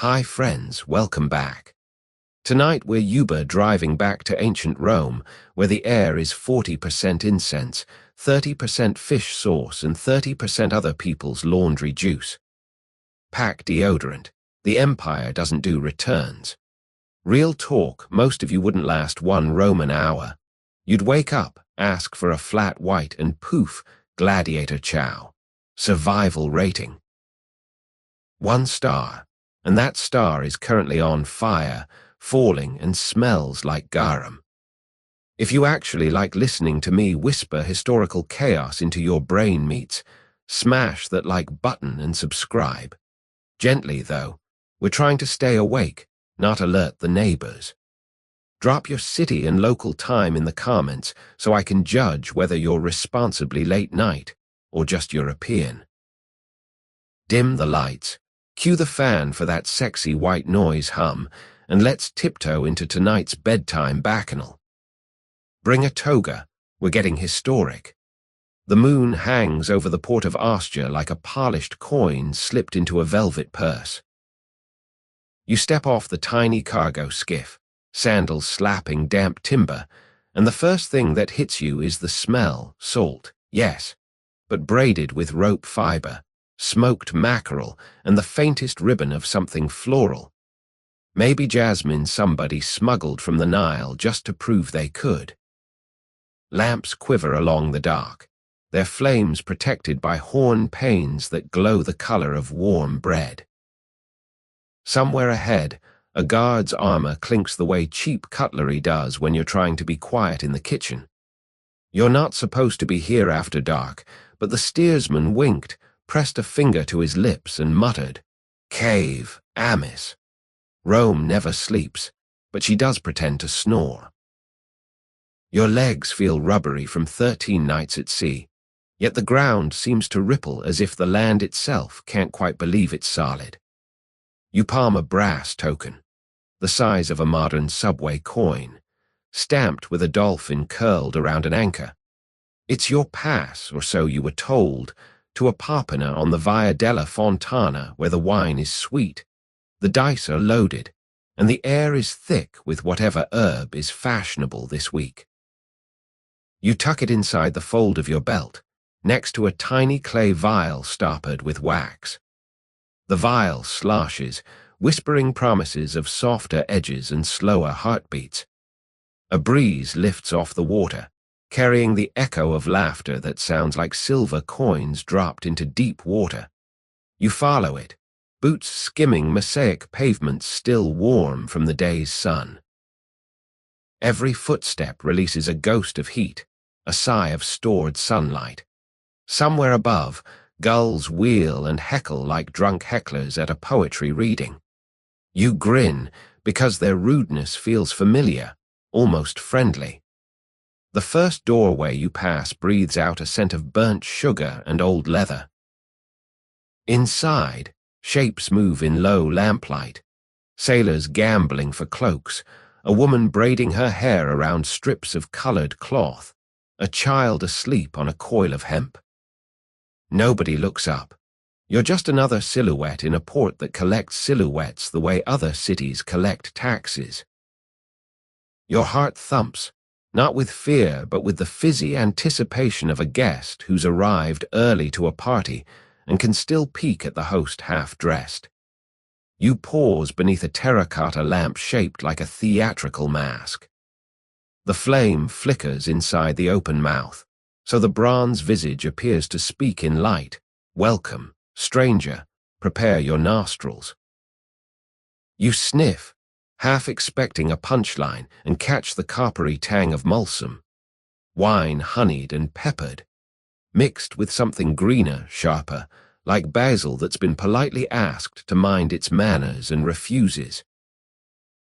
Hi friends, welcome back. Tonight we're Uber driving back to ancient Rome, where the air is 40% incense, 30% fish sauce, and 30% other people's laundry juice. Pack deodorant. The empire doesn't do returns. Real talk, most of you wouldn't last one Roman hour. You'd wake up, ask for a flat white, and poof, gladiator chow. Survival rating. 1 star. And that star is currently on fire, falling, and smells like garum. If you actually like listening to me whisper historical chaos into your brain meats, smash that like button and subscribe. Gently, though. We're trying to stay awake, not alert the neighbors. Drop your city and local time in the comments so I can judge whether you're responsibly late night or just European. Dim the lights. Cue the fan for that sexy white noise hum, and let's tiptoe into tonight's bedtime bacchanal. Bring a toga, we're getting historic. The moon hangs over the port of Ostia like a polished coin slipped into a velvet purse. You step off the tiny cargo skiff, sandals slapping damp timber, and the first thing that hits you is the smell, salt, yes, but braided with rope fiber. Smoked mackerel, and the faintest ribbon of something floral. Maybe jasmine somebody smuggled from the Nile just to prove they could. Lamps quiver along the dock, their flames protected by horn panes that glow the color of warm bread. Somewhere ahead, a guard's armor clinks the way cheap cutlery does when you're trying to be quiet in the kitchen. You're not supposed to be here after dark, but the steersman winked, pressed a finger to his lips and muttered, "Cave, Amis." Rome never sleeps, but she does pretend to snore. Your legs feel rubbery from 13 nights at sea, yet the ground seems to ripple as if the land itself can't quite believe it's solid. You palm a brass token, the size of a modern subway coin, stamped with a dolphin curled around an anchor. It's your pass, or so you were told, to a papena on the Via della Fontana where the wine is sweet. The dice are loaded, and the air is thick with whatever herb is fashionable this week. You tuck it inside the fold of your belt, next to a tiny clay vial stoppered with wax. The vial sloshes, whispering promises of softer edges and slower heartbeats. A breeze lifts off the water, carrying the echo of laughter that sounds like silver coins dropped into deep water. You follow it, boots skimming mosaic pavements still warm from the day's sun. Every footstep releases a ghost of heat, a sigh of stored sunlight. Somewhere above, gulls wheel and heckle like drunk hecklers at a poetry reading. You grin because their rudeness feels familiar, almost friendly. The first doorway you pass breathes out a scent of burnt sugar and old leather. Inside, shapes move in low lamplight. Sailors gambling for cloaks, a woman braiding her hair around strips of colored cloth, a child asleep on a coil of hemp. Nobody looks up. You're just another silhouette in a port that collects silhouettes the way other cities collect taxes. Your heart thumps. Not with fear, but with the fizzy anticipation of a guest who's arrived early to a party and can still peek at the host half-dressed. You pause beneath a terracotta lamp shaped like a theatrical mask. The flame flickers inside the open mouth, so the bronze visage appears to speak in light. Welcome, stranger, prepare your nostrils. You sniff, half expecting a punchline, and catch the coppery tang of mulsum. Wine honeyed and peppered, mixed with something greener, sharper, like basil that's been politely asked to mind its manners and refuses.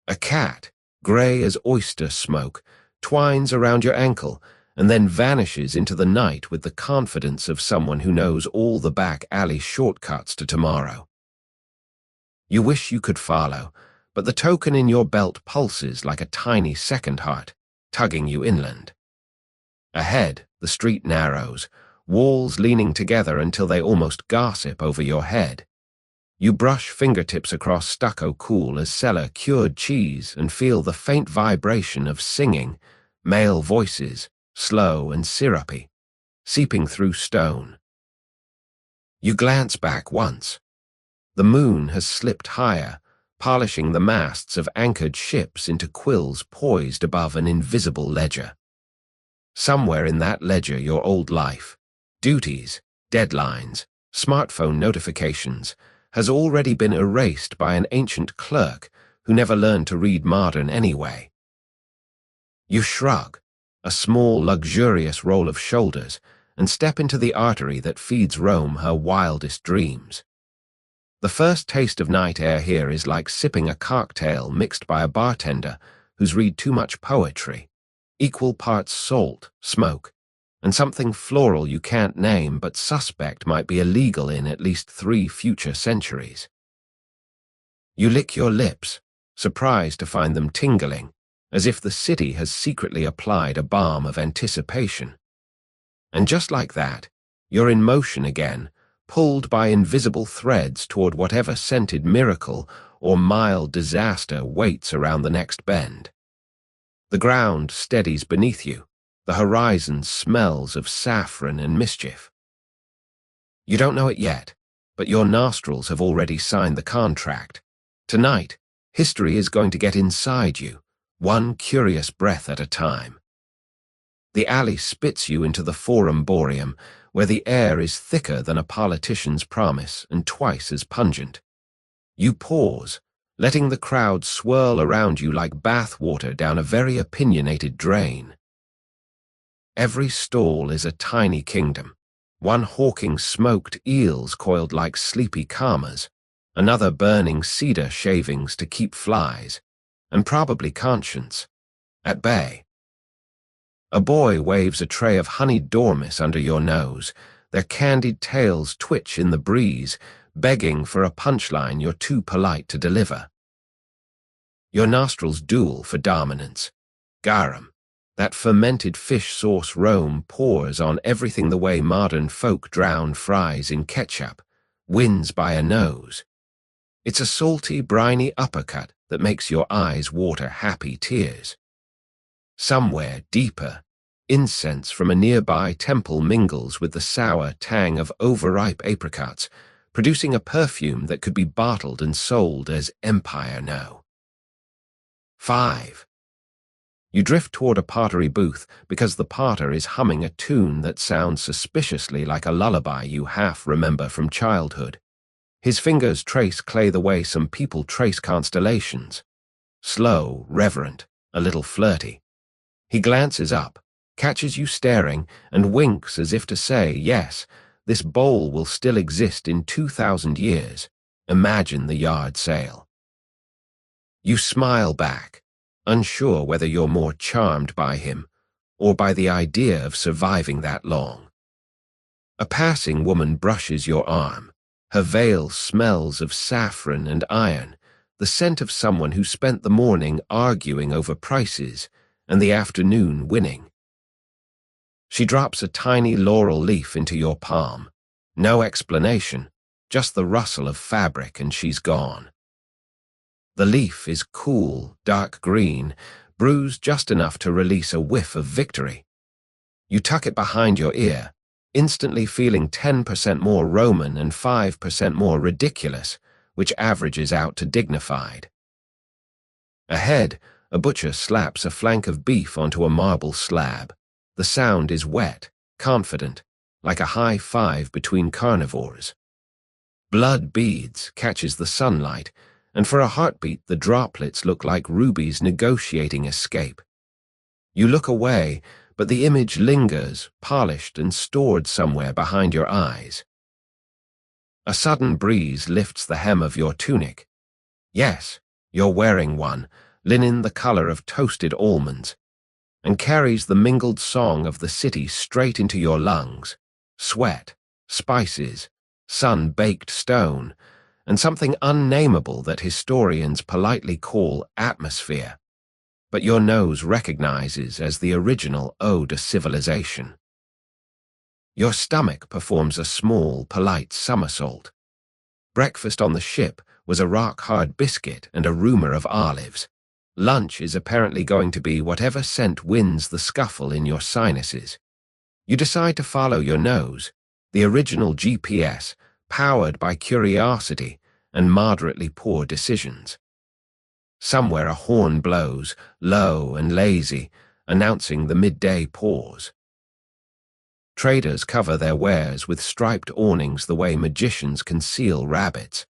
A cat, grey as oyster smoke, twines around your ankle and then vanishes into the night with the confidence of someone who knows all the back alley shortcuts to tomorrow. You wish you could follow, but the token in your belt pulses like a tiny second heart, tugging you inland. Ahead, the street narrows, walls leaning together until they almost gossip over your head. You brush fingertips across stucco cool as cellar cured cheese and feel the faint vibration of singing, male voices, slow and syrupy, seeping through stone. You glance back once. The moon has slipped higher, polishing the masts of anchored ships into quills poised above an invisible ledger. Somewhere in that ledger your old life, duties, deadlines, smartphone notifications, has already been erased by an ancient clerk who never learned to read modern anyway. You shrug, a small, luxurious roll of shoulders, and step into the artery that feeds Rome her wildest dreams. The first taste of night air here is like sipping a cocktail mixed by a bartender who's read too much poetry, equal parts salt, smoke, and something floral you can't name but suspect might be illegal in at least 3 future centuries. You lick your lips, surprised to find them tingling, as if the city has secretly applied a balm of anticipation. And just like that, you're in motion again, pulled by invisible threads toward whatever scented miracle or mild disaster waits around the next bend. The ground steadies beneath you. The horizon smells of saffron and mischief. You don't know it yet, but your nostrils have already signed the contract. Tonight, history is going to get inside you, one curious breath at a time. The alley spits you into the Forum Boreum, where the air is thicker than a politician's promise and twice as pungent. You pause, letting the crowd swirl around you like bath water down a very opinionated drain. Every stall is a tiny kingdom, one hawking smoked eels coiled like sleepy karmas, another burning cedar shavings to keep flies, and probably conscience, at bay. A boy waves a tray of honeyed dormice under your nose, their candied tails twitch in the breeze, begging for a punchline you're too polite to deliver. Your nostrils duel for dominance. Garum, that fermented fish sauce Rome pours on everything the way modern folk drown fries in ketchup, wins by a nose. It's a salty, briny uppercut that makes your eyes water happy tears. Somewhere deeper, incense from a nearby temple mingles with the sour tang of overripe apricots, producing a perfume that could be bottled and sold as Empire No. 5. You drift toward a pottery booth because the potter is humming a tune that sounds suspiciously like a lullaby you half remember from childhood. His fingers trace clay the way some people trace constellations. Slow, reverent, a little flirty. He glances up, catches you staring, and winks as if to say, yes, this bowl will still exist in 2,000 years. Imagine the yard sale. You smile back, unsure whether you're more charmed by him or by the idea of surviving that long. A passing woman brushes your arm. Her veil smells of saffron and iron, the scent of someone who spent the morning arguing over prices and the afternoon winning. She drops a tiny laurel leaf into your palm. No explanation, just the rustle of fabric, and she's gone. The leaf is cool, dark green, bruised just enough to release a whiff of victory. You tuck it behind your ear, instantly feeling 10% more Roman and 5% more ridiculous, which averages out to dignified. Ahead, a butcher slaps a flank of beef onto a marble slab. The sound is wet, confident, like a high five between carnivores. Blood beads, catches the sunlight, and for a heartbeat the droplets look like rubies negotiating escape. You look away, but the image lingers, polished and stored somewhere behind your eyes. A sudden breeze lifts the hem of your tunic. Yes, you're wearing one, linen the color of toasted almonds, and carries the mingled song of the city straight into your lungs. Sweat, spices, sun-baked stone, and something unnameable that historians politely call atmosphere, but your nose recognizes as the original ode to civilization. Your stomach performs a small, polite somersault. Breakfast on the ship was a rock-hard biscuit and a rumor of olives. Lunch is apparently going to be whatever scent wins the scuffle in your sinuses. You decide to follow your nose, the original GPS, powered by curiosity and moderately poor decisions. Somewhere a horn blows, low and lazy, announcing the midday pause. Traders cover their wares with striped awnings the way magicians conceal rabbits,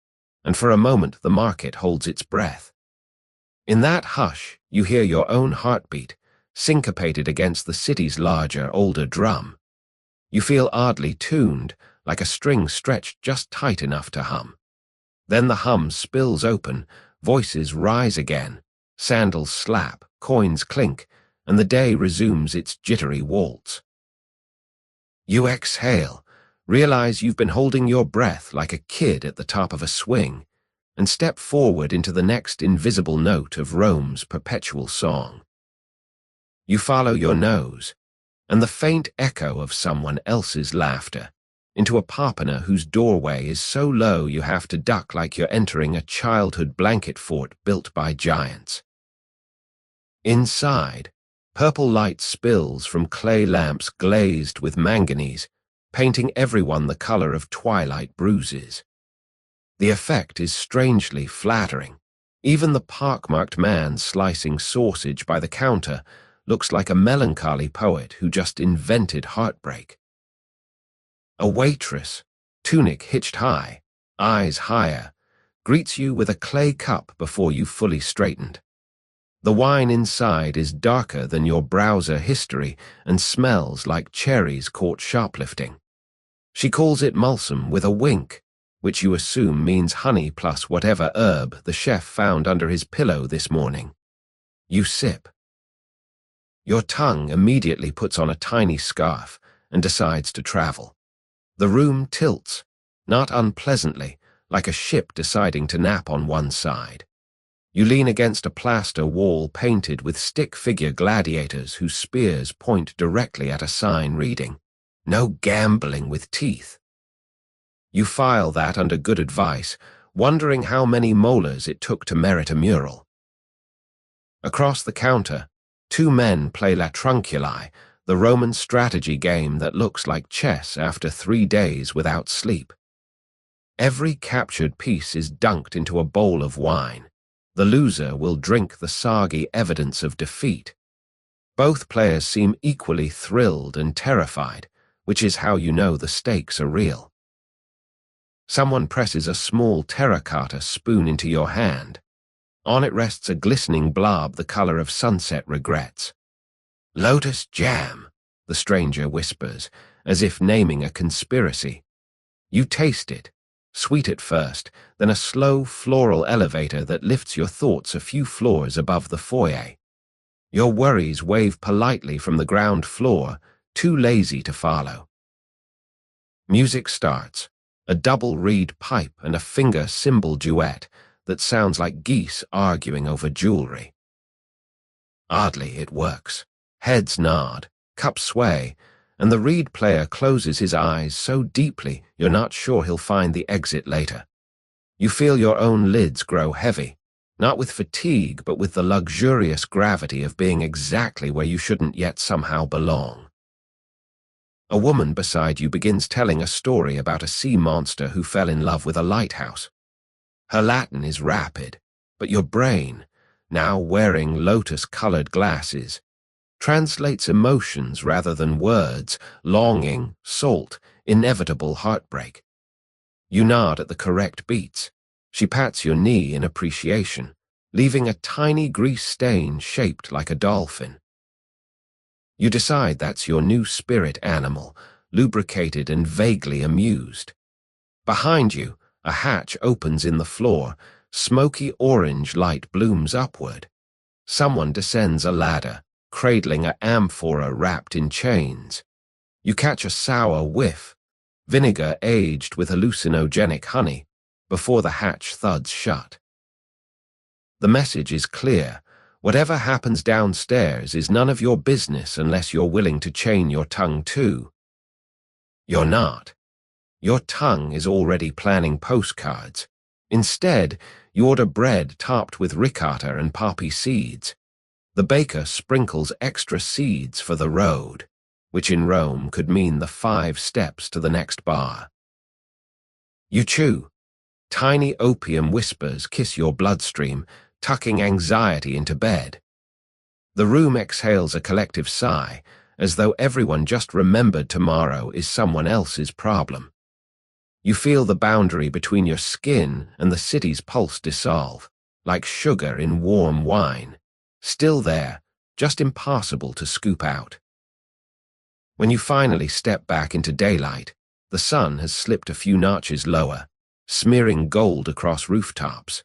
and for a moment the market holds its breath. In that hush, you hear your own heartbeat, syncopated against the city's larger, older drum. You feel oddly tuned, like a string stretched just tight enough to hum. Then the hum spills open, voices rise again, sandals slap, coins clink, and the day resumes its jittery waltz. You exhale, realize you've been holding your breath like a kid at the top of a swing, and step forward into the next invisible note of Rome's perpetual song. You follow your nose, and the faint echo of someone else's laughter, into a parpana whose doorway is so low you have to duck like you're entering a childhood blanket fort built by giants. Inside, purple light spills from clay lamps glazed with manganese, painting everyone the color of twilight bruises. The effect is strangely flattering. Even the pockmarked man slicing sausage by the counter looks like a melancholy poet who just invented heartbreak. A waitress, tunic hitched high, eyes higher, greets you with a clay cup before you've fully straightened. The wine inside is darker than your browser history and smells like cherries caught shoplifting. She calls it mulsum with a wink, which you assume means honey plus whatever herb the chef found under his pillow this morning. You sip. Your tongue immediately puts on a tiny scarf and decides to travel. The room tilts, not unpleasantly, like a ship deciding to nap on one side. You lean against a plaster wall painted with stick figure gladiators whose spears point directly at a sign reading, "No gambling with teeth." You file that under good advice, wondering how many molars it took to merit a mural. Across the counter, two men play La Trunculi, the Roman strategy game that looks like chess after 3 days without sleep. Every captured piece is dunked into a bowl of wine. The loser will drink the soggy evidence of defeat. Both players seem equally thrilled and terrified, which is how you know the stakes are real. Someone presses a small terracotta spoon into your hand. On it rests a glistening blob the color of sunset regrets. "Lotus jam," the stranger whispers, as if naming a conspiracy. You taste it. Sweet at first, then a slow floral elevator that lifts your thoughts a few floors above the foyer. Your worries wave politely from the ground floor, too lazy to follow. Music starts, a double reed pipe and a finger cymbal duet that sounds like geese arguing over jewelry. Oddly, it works. Heads nod, cups sway, and the reed player closes his eyes so deeply you're not sure he'll find the exit later. You feel your own lids grow heavy, not with fatigue but with the luxurious gravity of being exactly where you shouldn't yet somehow belong. A woman beside you begins telling a story about a sea monster who fell in love with a lighthouse. Her Latin is rapid, but your brain, now wearing lotus-colored glasses, translates emotions rather than words, longing, salt, inevitable heartbreak. You nod at the correct beats. She pats your knee in appreciation, leaving a tiny grease stain shaped like a dolphin. You decide that's your new spirit animal, lubricated and vaguely amused. Behind you, a hatch opens in the floor, smoky orange light blooms upward. Someone descends a ladder, cradling an amphora wrapped in chains. You catch a sour whiff, vinegar aged with hallucinogenic honey, before the hatch thuds shut. The message is clear. Whatever happens downstairs is none of your business unless you're willing to chain your tongue too. You're not. Your tongue is already planning postcards. Instead, you order bread topped with ricotta and poppy seeds. The baker sprinkles extra seeds for the road, which in Rome could mean the 5 steps to the next bar. You chew. Tiny opium whispers kiss your bloodstream, tucking anxiety into bed. The room exhales a collective sigh, as though everyone just remembered tomorrow is someone else's problem. You feel the boundary between your skin and the city's pulse dissolve, like sugar in warm wine. Still there, just impossible to scoop out. When you finally step back into daylight, the sun has slipped a few notches lower, smearing gold across rooftops.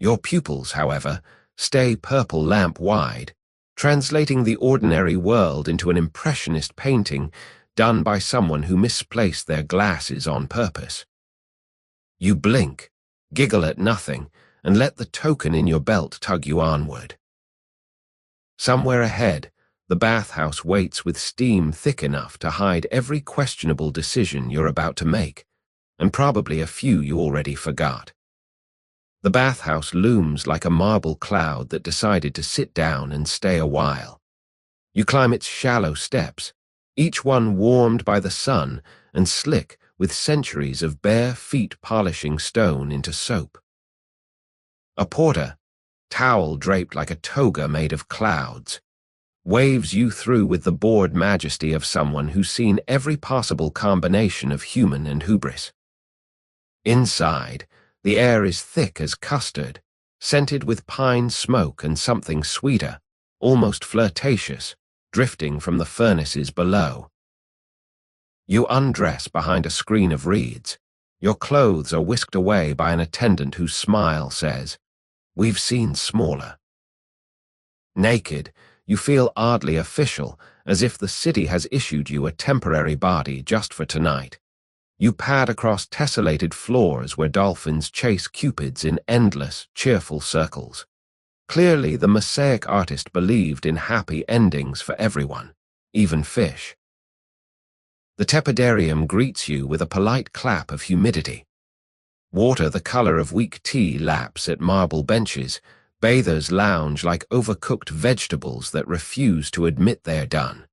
Your pupils, however, stay purple lamp wide, translating the ordinary world into an impressionist painting done by someone who misplaced their glasses on purpose. You blink, giggle at nothing, and let the token in your belt tug you onward. Somewhere ahead, the bathhouse waits with steam thick enough to hide every questionable decision you're about to make, and probably a few you already forgot. The bathhouse looms like a marble cloud that decided to sit down and stay a while. You climb its shallow steps, each one warmed by the sun and slick with centuries of bare feet polishing stone into soap. A porter, towel draped like a toga made of clouds, waves you through with the bored majesty of someone who's seen every possible combination of human and hubris. Inside, the air is thick as custard, scented with pine smoke and something sweeter, almost flirtatious, drifting from the furnaces below. You undress behind a screen of reeds. Your clothes are whisked away by an attendant whose smile says, "We've seen smaller." Naked, you feel oddly official, as if the city has issued you a temporary body just for tonight. You pad across tessellated floors where dolphins chase cupids in endless, cheerful circles. Clearly, the mosaic artist believed in happy endings for everyone, even fish. The tepidarium greets you with a polite clap of humidity. Water the color of weak tea laps at marble benches. Bathers lounge like overcooked vegetables that refuse to admit they're done.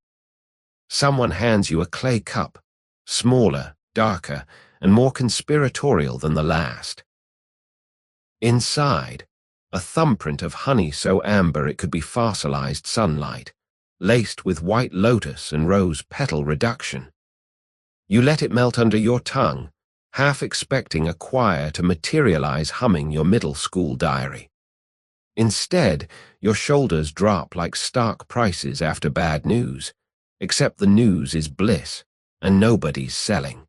Someone hands you a clay cup, smaller, darker, and more conspiratorial than the last. Inside, a thumbprint of honey so amber it could be fossilized sunlight, laced with white lotus and rose petal reduction. You let it melt under your tongue, half expecting a choir to materialize humming your middle school diary. Instead, your shoulders drop like stock prices after bad news, except the news is bliss, and nobody's selling.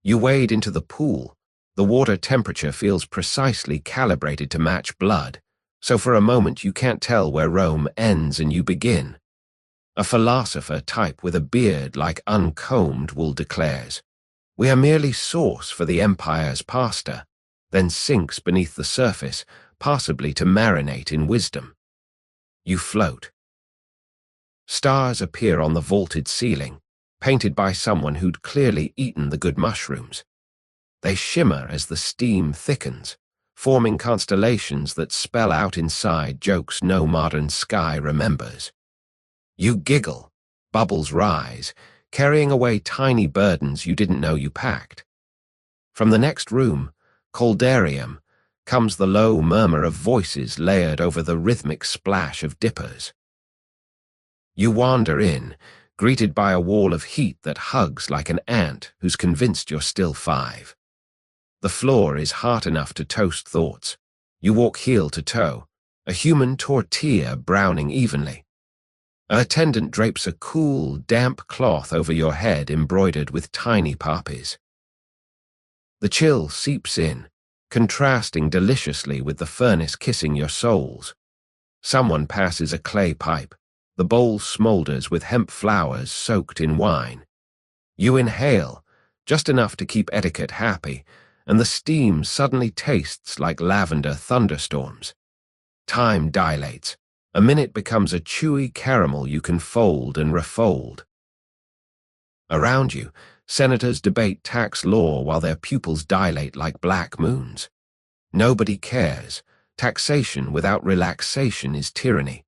You wade into the pool. The water temperature feels precisely calibrated to match blood, so for a moment you can't tell where Rome ends and you begin. A philosopher type with a beard like uncombed wool declares, "We are merely sauce for the empire's pasta," then sinks beneath the surface, possibly to marinate in wisdom. You float. Stars appear on the vaulted ceiling, painted by someone who'd clearly eaten the good mushrooms. They shimmer as the steam thickens, forming constellations that spell out inside jokes no modern sky remembers. You giggle, bubbles rise, carrying away tiny burdens you didn't know you packed. From the next room, Caldarium, comes the low murmur of voices layered over the rhythmic splash of dippers. You wander in, greeted by a wall of heat that hugs like an ant who's convinced you're still 5. The floor is hot enough to toast thoughts. You walk heel to toe, a human tortilla browning evenly. An attendant drapes a cool, damp cloth over your head embroidered with tiny poppies. The chill seeps in, contrasting deliciously with the furnace kissing your soles. Someone passes a clay pipe. The bowl smolders with hemp flowers soaked in wine. You inhale, just enough to keep etiquette happy, and the steam suddenly tastes like lavender thunderstorms. Time dilates. A minute becomes a chewy caramel you can fold and refold. Around you, Senators debate tax law while their pupils dilate like black moons. Nobody cares. Taxation without relaxation is tyranny.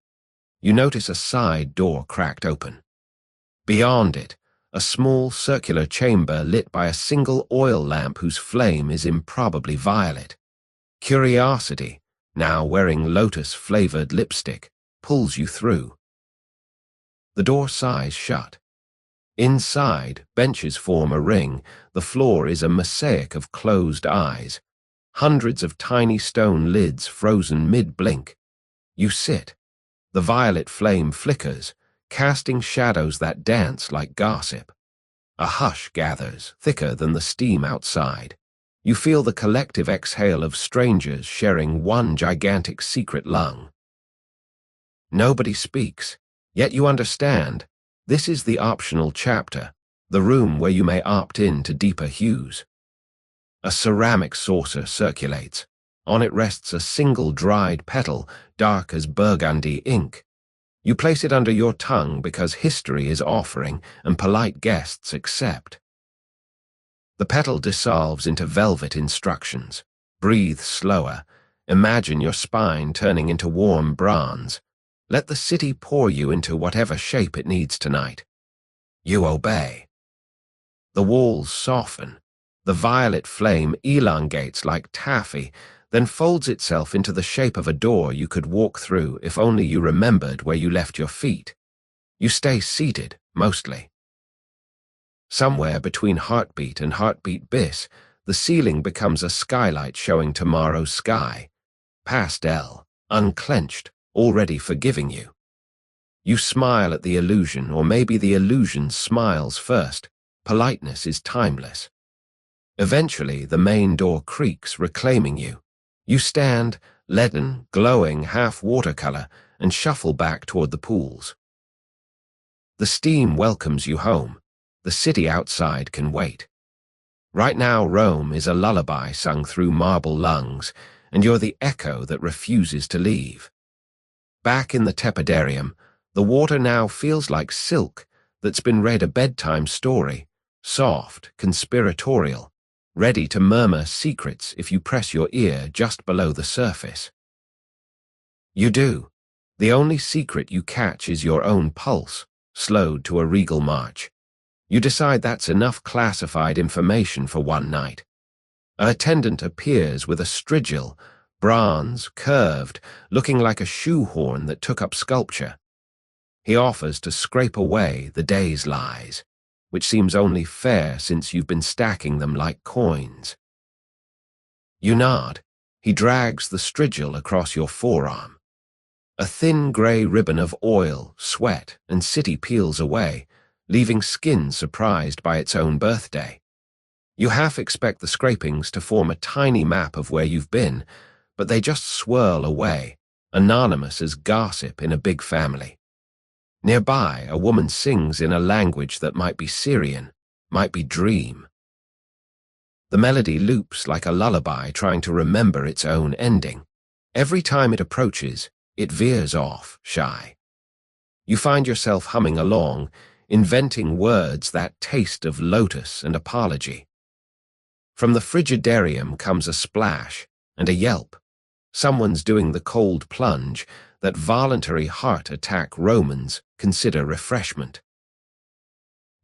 You notice a side door cracked open. Beyond it, a small circular chamber lit by a single oil lamp whose flame is improbably violet. Curiosity, now wearing lotus-flavored lipstick, pulls you through. The door sighs shut. Inside, benches form a ring. The floor is a mosaic of closed eyes. Hundreds of tiny stone lids frozen mid-blink. You sit. The violet flame flickers, casting shadows that dance like gossip. A hush gathers, thicker than the steam outside. You feel the collective exhale of strangers sharing one gigantic secret lung. Nobody speaks, yet you understand. This is the optional chapter, the room where you may opt in to deeper hues. A ceramic saucer circulates. On it rests a single dried petal, dark as burgundy ink. You place it under your tongue because history is offering and polite guests accept. The petal dissolves into velvet instructions. Breathe slower. Imagine your spine turning into warm bronze. Let the city pour you into whatever shape it needs tonight. You obey. The walls soften. The violet flame elongates like taffy, then folds itself into the shape of a door you could walk through if only you remembered where you left your feet. You stay seated, mostly. Somewhere between heartbeat and heartbeat bis, the ceiling becomes a skylight showing tomorrow's sky. Pastel, unclenched, already forgiving you. You smile at the illusion, or maybe the illusion smiles first. Politeness is timeless. Eventually, the main door creaks, reclaiming you. You stand, leaden, glowing, half watercolor, and shuffle back toward the pools. The steam welcomes you home. The city outside can wait. Right now, Rome is a lullaby sung through marble lungs, and you're the echo that refuses to leave. Back in the tepidarium, the water now feels like silk that's been read a bedtime story, soft, conspiratorial, ready to murmur secrets if you press your ear just below the surface. You do. The only secret you catch is your own pulse, slowed to a regal march. You decide that's enough classified information for one night. An attendant appears with a strigil, bronze, curved, looking like a shoehorn that took up sculpture. He offers to scrape away the day's lies, which seems only fair since you've been stacking them like coins. You nod. He drags the strigil across your forearm. A thin grey ribbon of oil, sweat, and city peels away, leaving skin surprised by its own birthday. You half expect the scrapings to form a tiny map of where you've been, but they just swirl away, anonymous as gossip in a big family. Nearby, a woman sings in a language that might be Syrian, might be dream. The melody loops like a lullaby trying to remember its own ending. Every time it approaches, it veers off, shy. You find yourself humming along, inventing words that taste of lotus and apology. From the frigidarium comes a splash and a yelp. Someone's doing the cold plunge that voluntary heart attack Romans consider refreshment.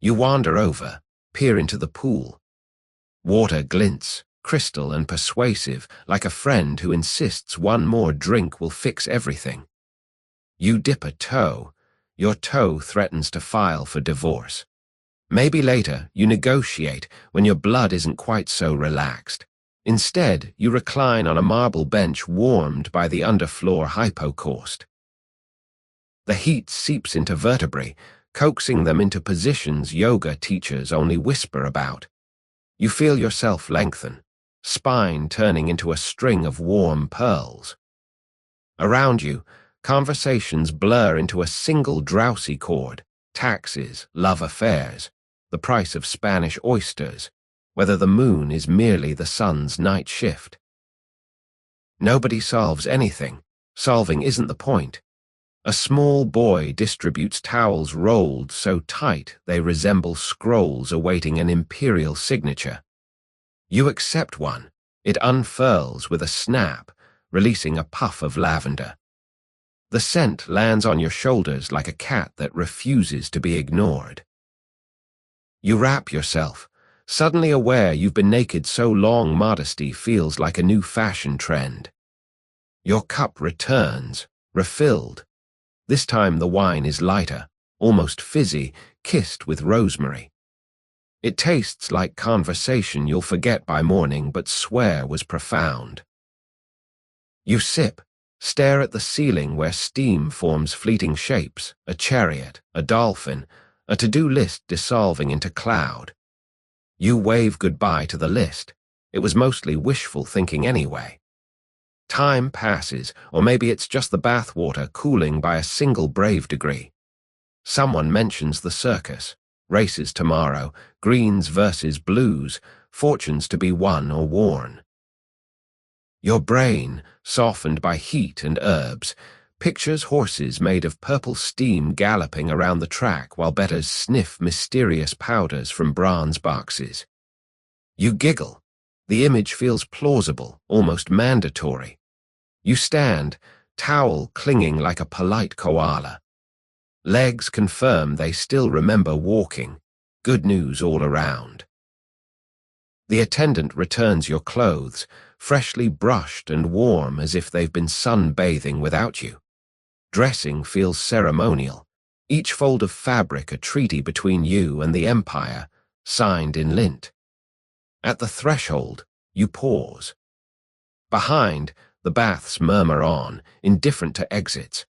You wander over, peer into the pool. Water glints, crystal and persuasive, like a friend who insists one more drink will fix everything. You dip a toe. Your toe threatens to file for divorce. Maybe later you negotiate when your blood isn't quite so relaxed. Instead, you recline on a marble bench warmed by the underfloor hypocaust. The heat seeps into vertebrae, coaxing them into positions yoga teachers only whisper about. You feel yourself lengthen, spine turning into a string of warm pearls. Around you, conversations blur into a single drowsy chord: taxes, love affairs, the price of Spanish oysters, whether the moon is merely the sun's night shift. Nobody solves anything. Solving isn't the point. A small boy distributes towels rolled so tight they resemble scrolls awaiting an imperial signature. You accept one. It unfurls with a snap, releasing a puff of lavender. The scent lands on your shoulders like a cat that refuses to be ignored. You wrap yourself, suddenly aware you've been naked so long modesty feels like a new fashion trend. Your cup returns, refilled. This time the wine is lighter, almost fizzy, kissed with rosemary. It tastes like conversation you'll forget by morning but swear was profound. You sip, stare at the ceiling where steam forms fleeting shapes, a chariot, a dolphin, a to-do list dissolving into cloud. You wave goodbye to the list. It was mostly wishful thinking anyway. Time passes, or maybe it's just the bathwater cooling by a single brave degree. Someone mentions the circus, races tomorrow, greens versus blues, fortunes to be won or worn. Your brain, softened by heat and herbs, pictures horses made of purple steam galloping around the track while bettors sniff mysterious powders from bronze boxes. You giggle. The image feels plausible, almost mandatory. You stand, towel clinging like a polite koala. Legs confirm they still remember walking. Good news all around. The attendant returns your clothes, freshly brushed and warm as if they've been sunbathing without you. Dressing feels ceremonial, each fold of fabric a treaty between you and the Empire, signed in lint. At the threshold, you pause. Behind, the baths murmur on, indifferent to exits.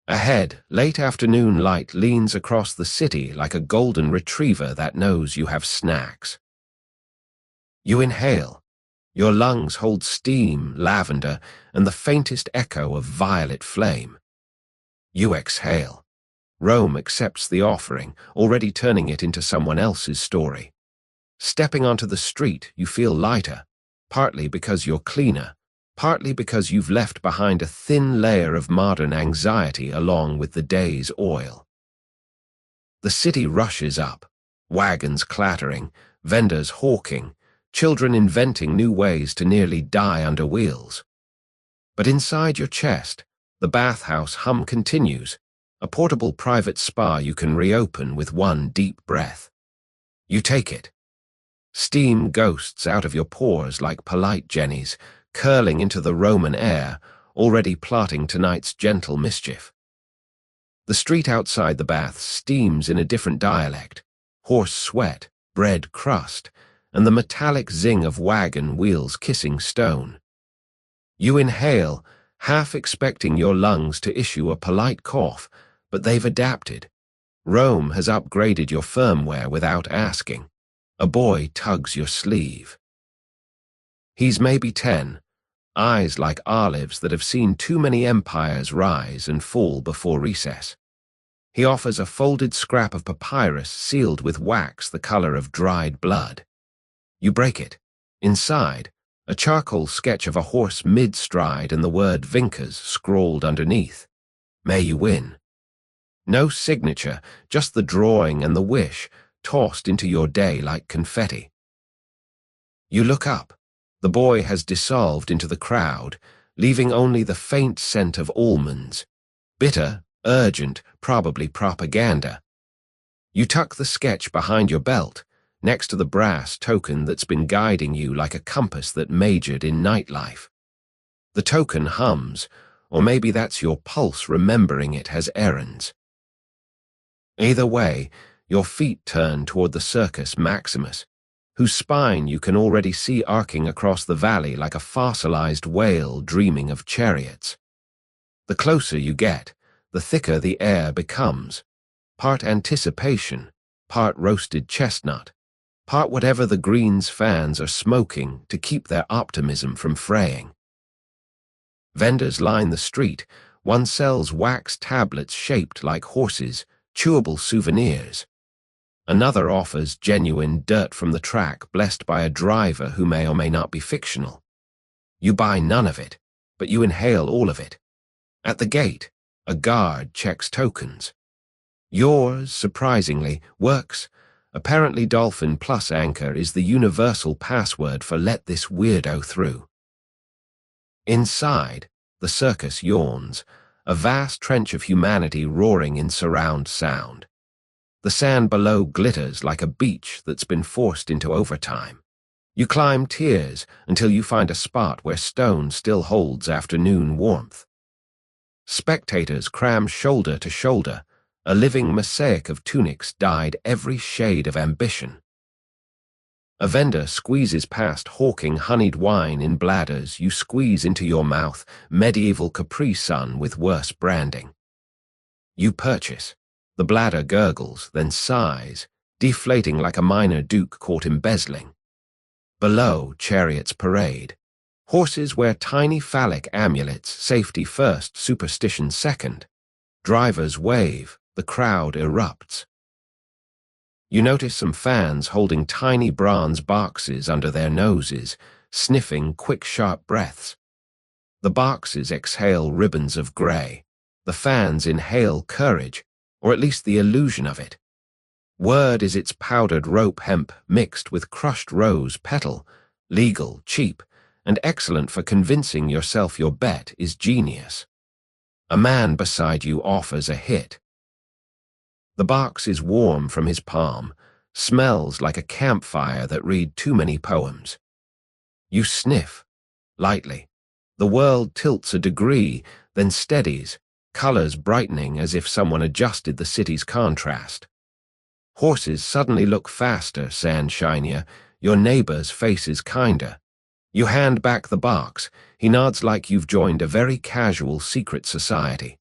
Ahead, late afternoon light leans across the city like a golden retriever that knows you have snacks. You inhale. Your lungs hold steam, lavender, and the faintest echo of violet flame. You exhale. Rome accepts the offering, already turning it into someone else's story. Stepping onto the street, you feel lighter, partly because you're cleaner, partly because you've left behind a thin layer of modern anxiety along with the day's oil. The city rushes up, wagons clattering, vendors hawking, children inventing new ways to nearly die under wheels. But inside your chest, the bathhouse hum continues, a portable private spa you can reopen with one deep breath. You take it. Steam ghosts out of your pores like polite jennies, curling into the Roman air, already plotting tonight's gentle mischief. The street outside the baths steams in a different dialect, horse sweat, bread crust, and the metallic zing of wagon wheels kissing stone. You inhale, half expecting your lungs to issue a polite cough, but they've adapted. Rome has upgraded your firmware without asking. A boy tugs your sleeve. He's maybe 10, eyes like olives that have seen too many empires rise and fall before recess. He offers a folded scrap of papyrus sealed with wax the color of dried blood. You break it. Inside, a charcoal sketch of a horse mid-stride and the word Vinkers scrawled underneath. May you win. No signature, just the drawing and the wish, tossed into your day like confetti. You look up. The boy has dissolved into the crowd, leaving only the faint scent of almonds. Bitter, urgent, probably propaganda. You tuck the sketch behind your belt, next to the brass token that's been guiding you like a compass that majored in nightlife. The token hums, or maybe that's your pulse remembering it has errands. Either way, your feet turn toward the Circus Maximus, whose spine you can already see arcing across the valley like a fossilized whale dreaming of chariots. The closer you get, the thicker the air becomes, part anticipation, part roasted chestnut, part whatever the Greens fans are smoking to keep their optimism from fraying. Vendors line the street. One sells wax tablets shaped like horses, chewable souvenirs. Another offers genuine dirt from the track blessed by a driver who may or may not be fictional. You buy none of it, but you inhale all of it. At the gate, A guard checks tokens. Yours, surprisingly, works. Apparently Dolphin plus Anchor is the universal password for let this weirdo through. Inside, the circus yawns, a vast trench of humanity roaring in surround sound. The sand below glitters like a beach that's been forced into overtime. You climb tiers until you find a spot where stone still holds afternoon warmth. Spectators cram shoulder to shoulder, a living mosaic of tunics dyed every shade of ambition. A vendor squeezes past hawking honeyed wine in bladders you squeeze into your mouth, medieval Capri Sun with worse branding. You purchase. The bladder gurgles, then sighs, deflating like a minor duke caught embezzling. Below, chariots parade. Horses wear tiny phallic amulets, safety first, superstition second. Drivers wave, the crowd erupts. You notice some fans holding tiny bronze boxes under their noses, sniffing quick, sharp breaths. The boxes exhale ribbons of gray. The fans inhale courage, or at least the illusion of it. Word is its powdered rope hemp mixed with crushed rose petal, legal, cheap, and excellent for convincing yourself your bet is genius. A man beside you offers a hit. The box is warm from his palm, smells like a campfire that read too many poems. You sniff, lightly. The world tilts a degree, then steadies, colors brightening as if someone adjusted the city's contrast. Horses suddenly look faster, sand shinier, your neighbor's face is kinder. You hand back the box, he nods like you've joined a very casual secret society.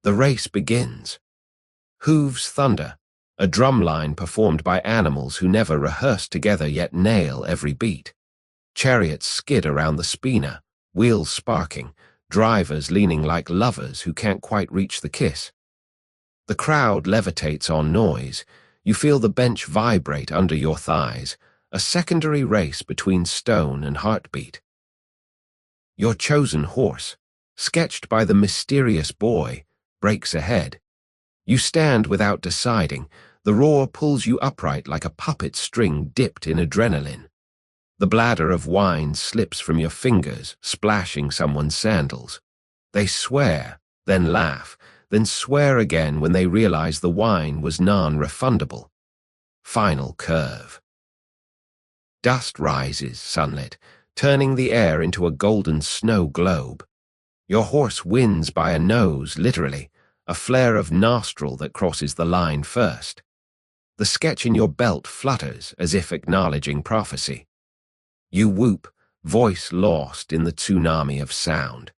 The race begins. Hooves thunder, a drumline performed by animals who never rehearse together yet nail every beat. Chariots skid around the spina, wheels sparking, drivers leaning like lovers who can't quite reach the kiss. The crowd levitates on noise. You feel the bench vibrate under your thighs, a secondary race between stone and heartbeat. Your chosen horse, sketched by the mysterious boy, breaks ahead. You stand without deciding. The roar pulls you upright like a puppet string dipped in adrenaline. The bladder of wine slips from your fingers, splashing someone's sandals. They swear, then laugh, then swear again when they realize the wine was non-refundable. Final curve. Dust rises, sunlit, turning the air into a golden snow globe. Your horse wins by a nose, literally, a flare of nostril that crosses the line first. The sketch in your belt flutters as if acknowledging prophecy. You whoop, voice lost in the tsunami of sound.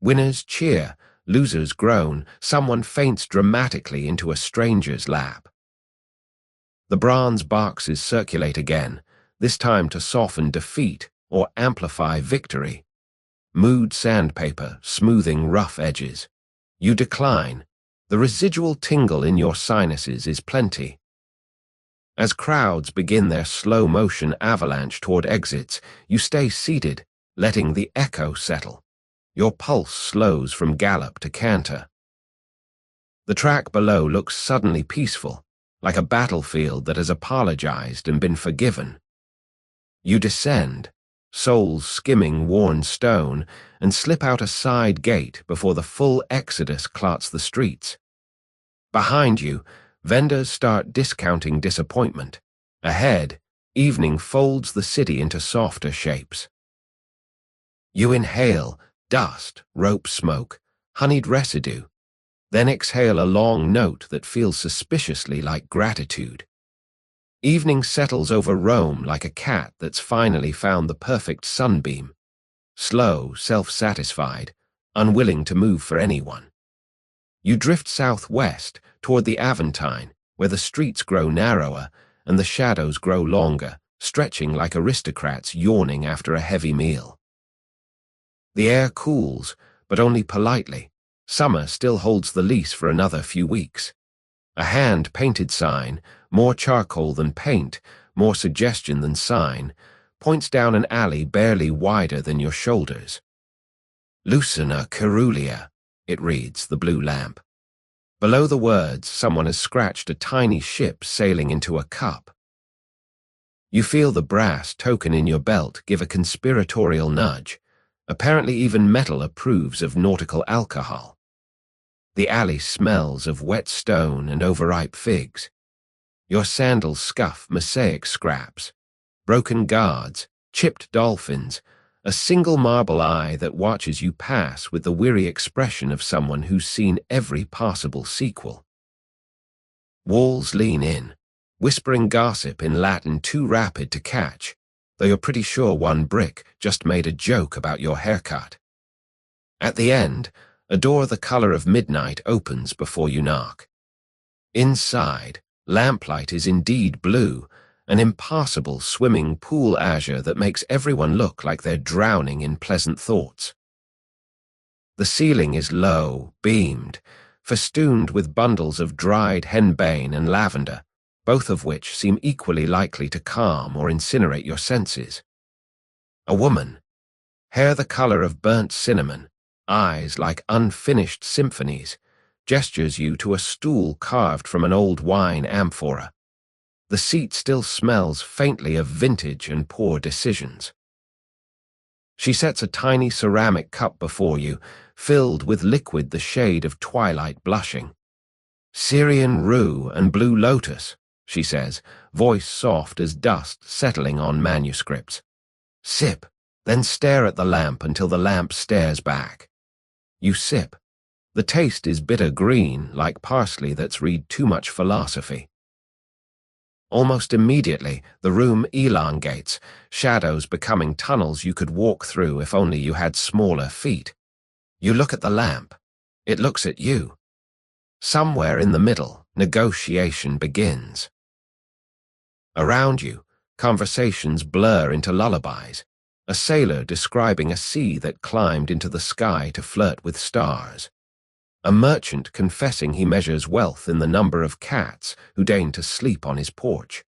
Winners cheer, losers groan, someone faints dramatically into a stranger's lap. The bronze boxes circulate again, this time to soften defeat or amplify victory. Mood sandpaper, smoothing rough edges. You decline. The residual tingle in your sinuses is plenty. As crowds begin their slow-motion avalanche toward exits, you stay seated, letting the echo settle. Your pulse slows from gallop to canter. The track below looks suddenly peaceful, like a battlefield that has apologized and been forgiven. You descend, soles skimming worn stone, and slip out a side gate before the full exodus clots the streets. Behind you, vendors start discounting disappointment. Ahead, evening folds the city into softer shapes. You inhale dust, rope smoke, honeyed residue, then exhale a long note that feels suspiciously like gratitude. Evening settles over Rome like a cat that's finally found the perfect sunbeam. Slow, self-satisfied, unwilling to move for anyone. You drift southwest toward the Aventine, where the streets grow narrower and the shadows grow longer, stretching like aristocrats yawning after a heavy meal. The air cools, but only politely. Summer still holds the lease for another few weeks. A hand-painted sign, more charcoal than paint, more suggestion than sign, points down an alley barely wider than your shoulders. Lucina Caerulea, it reads, the blue lamp. Below the words, someone has scratched a tiny ship sailing into a cup. You feel the brass token in your belt give a conspiratorial nudge. Apparently even metal approves of nautical alcohol. The alley smells of wet stone and overripe figs. Your sandals scuff mosaic scraps, broken guards, chipped dolphins, a single marble eye that watches you pass with the weary expression of someone who's seen every possible sequel. Walls lean in, whispering gossip in Latin too rapid to catch, though you're pretty sure one brick just made a joke about your haircut. At the end, a door the color of midnight opens before you knock. Inside, lamplight is indeed blue, an impassable swimming pool azure that makes everyone look like they're drowning in pleasant thoughts. The ceiling is low, beamed, festooned with bundles of dried henbane and lavender, both of which seem equally likely to calm or incinerate your senses. A woman, hair the color of burnt cinnamon, eyes like unfinished symphonies, gestures you to a stool carved from an old wine amphora. The seat still smells faintly of vintage and poor decisions. She sets a tiny ceramic cup before you, filled with liquid the shade of twilight blushing. Syrian rue and blue lotus, she says, voice soft as dust settling on manuscripts. Sip, then stare at the lamp until the lamp stares back. You sip. The taste is bitter green, like parsley that's read too much philosophy. Almost immediately, the room elongates, shadows becoming tunnels you could walk through if only you had smaller feet. You look at the lamp. It looks at you. Somewhere in the middle, negotiation begins. Around you, conversations blur into lullabies, a sailor describing a sea that climbed into the sky to flirt with stars. A merchant confessing he measures wealth in the number of cats who deign to sleep on his porch.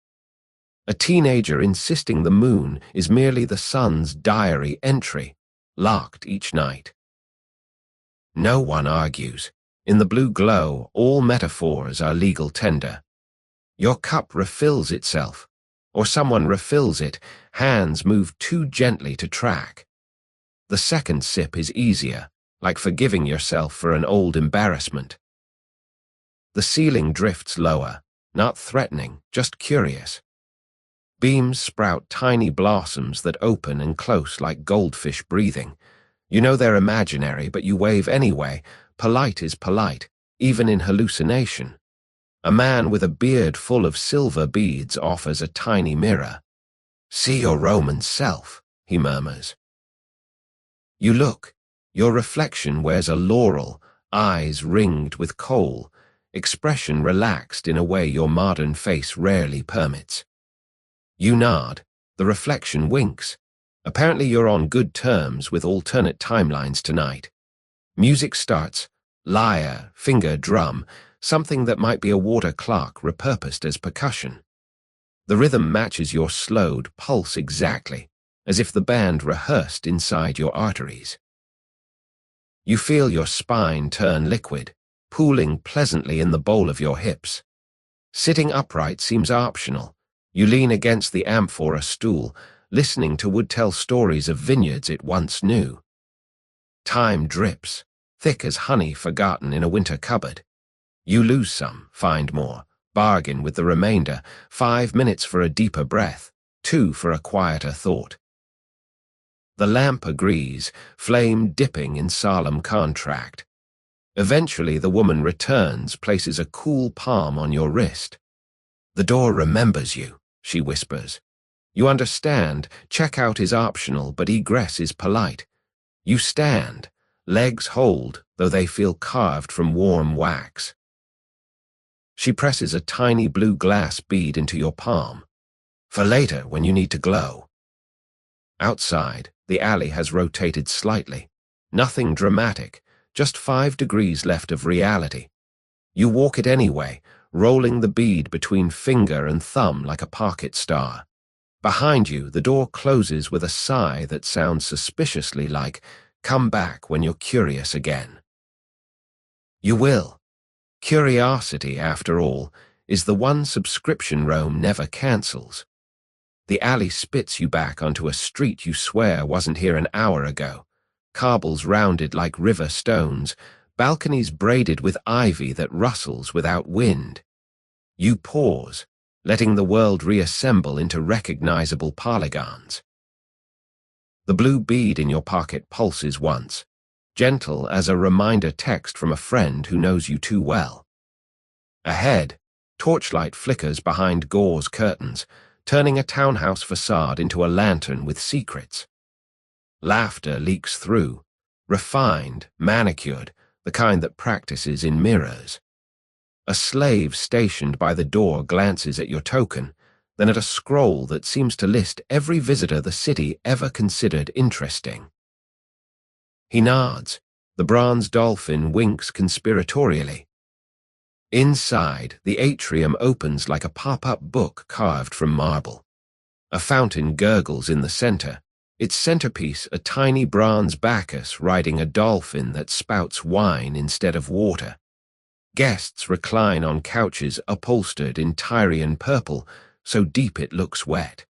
A teenager insisting the moon is merely the sun's diary entry, locked each night. No one argues. In the blue glow, all metaphors are legal tender. Your cup refills itself, or someone refills it, hands move too gently to track. The second sip is easier, like forgiving yourself for an old embarrassment. The ceiling drifts lower, not threatening, just curious. Beams sprout tiny blossoms that open and close like goldfish breathing. You know they're imaginary, but you wave anyway. Polite is polite, even in hallucination. A man with a beard full of silver beads offers a tiny mirror. See your Roman self, he murmurs. You look. Your reflection wears a laurel, eyes ringed with kohl, expression relaxed in a way your modern face rarely permits. You nod. The reflection winks. Apparently you're on good terms with alternate timelines tonight. Music starts, lyre, finger, drum, something that might be a water clock repurposed as percussion. The rhythm matches your slowed pulse exactly, as if the band rehearsed inside your arteries. You feel your spine turn liquid, pooling pleasantly in the bowl of your hips. Sitting upright seems optional. You lean against the amphora stool, listening to would tell stories of vineyards it once knew. Time drips, thick as honey forgotten in a winter cupboard. You lose some, find more, bargain with the remainder, 5 minutes for a deeper breath, 2 for a quieter thought. The lamp agrees, flame dipping in solemn contract. Eventually the woman returns, places a cool palm on your wrist. The door remembers you, she whispers. You understand, checkout is optional, but egress is polite. You stand, legs hold, though they feel carved from warm wax. She presses a tiny blue glass bead into your palm. For later, when you need to glow. Outside, the alley has rotated slightly. Nothing dramatic, just 5 degrees left of reality. You walk it anyway, rolling the bead between finger and thumb like a pocket star. Behind you, the door closes with a sigh that sounds suspiciously like, "Come back when you're curious again." You will. Curiosity, after all, is the one subscription Rome never cancels. The alley spits you back onto a street you swear wasn't here an hour ago, cobbles rounded like river stones, balconies braided with ivy that rustles without wind. You pause, letting the world reassemble into recognizable polygons. The blue bead in your pocket pulses once, gentle as a reminder text from a friend who knows you too well. Ahead, torchlight flickers behind gauze curtains, turning a townhouse facade into a lantern with secrets. Laughter leaks through, refined, manicured, the kind that practices in mirrors. A slave stationed by the door glances at your token, then at a scroll that seems to list every visitor the city ever considered interesting. He nods. The bronze dolphin winks conspiratorially. Inside, the atrium opens like a pop-up book carved from marble. A fountain gurgles in the center, its centerpiece a tiny bronze Bacchus riding a dolphin that spouts wine instead of water. Guests recline on couches upholstered in Tyrian purple, so deep it looks wet.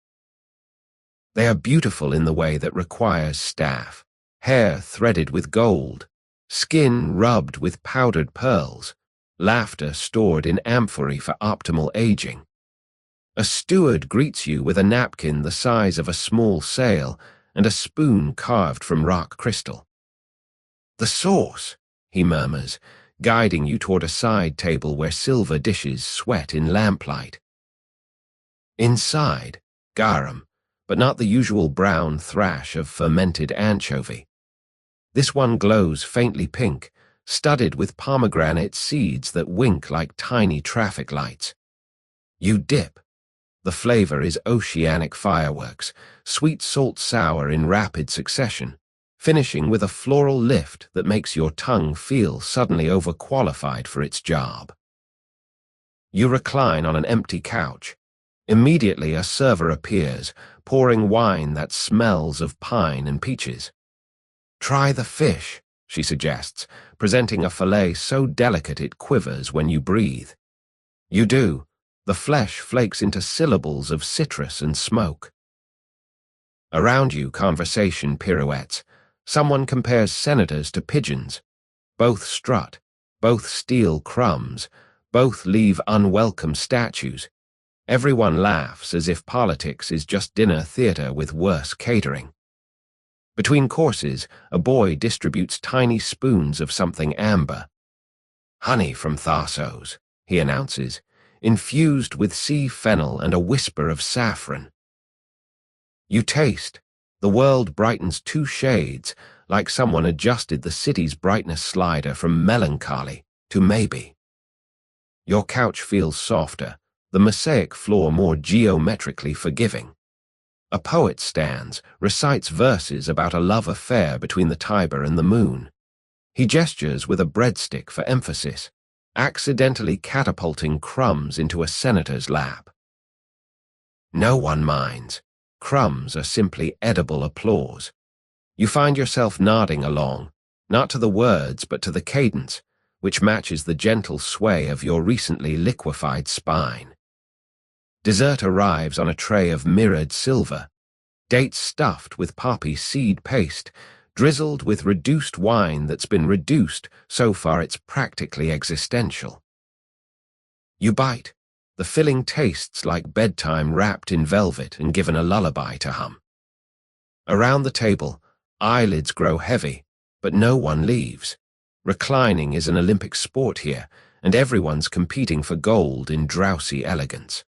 They are beautiful in the way that requires staff, hair threaded with gold, skin rubbed with powdered pearls, laughter stored in amphorae for optimal aging. A steward greets you with a napkin the size of a small sail and a spoon carved from rock crystal. "The sauce," he murmurs, guiding you toward a side table where silver dishes sweat in lamplight. Inside, garum, but not the usual brown thrash of fermented anchovy. This one glows faintly pink, studded with pomegranate seeds that wink like tiny traffic lights. You dip. The flavor is oceanic fireworks, sweet salt sour in rapid succession, finishing with a floral lift that makes your tongue feel suddenly overqualified for its job. You recline on an empty couch. Immediately a server appears, pouring wine that smells of pine and peaches. "Try the fish," she suggests, presenting a fillet so delicate it quivers when you breathe. You do. The flesh flakes into syllables of citrus and smoke. Around you, conversation pirouettes. Someone compares senators to pigeons. Both strut, both steal crumbs, both leave unwelcome statues. Everyone laughs as if politics is just dinner theater with worse catering. Between courses, a boy distributes tiny spoons of something amber. "Honey from Tharsos," he announces, infused with sea fennel and a whisper of saffron. You taste. The world brightens 2 shades, like someone adjusted the city's brightness slider from melancholy to maybe. Your couch feels softer, the mosaic floor more geometrically forgiving. A poet stands, recites verses about a love affair between the Tiber and the moon. He gestures with a breadstick for emphasis, accidentally catapulting crumbs into a senator's lap. No one minds. Crumbs are simply edible applause. You find yourself nodding along, not to the words but to the cadence, which matches the gentle sway of your recently liquefied spine. Dessert arrives on a tray of mirrored silver, dates stuffed with poppy seed paste, drizzled with reduced wine that's been reduced so far it's practically existential. You bite. The filling tastes like bedtime wrapped in velvet and given a lullaby to hum. Around the table, eyelids grow heavy, but no one leaves. Reclining is an Olympic sport here, and everyone's competing for gold in drowsy elegance.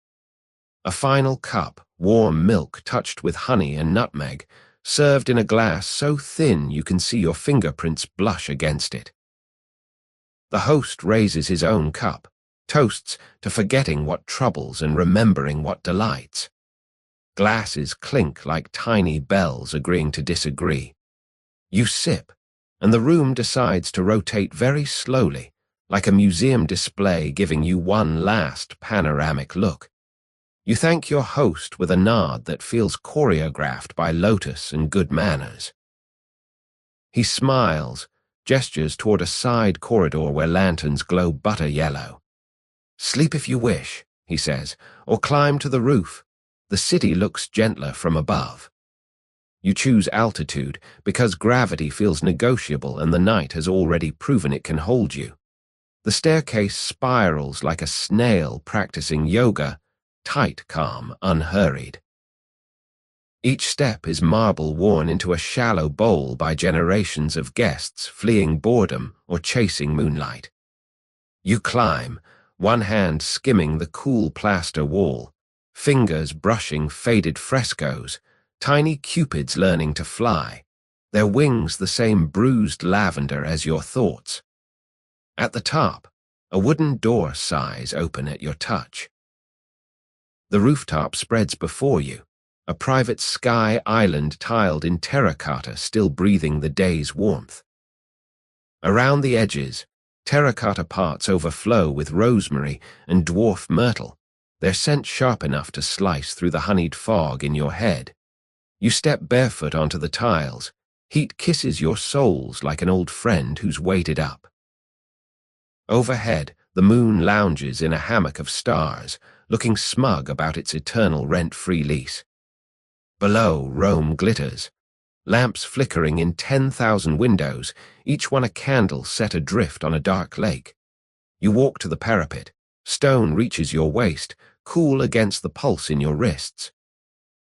A final cup, warm milk touched with honey and nutmeg, served in a glass so thin you can see your fingerprints blush against it. The host raises his own cup, toasts to forgetting what troubles and remembering what delights. Glasses clink like tiny bells agreeing to disagree. You sip, and the room decides to rotate very slowly, like a museum display giving you one last panoramic look. You thank your host with a nod that feels choreographed by Lotus and good manners. He smiles, gestures toward a side corridor where lanterns glow butter yellow. "Sleep if you wish," he says, "or climb to the roof. The city looks gentler from above." You choose altitude because gravity feels negotiable and the night has already proven it can hold you. The staircase spirals like a snail practicing yoga, tight, calm, unhurried. Each step is marble worn into a shallow bowl by generations of guests fleeing boredom or chasing moonlight. You climb, one hand skimming the cool plaster wall, fingers brushing faded frescoes, tiny cupids learning to fly, their wings the same bruised lavender as your thoughts. At the top, a wooden door sighs open at your touch. The rooftop spreads before you, a private sky island tiled in terracotta still breathing the day's warmth. Around the edges, terracotta parts overflow with rosemary and dwarf myrtle, their scent sharp enough to slice through the honeyed fog in your head. You step barefoot onto the tiles. Heat kisses your soles like an old friend who's waited up. Overhead, the moon lounges in a hammock of stars, looking smug about its eternal rent-free lease. Below, Rome glitters, lamps flickering in 10,000 windows, each one a candle set adrift on a dark lake. You walk to the parapet. Stone reaches your waist, cool against the pulse in your wrists.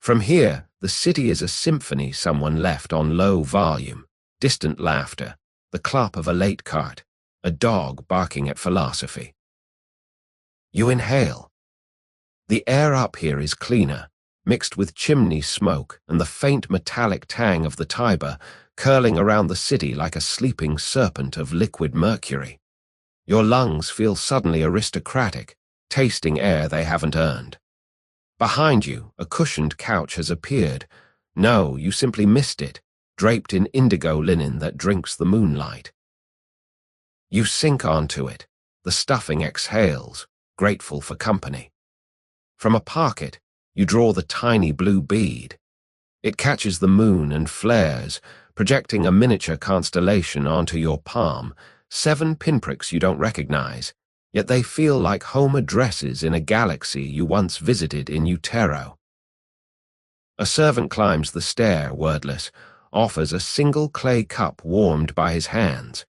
From here, the city is a symphony someone left on low volume, distant laughter, the clop of a late cart, a dog barking at philosophy. You inhale. The air up here is cleaner, mixed with chimney smoke and the faint metallic tang of the Tiber curling around the city like a sleeping serpent of liquid mercury. Your lungs feel suddenly aristocratic, tasting air they haven't earned. Behind you, a cushioned couch has appeared. No, you simply missed it, draped in indigo linen that drinks the moonlight. You sink onto it. The stuffing exhales, grateful for company. From a pocket, you draw the tiny blue bead. It catches the moon and flares, projecting a miniature constellation onto your palm, 7 pinpricks you don't recognize, yet they feel like home addresses in a galaxy you once visited in utero. A servant climbs the stair, wordless, offers a single clay cup warmed by his hands.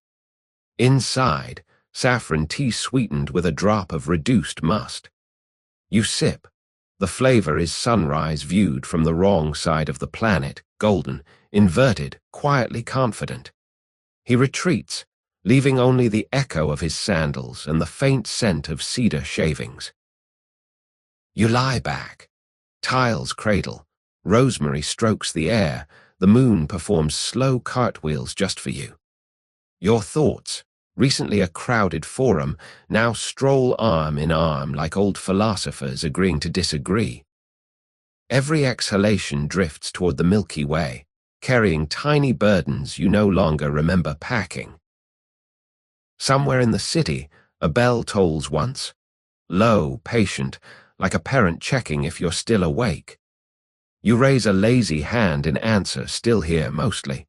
Inside, saffron tea sweetened with a drop of reduced must. You sip. The flavor is sunrise viewed from the wrong side of the planet, golden, inverted, quietly confident. He retreats, leaving only the echo of his sandals and the faint scent of cedar shavings. You lie back. Tiles cradle. Rosemary strokes the air. The moon performs slow cartwheels just for you. Your thoughts, recently a crowded forum, now stroll arm in arm like old philosophers agreeing to disagree. Every exhalation drifts toward the Milky Way, carrying tiny burdens you no longer remember packing. Somewhere in the city, a bell tolls once, low, patient, like a parent checking if you're still awake. You raise a lazy hand in answer, still here mostly.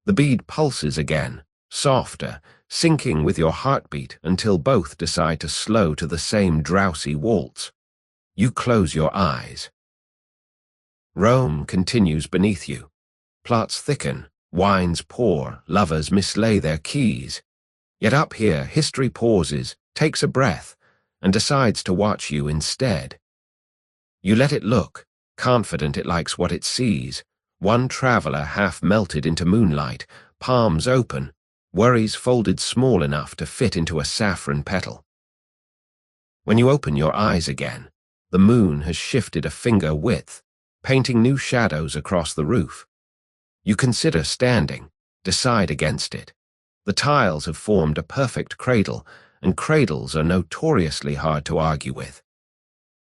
The bead pulses again, softer, syncing with your heartbeat until both decide to slow to the same drowsy waltz. You close your eyes. Rome continues beneath you. Plots thicken, wines pour, lovers mislay their keys. Yet up here, history pauses, takes a breath, and decides to watch you instead. You let it look, confident it likes what it sees. One traveler half melted into moonlight, palms open, worries folded small enough to fit into a saffron petal. When you open your eyes again, the moon has shifted a finger width, painting new shadows across the roof. You consider standing, decide against it. The tiles have formed a perfect cradle, and cradles are notoriously hard to argue with.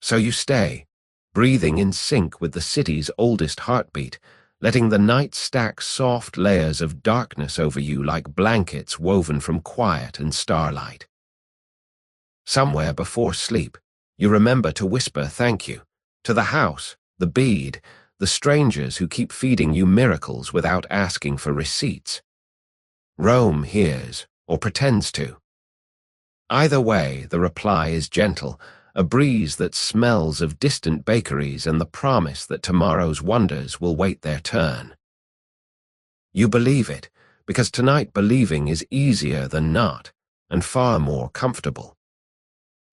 So you stay, breathing in sync with the city's oldest heartbeat, letting the night stack soft layers of darkness over you like blankets woven from quiet and starlight. Somewhere before sleep, you remember to whisper thank you to the house, the bead, the strangers who keep feeding you miracles without asking for receipts. Rome hears, or pretends to. Either way, the reply is gentle, a breeze that smells of distant bakeries and the promise that tomorrow's wonders will wait their turn. You believe it, because tonight believing is easier than not, and far more comfortable.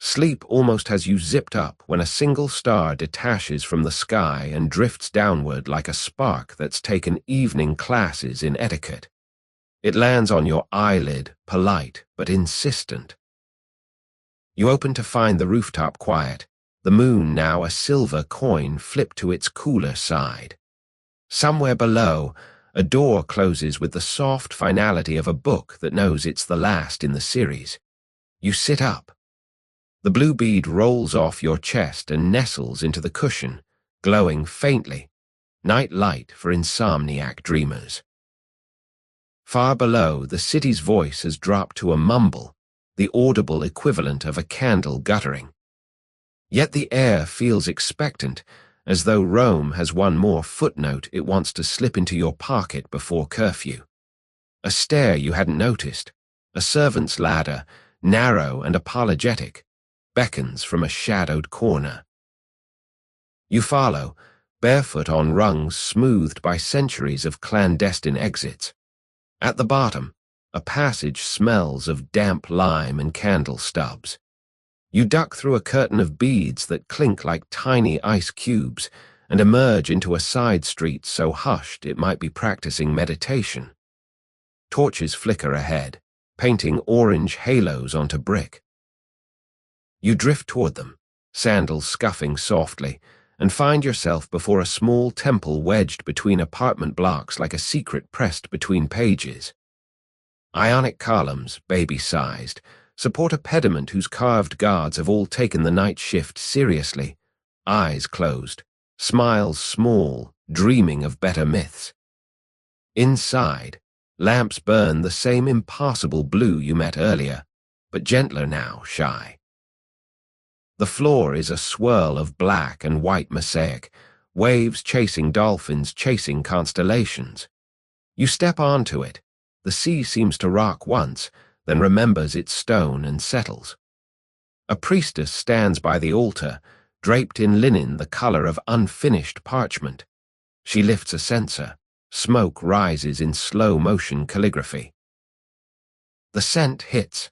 Sleep almost has you zipped up when a single star detaches from the sky and drifts downward like a spark that's taken evening classes in etiquette. It lands on your eyelid, polite but insistent. You open to find the rooftop quiet, the moon now a silver coin flipped to its cooler side. Somewhere below, a door closes with the soft finality of a book that knows it's the last in the series. You sit up. The blue bead rolls off your chest and nestles into the cushion, glowing faintly, night light for insomniac dreamers. Far below, the city's voice has dropped to a mumble, the audible equivalent of a candle guttering. Yet the air feels expectant, as though Rome has one more footnote it wants to slip into your pocket before curfew. A stair you hadn't noticed, a servant's ladder, narrow and apologetic, beckons from a shadowed corner. You follow, barefoot on rungs smoothed by centuries of clandestine exits. At the bottom, a passage smells of damp lime and candle stubs. You duck through a curtain of beads that clink like tiny ice cubes and emerge into a side street so hushed it might be practicing meditation. Torches flicker ahead, painting orange halos onto brick. You drift toward them, sandals scuffing softly, and find yourself before a small temple wedged between apartment blocks like a secret pressed between pages. Ionic columns, baby-sized, support a pediment whose carved guards have all taken the night shift seriously, eyes closed, smiles small, dreaming of better myths. Inside, lamps burn the same impassable blue you met earlier, but gentler now, shy. The floor is a swirl of black and white mosaic, waves chasing dolphins chasing constellations. You step onto it. The sea seems to rock once, then remembers its stone and settles. A priestess stands by the altar, draped in linen the color of unfinished parchment. She lifts a censer. Smoke rises in slow-motion calligraphy. The scent hits.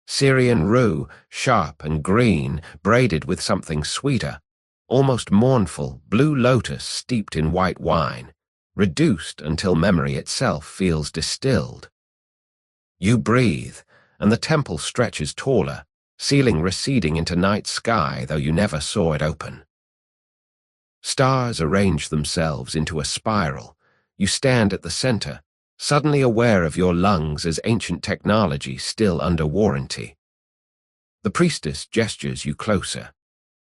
Syrian rue, sharp and green, braided with something sweeter, almost mournful, blue lotus steeped in white wine, reduced until memory itself feels distilled. You breathe, and the temple stretches taller, ceiling receding into night sky though you never saw it open. Stars arrange themselves into a spiral. You stand at the center, suddenly aware of your lungs as ancient technology still under warranty. The priestess gestures you closer.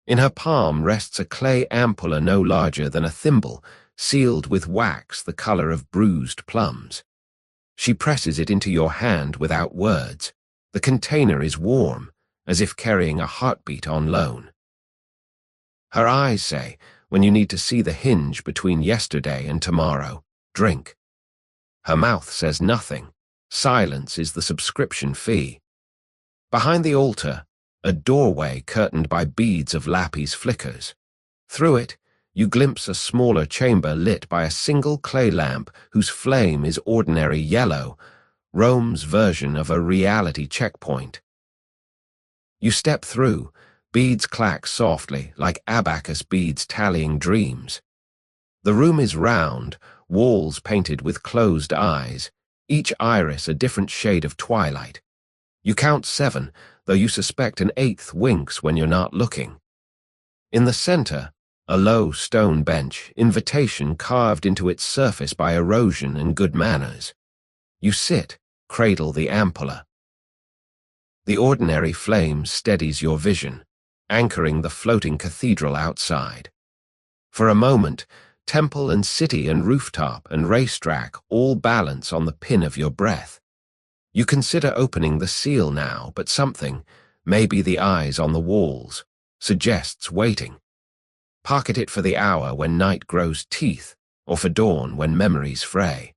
In her palm rests a clay ampulla no larger than a thimble, sealed with wax the color of bruised plums. She presses it into your hand without words. The container is warm, as if carrying a heartbeat on loan. Her eyes say, when you need to see the hinge between yesterday and tomorrow, drink. Her mouth says nothing. Silence is the subscription fee. Behind the altar, a doorway curtained by beads of lapis flickers. Through it, you glimpse a smaller chamber lit by a single clay lamp whose flame is ordinary yellow, Rome's version of a reality checkpoint. You step through, beads clack softly like abacus beads tallying dreams. The room is round, walls painted with closed eyes, each iris a different shade of twilight. You count 7, though you suspect an 8th winks when you're not looking. In the center, a low stone bench, invitation carved into its surface by erosion and good manners. You sit, cradle the ampulla. The ordinary flame steadies your vision, anchoring the floating cathedral outside. For a moment, temple and city and rooftop and racetrack all balance on the pin of your breath. You consider opening the seal now, but something, maybe the eyes on the walls, suggests waiting. Pocket it for the hour when night grows teeth, or for dawn when memories fray.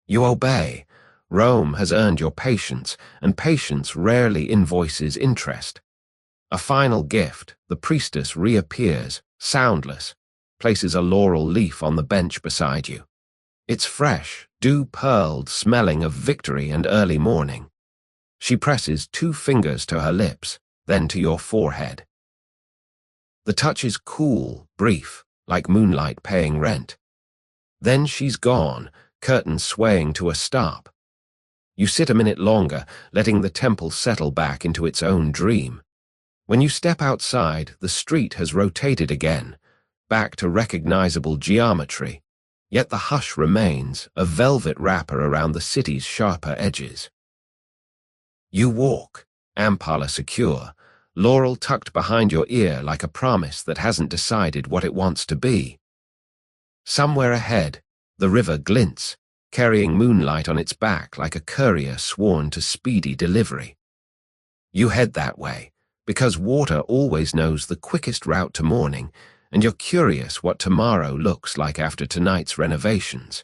You obey, Rome has earned your patience, and patience rarely invoices interest. A final gift, the priestess reappears, soundless, places a laurel leaf on the bench beside you. It's fresh, dew-pearled, smelling of victory and early morning. She presses 2 fingers to her lips, then to your forehead. The touch is cool, brief, like moonlight paying rent. Then she's gone, curtains swaying to a stop. You sit a minute longer, letting the temple settle back into its own dream. When you step outside, the street has rotated again, back to recognizable geometry, yet the hush remains, a velvet wrapper around the city's sharper edges. You walk, ampala secure, laurel tucked behind your ear like a promise that hasn't decided what it wants to be. Somewhere ahead, the river glints, carrying moonlight on its back like a courier sworn to speedy delivery. You head that way, because water always knows the quickest route to morning, and you're curious what tomorrow looks like after tonight's renovations.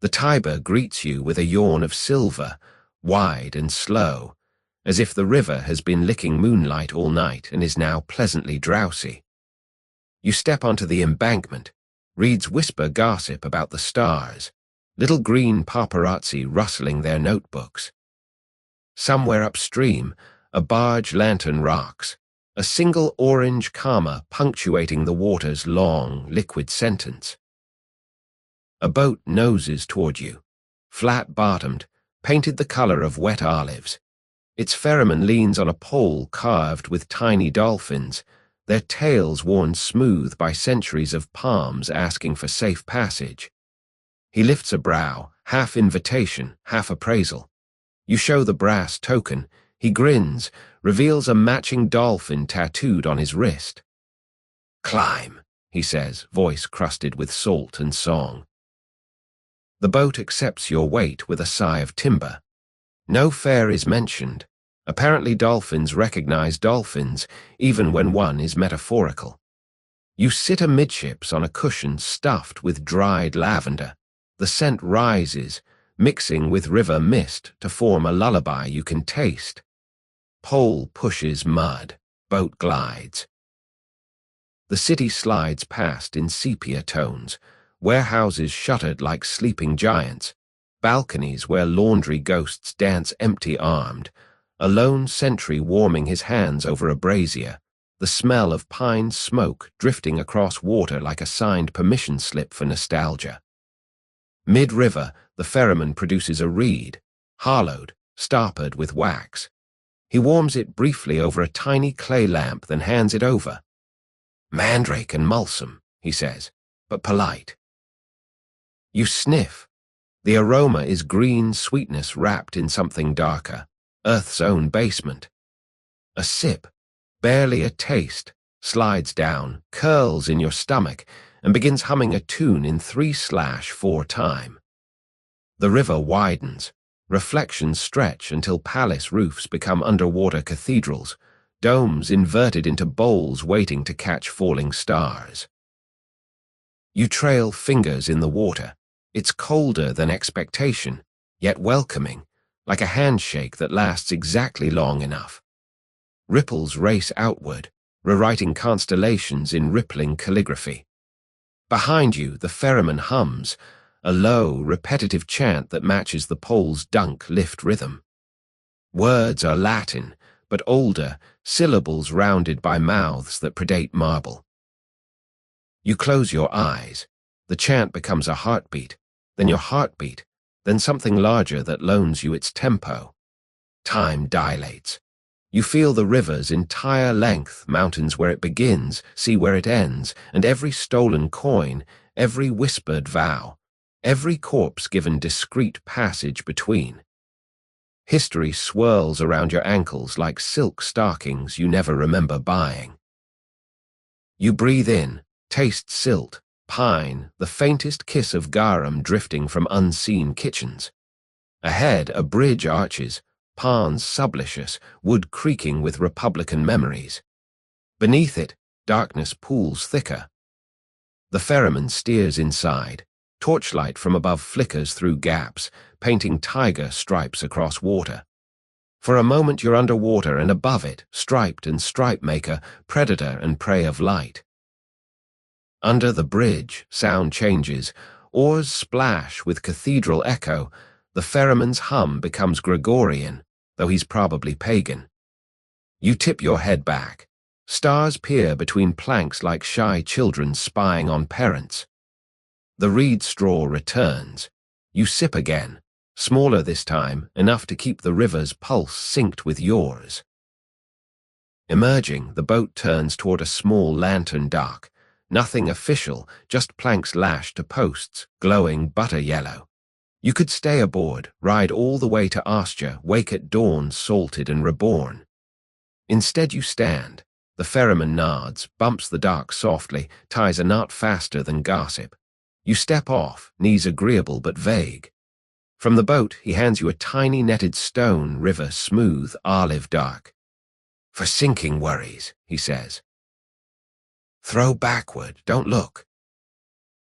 The Tiber greets you with a yawn of silver, wide and slow, as if the river has been licking moonlight all night and is now pleasantly drowsy. You step onto the embankment. Reeds whisper gossip about the stars, little green paparazzi rustling their notebooks. Somewhere upstream, a barge lantern rocks, a single orange comma punctuating the water's long, liquid sentence. A boat noses toward you, flat-bottomed, painted the color of wet olives. Its ferryman leans on a pole carved with tiny dolphins, their tails worn smooth by centuries of palms asking for safe passage. He lifts a brow, half invitation, half appraisal. You show the brass token. He grins, reveals a matching dolphin tattooed on his wrist. "Climb," he says, voice crusted with salt and song. The boat accepts your weight with a sigh of timber. No fare is mentioned. Apparently dolphins recognize dolphins, even when one is metaphorical. You sit amidships on a cushion stuffed with dried lavender. The scent rises, mixing with river mist to form a lullaby you can taste. Pole pushes mud, boat glides. The city slides past in sepia tones, warehouses shuttered like sleeping giants, balconies where laundry ghosts dance empty-armed, a lone sentry warming his hands over a brazier, the smell of pine smoke drifting across water like a signed permission slip for nostalgia. Mid-river, the ferryman produces a reed, hollowed, stoppered with wax. He warms it briefly over a tiny clay lamp, then hands it over. "Mandrake and mulsum," he says, but polite. You sniff. The aroma is green sweetness wrapped in something darker, Earth's own basement. A sip, barely a taste, slides down, curls in your stomach, and begins humming a tune in 3/4 time. The river widens. Reflections stretch until palace roofs become underwater cathedrals, domes inverted into bowls waiting to catch falling stars. You trail fingers in the water. It's colder than expectation, yet welcoming, like a handshake that lasts exactly long enough. Ripples race outward, rewriting constellations in rippling calligraphy. Behind you, the ferryman hums, a low, repetitive chant that matches the pole's dunk-lift rhythm. Words are Latin, but older, syllables rounded by mouths that predate marble. You close your eyes. The chant becomes a heartbeat, then your heartbeat, then something larger that loans you its tempo. Time dilates. You feel the river's entire length, mountains where it begins, sea where it ends, and every stolen coin, every whispered vow, every corpse given discreet passage between. History swirls around your ankles like silk stockings you never remember buying. You breathe in, taste silt, pine, the faintest kiss of garum drifting from unseen kitchens. Ahead, a bridge arches, pawns sublicious, wood creaking with Republican memories. Beneath it, darkness pools thicker. The ferryman steers inside, Torchlight from above flickers through gaps, painting tiger stripes across water. For a moment you're underwater, and above it, striped and stripe maker, predator and prey of light. Under the bridge, sound changes. Oars splash with cathedral echo. The ferryman's hum becomes Gregorian, though he's probably pagan. You tip your head back. Stars peer between planks like shy children spying on parents. The reed straw returns. You sip again, smaller this time, enough to keep the river's pulse synced with yours. Emerging, the boat turns toward a small lantern dock. Nothing official, just planks lashed to posts, glowing butter yellow. You could stay aboard, ride all the way to Astia, wake at dawn salted and reborn. Instead you stand. The ferryman nods, bumps the dock softly, ties a knot faster than gossip. You step off, knees agreeable but vague. From the boat, he hands you a tiny netted stone, river smooth, olive dark. For sinking worries, he says. Throw backward, don't look.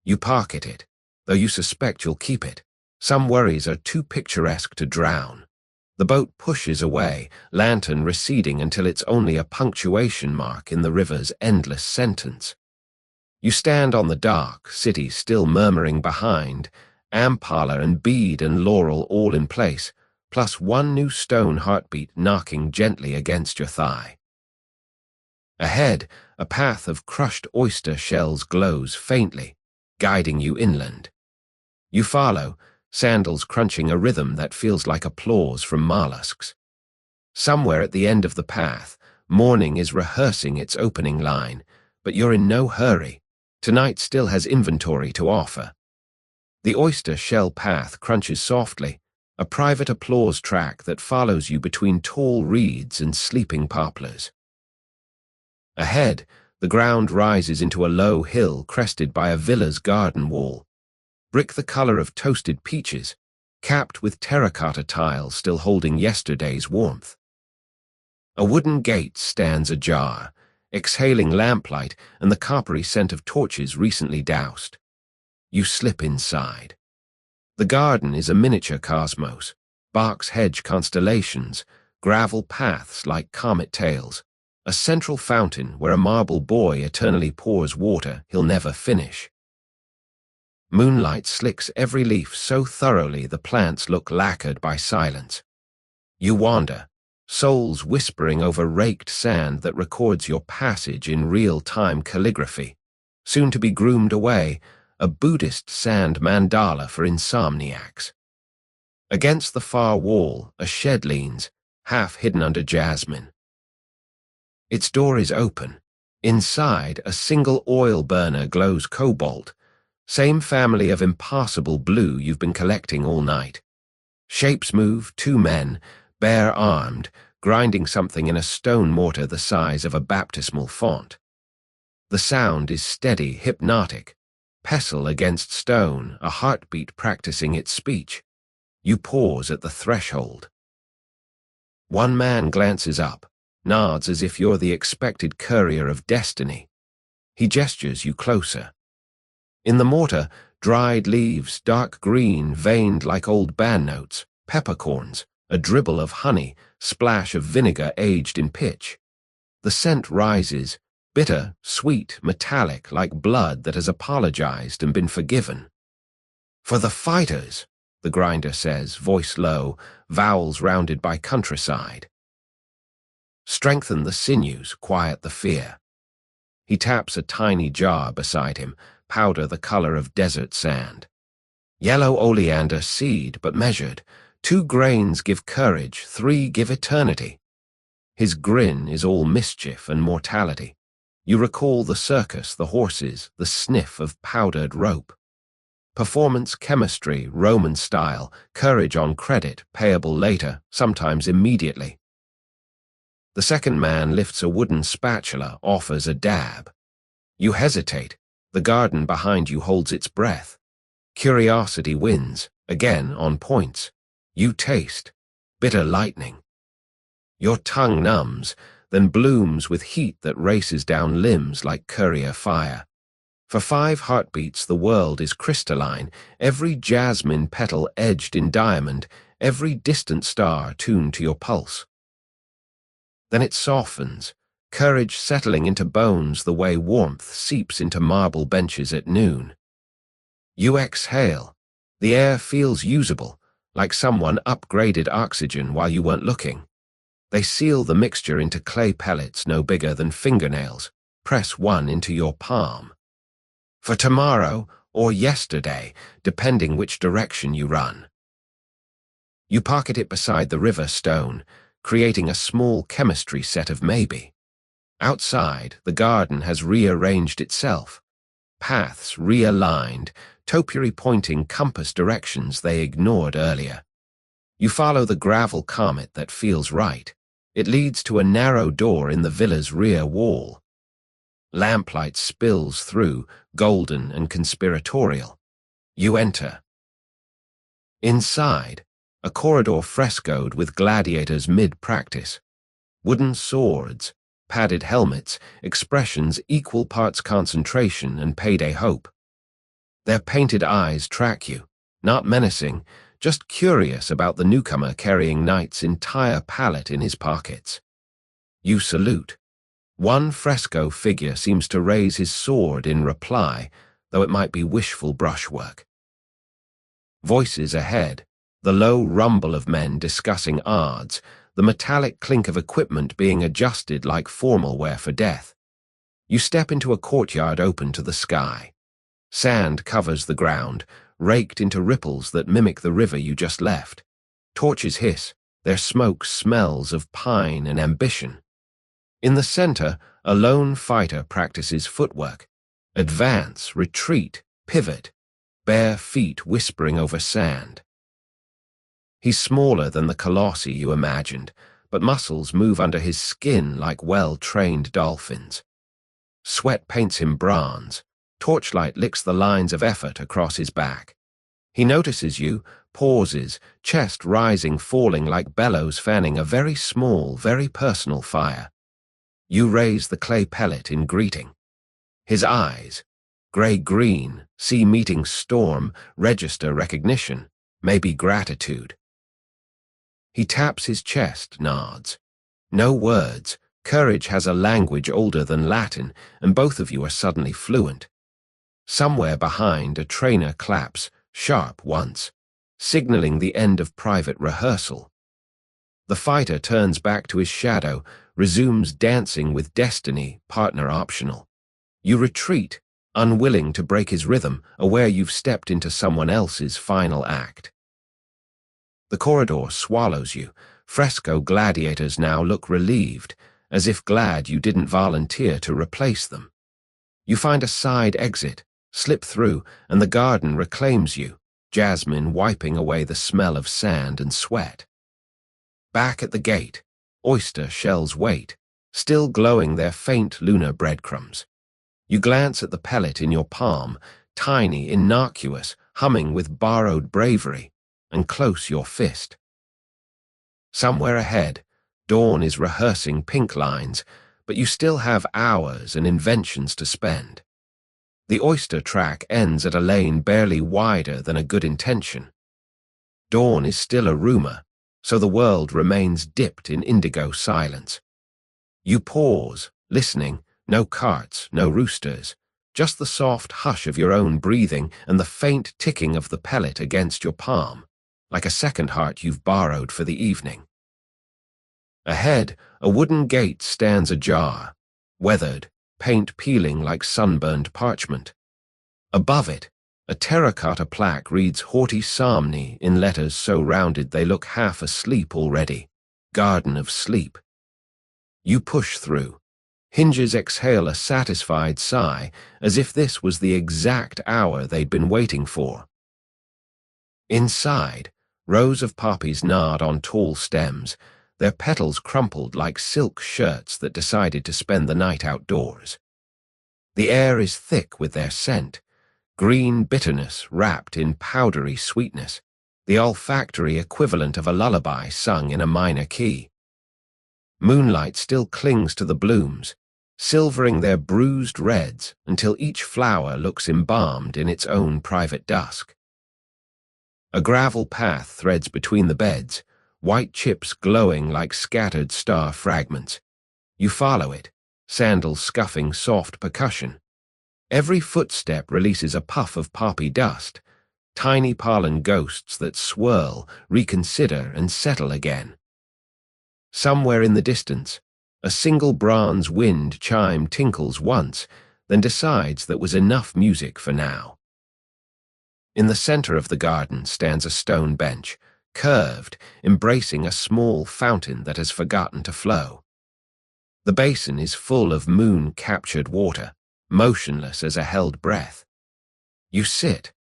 You pocket it, though you suspect you'll keep it. Some worries are too picturesque to drown. The boat pushes away, lantern receding until it's only a punctuation mark in the river's endless sentence. You stand on the dock, city still murmuring behind, ampala and bead and laurel all in place, plus one new stone heartbeat knocking gently against your thigh. Ahead, a path of crushed oyster shells glows faintly, guiding you inland. You follow, sandals crunching a rhythm that feels like applause from mollusks. Somewhere at the end of the path, morning is rehearsing its opening line, but you're in no hurry. Tonight still has inventory to offer. The oyster shell path crunches softly, a private applause track that follows you between tall reeds and sleeping poplars. Ahead, the ground rises into a low hill crested by a villa's garden wall, brick the color of toasted peaches, capped with terracotta tiles still holding yesterday's warmth. A wooden gate stands ajar, exhaling lamplight and the coppery scent of torches recently doused. You slip inside. The garden is a miniature cosmos, box hedge constellations, gravel paths like comet tails, a central fountain where a marble boy eternally pours water he'll never finish. Moonlight slicks every leaf so thoroughly the plants look lacquered by silence. You wander, souls whispering over raked sand that records your passage in real-time calligraphy, soon to be groomed away, a Buddhist sand mandala for insomniacs. Against the far wall, a shed leans, half hidden under jasmine. Its door is open. Inside, a single oil burner glows cobalt, same family of impossible blue you've been collecting all night. Shapes move, two men, bare-armed, grinding something in a stone mortar the size of a baptismal font. The sound is steady, hypnotic, pestle against stone, a heartbeat practicing its speech. You pause at the threshold. One man glances up, nods as if you're the expected courier of destiny. He gestures you closer. In the mortar, dried leaves, dark green, veined like old band notes, peppercorns, a dribble of honey, splash of vinegar aged in pitch. The scent rises, bitter, sweet, metallic, like blood that has apologized and been forgiven. For the fighters, the grinder says, voice low, vowels rounded by countryside. Strengthen the sinews, quiet the fear. He taps a tiny jar beside him, powder the color of desert sand. Yellow oleander seed, but measured. 2 grains give courage, 3 give eternity. His grin is all mischief and mortality. You recall the circus, the horses, the sniff of powdered rope. Performance chemistry, Roman style, courage on credit, payable later, sometimes immediately. The second man lifts a wooden spatula, offers a dab. You hesitate. The garden behind you holds its breath. Curiosity wins, again on points. You taste. Bitter lightning. Your tongue numbs, then blooms with heat that races down limbs like courier fire. For 5 heartbeats the world is crystalline, every jasmine petal edged in diamond, every distant star tuned to your pulse. Then it softens, courage settling into bones the way warmth seeps into marble benches at noon. You exhale. The air feels usable, like someone upgraded oxygen while you weren't looking. They seal the mixture into clay pellets no bigger than fingernails. Press one into your palm. For tomorrow or yesterday, depending which direction you run. You pocket it beside the river stone, creating a small chemistry set of maybe. Outside, the garden has rearranged itself. Paths realigned, topiary pointing compass directions they ignored earlier. You follow the gravel comet that feels right. It leads to a narrow door in the villa's rear wall. Lamplight spills through, golden and conspiratorial. You enter. Inside, a corridor frescoed with gladiators mid-practice. Wooden swords, padded helmets, expressions equal parts concentration and payday hope. Their painted eyes track you, not menacing, just curious about the newcomer carrying Knight's entire palette in his pockets. You salute. One fresco figure seems to raise his sword in reply, though it might be wishful brushwork. Voices ahead, the low rumble of men discussing odds, the metallic clink of equipment being adjusted like formal wear for death. You step into a courtyard open to the sky. Sand covers the ground, raked into ripples that mimic the river you just left. Torches hiss, their smoke smells of pine and ambition. In the center, a lone fighter practices footwork. Advance, retreat, pivot, bare feet whispering over sand. He's smaller than the colossi you imagined, but muscles move under his skin like well-trained dolphins. Sweat paints him bronze. Torchlight licks the lines of effort across his back. He notices you, pauses, chest rising, falling like bellows fanning a very small, very personal fire. You raise the clay pellet in greeting. His eyes, gray-green, see meeting storm, register recognition, maybe gratitude. He taps his chest, nods. No words. Courage has a language older than Latin, and both of you are suddenly fluent. Somewhere behind, a trainer claps, sharp once, signaling the end of private rehearsal. The fighter turns back to his shadow, resumes dancing with destiny, partner optional. You retreat, unwilling to break his rhythm, aware you've stepped into someone else's final act. The corridor swallows you. Fresco gladiators now look relieved, as if glad you didn't volunteer to replace them. You find a side exit, slip through, and the garden reclaims you, jasmine wiping away the smell of sand and sweat. Back at the gate, oyster shells wait, still glowing their faint lunar breadcrumbs. You glance at the pellet in your palm, tiny, innocuous, humming with borrowed bravery, and close your fist. Somewhere ahead, dawn is rehearsing pink lines, but you still have hours and inventions to spend. The oyster track ends at a lane barely wider than a good intention. Dawn is still a rumor, so the world remains dipped in indigo silence. You pause, listening, no carts, no roosters, just the soft hush of your own breathing and the faint ticking of the pellet against your palm, like a second heart you've borrowed for the evening. Ahead, a wooden gate stands ajar, weathered, paint peeling like sunburned parchment. Above it, a terracotta plaque reads Haughty Somni in letters so rounded they look half asleep already. Garden of Sleep. You push through. Hinges exhale a satisfied sigh, as if this was the exact hour they'd been waiting for. Inside, rows of poppies nod on tall stems, their petals crumpled like silk shirts that decided to spend the night outdoors. The air is thick with their scent, green bitterness wrapped in powdery sweetness, the olfactory equivalent of a lullaby sung in a minor key. Moonlight still clings to the blooms, silvering their bruised reds until each flower looks embalmed in its own private dusk. A gravel path threads between the beds, white chips glowing like scattered star fragments. You follow it, sandals scuffing soft percussion. Every footstep releases a puff of poppy dust, tiny pollen ghosts that swirl, reconsider, and settle again. Somewhere in the distance, a single bronze wind chime tinkles once, then decides that was enough music for now. In the center of the garden stands a stone bench, curved, embracing a small fountain that has forgotten to flow. The basin is full of moon-captured water, motionless as a held breath. You sit.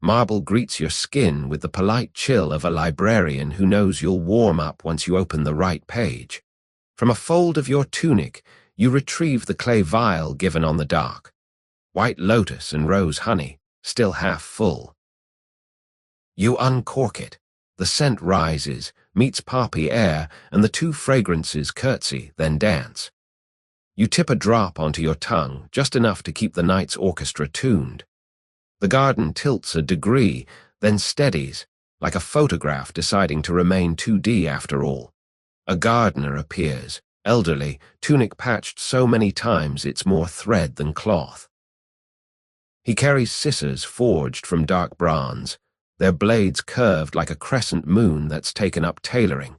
Marble greets your skin with the polite chill of a librarian who knows you'll warm up once you open the right page. From a fold of your tunic, you retrieve the clay vial given on the dock. White lotus and rose honey, still half full. You uncork it. The scent rises, meets poppy air, and the two fragrances curtsy, then dance. You tip a drop onto your tongue, just enough to keep the night's orchestra tuned. The garden tilts a degree, then steadies, like a photograph deciding to remain 2D after all. A gardener appears, elderly, tunic patched so many times it's more thread than cloth. He carries scissors forged from dark bronze, their blades curved like a crescent moon that's taken up tailoring.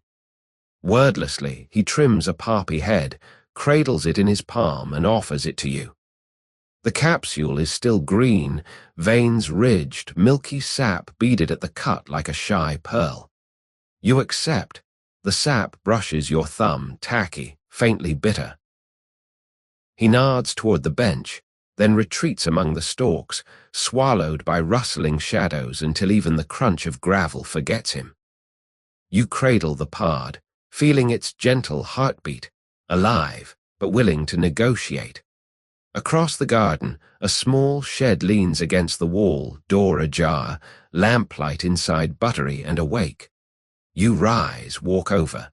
Wordlessly, he trims a poppy head, cradles it in his palm, and offers it to you. The capsule is still green, veins ridged, milky sap beaded at the cut like a shy pearl. You accept. The sap brushes your thumb, tacky, faintly bitter. He nods toward the bench, then retreats among the stalks, swallowed by rustling shadows until even the crunch of gravel forgets him. You cradle the pod, feeling its gentle heartbeat, alive, but willing to negotiate. Across the garden, a small shed leans against the wall, door ajar, lamplight inside buttery and awake. You rise, walk over.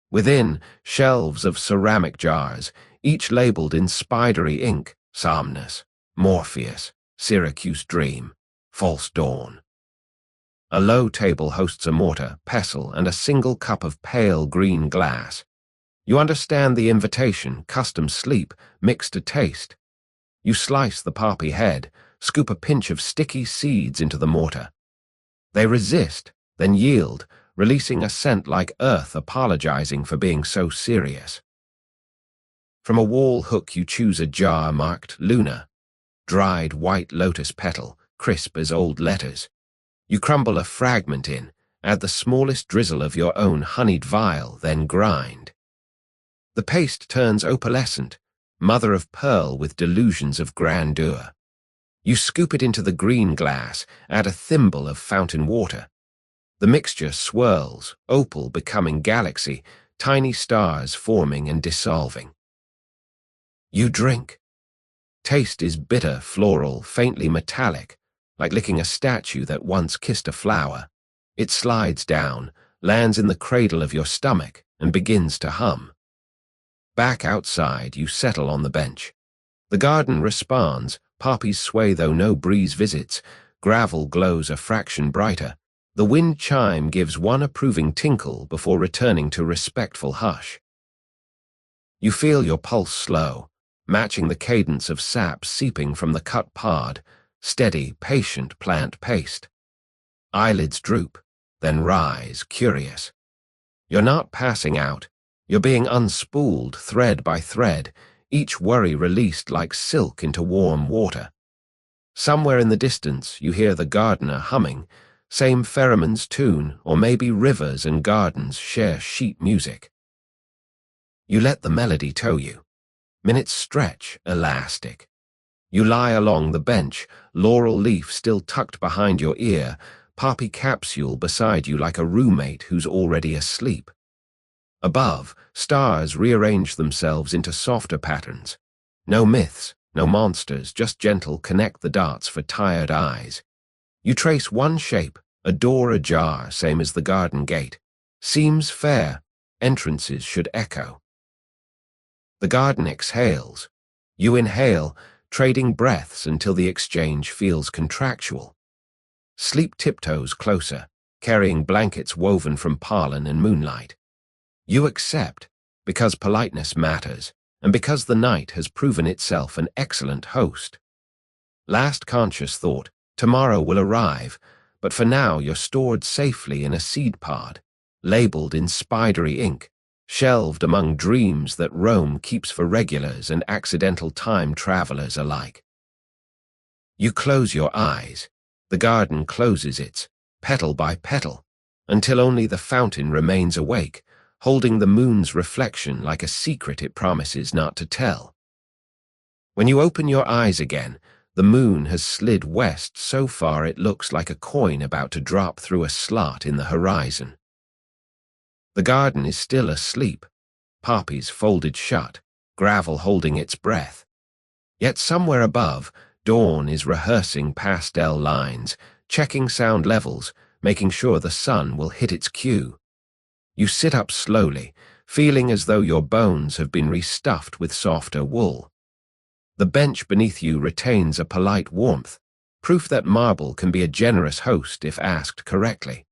Within, shelves of ceramic jars, each labeled in spidery ink, Somnus, Morpheus, Syracuse Dream, False Dawn. A low table hosts a mortar, pestle, and a single cup of pale green glass. You understand the invitation, custom sleep, mixed to taste. You slice the poppy head, scoop a pinch of sticky seeds into the mortar. They resist, then yield, releasing a scent like earth apologizing for being so serious. From a wall hook you choose a jar marked Luna, dried white lotus petal, crisp as old letters. You crumble a fragment in, add the smallest drizzle of your own honeyed vial, then grind. The paste turns opalescent, mother of pearl with delusions of grandeur. You scoop it into the green glass, add a thimble of fountain water. The mixture swirls, opal becoming galaxy, tiny stars forming and dissolving. You drink. Taste is bitter, floral, faintly metallic, like licking a statue that once kissed a flower. It slides down, lands in the cradle of your stomach, and begins to hum. Back outside, you settle on the bench. The garden responds, poppies sway though no breeze visits, gravel glows a fraction brighter. The wind chime gives one approving tinkle before returning to respectful hush. You feel your pulse slow, matching the cadence of sap seeping from the cut pod, steady, patient plant paste. Eyelids droop, then rise, curious. You're not passing out. You're being unspooled thread by thread, each worry released like silk into warm water. Somewhere in the distance, you hear the gardener humming, same pheromones tune, or maybe rivers and gardens share sheet music. You let the melody tow you. Minutes stretch, elastic. You lie along the bench, laurel leaf still tucked behind your ear, poppy capsule beside you like a roommate who's already asleep. Above, stars rearrange themselves into softer patterns. No myths, no monsters, just gentle connect the dots for tired eyes. You trace one shape, a door ajar, same as the garden gate. Seems fair. Entrances should echo. The garden exhales. You inhale, trading breaths until the exchange feels contractual. Sleep tiptoes closer, carrying blankets woven from pollen and moonlight. You accept, because politeness matters, and because the night has proven itself an excellent host. Last conscious thought, tomorrow will arrive, but for now you're stored safely in a seed pod, labeled in spidery ink, shelved among dreams that Rome keeps for regulars and accidental time travelers alike. You close your eyes. The garden closes its, petal by petal, until only the fountain remains awake, holding the moon's reflection like a secret it promises not to tell. When you open your eyes again, the moon has slid west so far it looks like a coin about to drop through a slot in the horizon. The garden is still asleep, poppies folded shut, gravel holding its breath. Yet somewhere above, dawn is rehearsing pastel lines, checking sound levels, making sure the sun will hit its cue. You sit up slowly, feeling as though your bones have been restuffed with softer wool. The bench beneath you retains a polite warmth, proof that marble can be a generous host if asked correctly.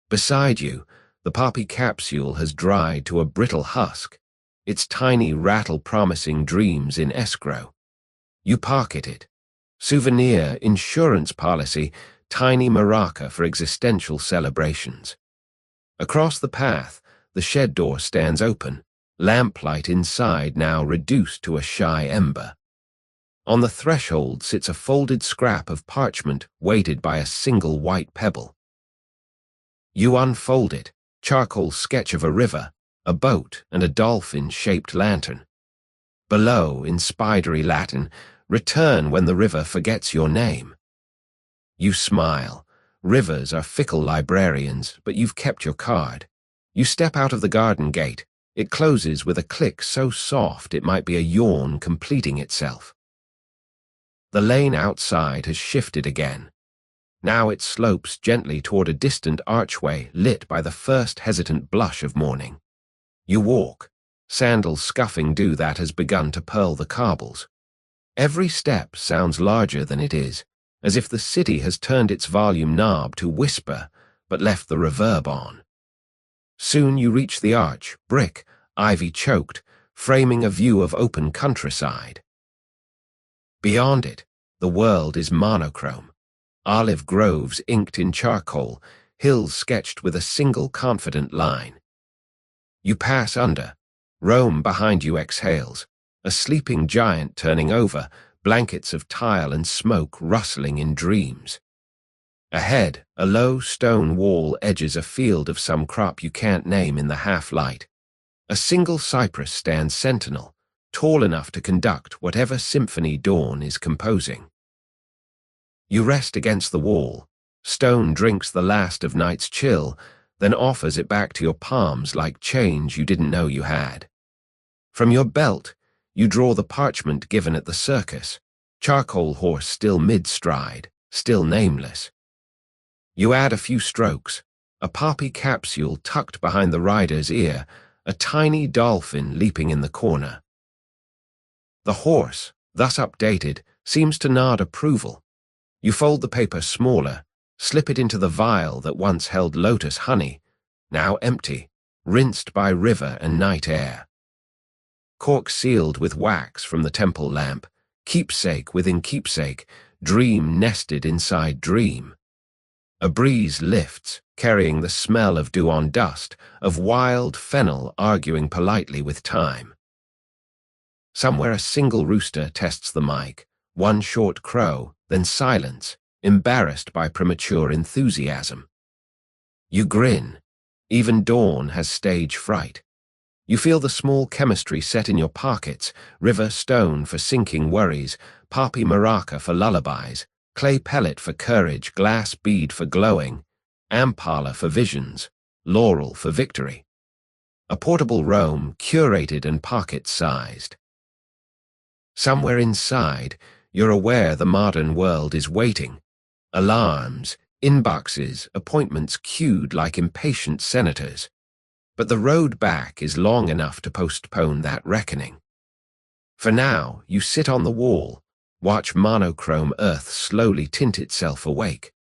Beside you, the poppy capsule has dried to a brittle husk, its tiny rattle promising dreams in escrow. You pocket it. Souvenir, insurance policy, tiny maraca for existential celebrations. Across the path, the shed door stands open, lamplight inside now reduced to a shy ember. On the threshold sits a folded scrap of parchment weighted by a single white pebble. You unfold it, charcoal sketch of a river, a boat, and a dolphin-shaped lantern. Below, in spidery Latin, return when the river forgets your name. You smile. Rivers are fickle librarians, but you've kept your card. You step out of the garden gate. It closes with a click so soft it might be a yawn completing itself. The lane outside has shifted again. Now it slopes gently toward a distant archway lit by the first hesitant blush of morning. You walk, sandals scuffing dew that has begun to pearl the cobbles. Every step sounds larger than it is, as if the city has turned its volume knob to whisper, but left the reverb on. Soon you reach the arch, brick, ivy-choked, framing a view of open countryside. Beyond it, the world is monochrome. Olive groves inked in charcoal, hills sketched with a single confident line. You pass under. Rome behind you exhales, a sleeping giant turning over, blankets of tile and smoke rustling in dreams. Ahead, a low stone wall edges a field of some crop you can't name in the half-light. A single cypress stands sentinel, tall enough to conduct whatever symphony dawn is composing. You rest against the wall. Stone drinks the last of night's chill, then offers it back to your palms like change you didn't know you had. From your belt, you draw the parchment given at the circus, charcoal horse still mid-stride, still nameless. You add a few strokes, a poppy capsule tucked behind the rider's ear, a tiny dolphin leaping in the corner. The horse, thus updated, seems to nod approval. You fold the paper smaller, slip it into the vial that once held lotus honey, now empty, rinsed by river and night air. Cork sealed with wax from the temple lamp, keepsake within keepsake, dream nested inside dream. A breeze lifts, carrying the smell of dew on dust, of wild fennel arguing politely with time. Somewhere a single rooster tests the mic, one short crow, then silence, embarrassed by premature enthusiasm. You grin. Even dawn has stage fright. You feel the small chemistry set in your pockets, river stone for sinking worries, poppy maraca for lullabies, clay pellet for courage, glass bead for glowing, ampala for visions, laurel for victory. A portable Rome, curated and pocket-sized. Somewhere inside, you're aware the modern world is waiting. Alarms, inboxes, appointments queued like impatient senators. But the road back is long enough to postpone that reckoning. For now, you sit on the wall, watch monochrome earth slowly tint itself awake.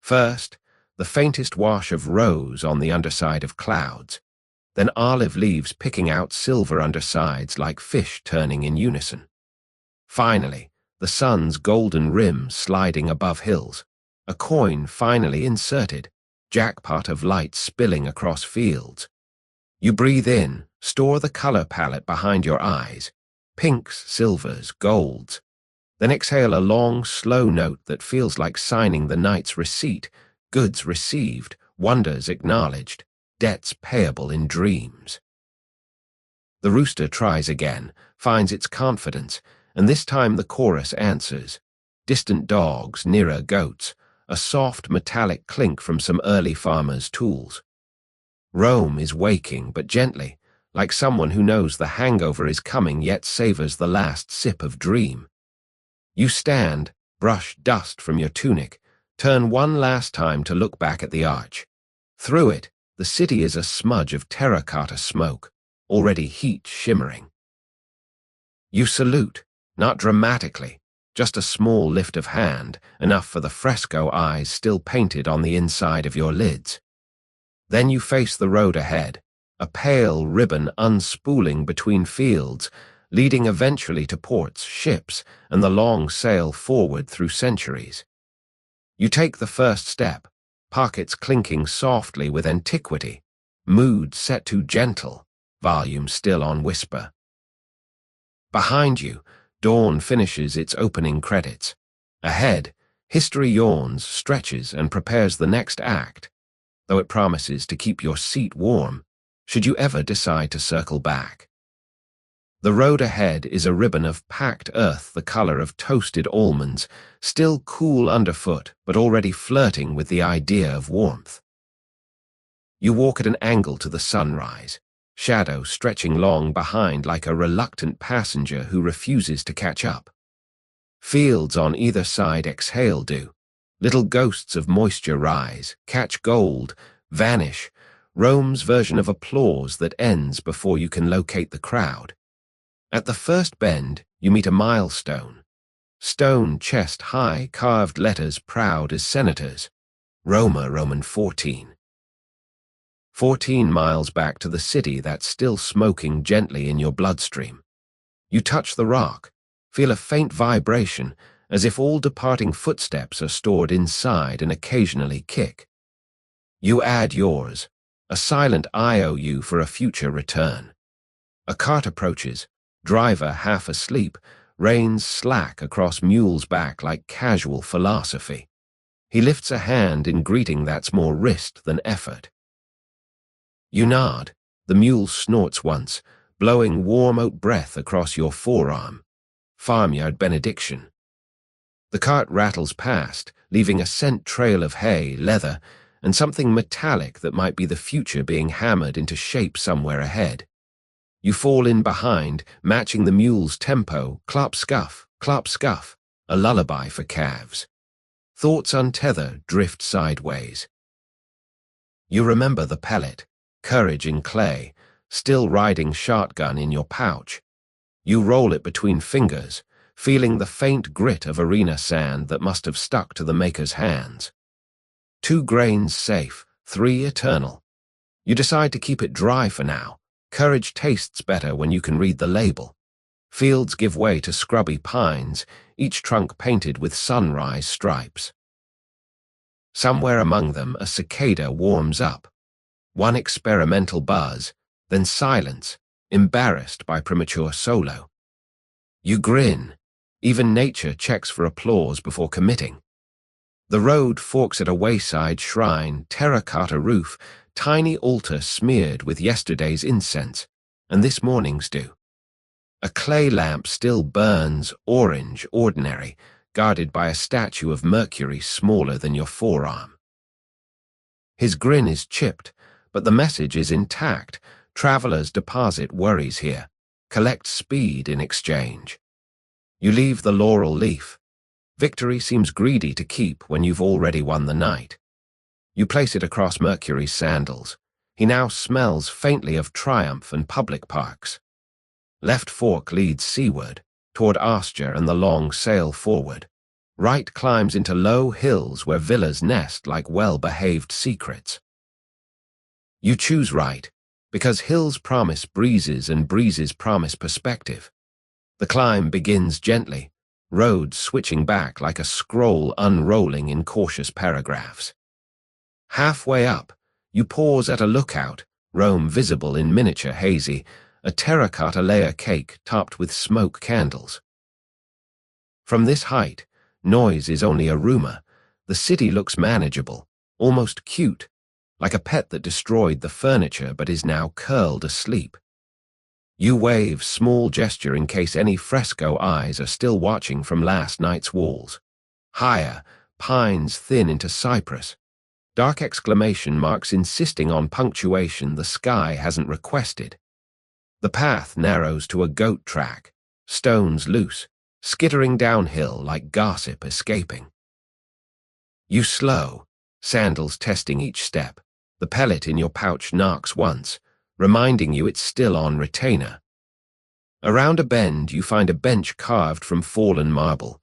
First, the faintest wash of rose on the underside of clouds, then olive leaves picking out silver undersides like fish turning in unison. Finally, the sun's golden rim sliding above hills, a coin finally inserted, jackpot of light spilling across fields. You breathe in, store the color palette behind your eyes, pinks, silvers, golds, then exhale a long, slow note that feels like signing the night's receipt, goods received, wonders acknowledged, debts payable in dreams. The rooster tries again, finds its confidence, and this time the chorus answers. Distant dogs, nearer goats, a soft metallic clink from some early farmer's tools. Rome is waking, but gently, like someone who knows the hangover is coming yet savors the last sip of dream. You stand, brush dust from your tunic, turn one last time to look back at the arch. Through it, the city is a smudge of terracotta smoke, already heat shimmering. You salute, not dramatically, just a small lift of hand, enough for the fresco eyes still painted on the inside of your lids. Then you face the road ahead, a pale ribbon unspooling between fields, leading eventually to ports, ships, and the long sail forward through centuries. You take the first step, pockets clinking softly with Antiquity, mood set to gentle, volume still on whisper. Behind you, dawn finishes its opening credits. Ahead, history yawns, stretches, and prepares the next act, though it promises to keep your seat warm, should you ever decide to circle back. The road ahead is a ribbon of packed earth the color of toasted almonds, still cool underfoot but already flirting with the idea of warmth. You walk at an angle to the sunrise, shadow stretching long behind like a reluctant passenger who refuses to catch up. Fields on either side exhale dew. Little ghosts of moisture rise, catch gold, vanish, Rome's version of applause that ends before you can locate the crowd. At the first bend, you meet a milestone. Stone chest high, carved letters proud as senators. Roma, Roman 14. 14 miles back to the city that's still smoking gently in your bloodstream. You touch the rock, feel a faint vibration, as if all departing footsteps are stored inside and occasionally kick. You add yours, a silent IOU for a future return. A cart approaches, driver half asleep, reins slack across mule's back like casual philosophy. He lifts a hand in greeting that's more wrist than effort. You nod, the mule snorts once, blowing warm oat breath across your forearm. Farmyard benediction. The cart rattles past, leaving a scent trail of hay, leather, and something metallic that might be the future being hammered into shape somewhere ahead. You fall in behind, matching the mule's tempo, clop scuff, a lullaby for calves. Thoughts untether, drift sideways. You remember the pellet, courage in clay, still riding shotgun in your pouch. You roll it between fingers, feeling the faint grit of arena sand that must have stuck to the maker's hands. 2 grains safe, 3 eternal. You decide to keep it dry for now. Courage tastes better when you can read the label. Fields give way to scrubby pines, each trunk painted with sunrise stripes. Somewhere among them, a cicada warms up. One experimental buzz, then silence, embarrassed by premature solo. You grin. Even nature checks for applause before committing. The road forks at a wayside shrine, terracotta roof, tiny altar smeared with yesterday's incense, and this morning's dew. A clay lamp still burns, orange, ordinary, guarded by a statue of Mercury smaller than your forearm. His grin is chipped, but the message is intact. Travelers deposit worries here, collect speed in exchange. You leave the laurel leaf. Victory seems greedy to keep when you've already won the night. You place it across Mercury's sandals. He now smells faintly of triumph and public parks. Left fork leads seaward, toward Astur and the long sail forward. Right climbs into low hills where villas nest like well-behaved secrets. You choose right, because hills promise breezes and breezes promise perspective. The climb begins gently, roads switching back like a scroll unrolling in cautious paragraphs. Halfway up, you pause at a lookout, Rome visible in miniature hazy, a terracotta layer cake topped with smoke candles. From this height, noise is only a rumor. The city looks manageable, almost cute, like a pet that destroyed the furniture but is now curled asleep. You wave small gesture in case any fresco eyes are still watching from last night's walls. Higher, pines thin into cypress. Dark exclamation marks insisting on punctuation the sky hasn't requested. The path narrows to a goat track, stones loose, skittering downhill like gossip escaping. You slow, sandals testing each step. The pellet in your pouch knocks once, reminding you it's still on retainer. Around a bend, you find a bench carved from fallen marble,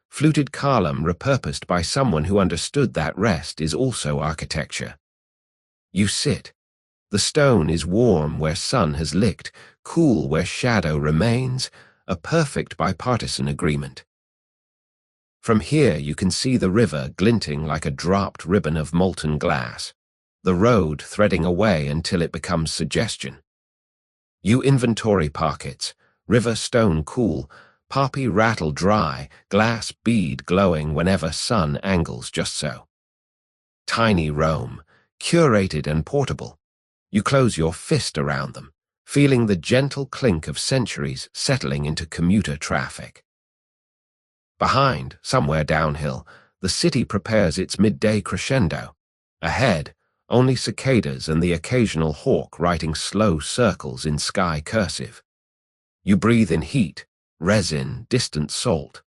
fluted column repurposed by someone who understood that rest is also architecture. You sit. The stone is warm where sun has licked, cool where shadow remains, a perfect bipartisan agreement. From here you can see the river glinting like a dropped ribbon of molten glass, the road threading away until it becomes suggestion. You inventory pockets, river stone cool, poppy rattle dry, glass bead glowing whenever sun angles just so. Tiny Rome, curated and portable. You close your fist around them, feeling the gentle clink of centuries settling into commuter traffic. Behind, somewhere downhill, the city prepares its midday crescendo. Ahead, only cicadas and the occasional hawk writing slow circles in sky cursive. You breathe in heat, resin, distant salt.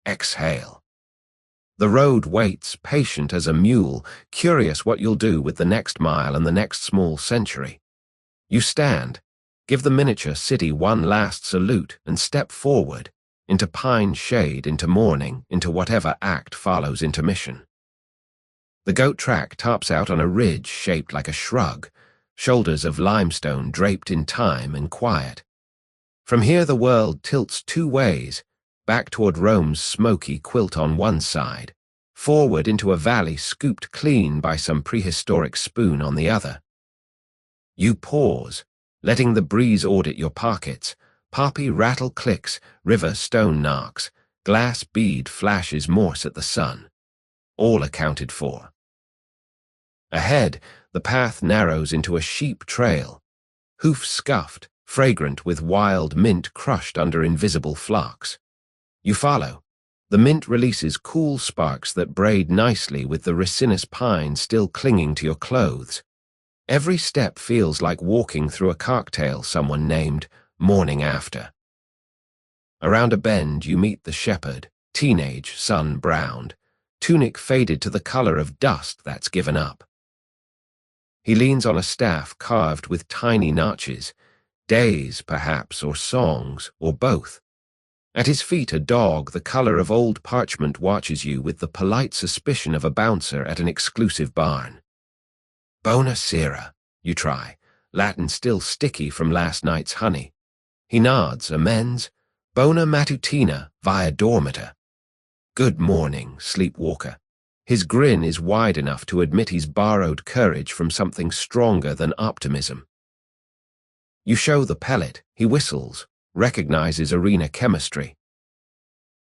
Exhale. The road waits, patient as a mule, curious what you'll do with the next mile and the next small century. You stand, give the miniature city one last salute, and step forward, into pine shade, into morning, into whatever act follows intermission. The goat track tops out on a ridge shaped like a shrug, shoulders of limestone draped in time and quiet. From here the world tilts two ways, back toward Rome's smoky quilt on one side, forward into a valley scooped clean by some prehistoric spoon on the other. You pause, letting the breeze audit your pockets. Poppy rattle clicks, river stone knocks, glass bead flashes Morse at the sun. All accounted for. Ahead, the path narrows into a sheep trail, hoofs scuffed, fragrant with wild mint crushed under invisible flocks. You follow. The mint releases cool sparks that braid nicely with the resinous pine still clinging to your clothes. Every step feels like walking through a cocktail someone named Morning After. Around a bend you meet the shepherd, teenage, sun-browned, tunic faded to the color of dust that's given up. He leans on a staff carved with tiny notches, days perhaps, or songs, or both. At his feet a dog the color of old parchment watches you with the polite suspicion of a bouncer at an exclusive barn. Bona sera, you try, Latin still sticky from last night's honey. He nods, amends, bona matutina via dormita. Good morning, sleepwalker. His grin is wide enough to admit he's borrowed courage from something stronger than optimism. You show the pellet, he whistles, recognizes arena chemistry.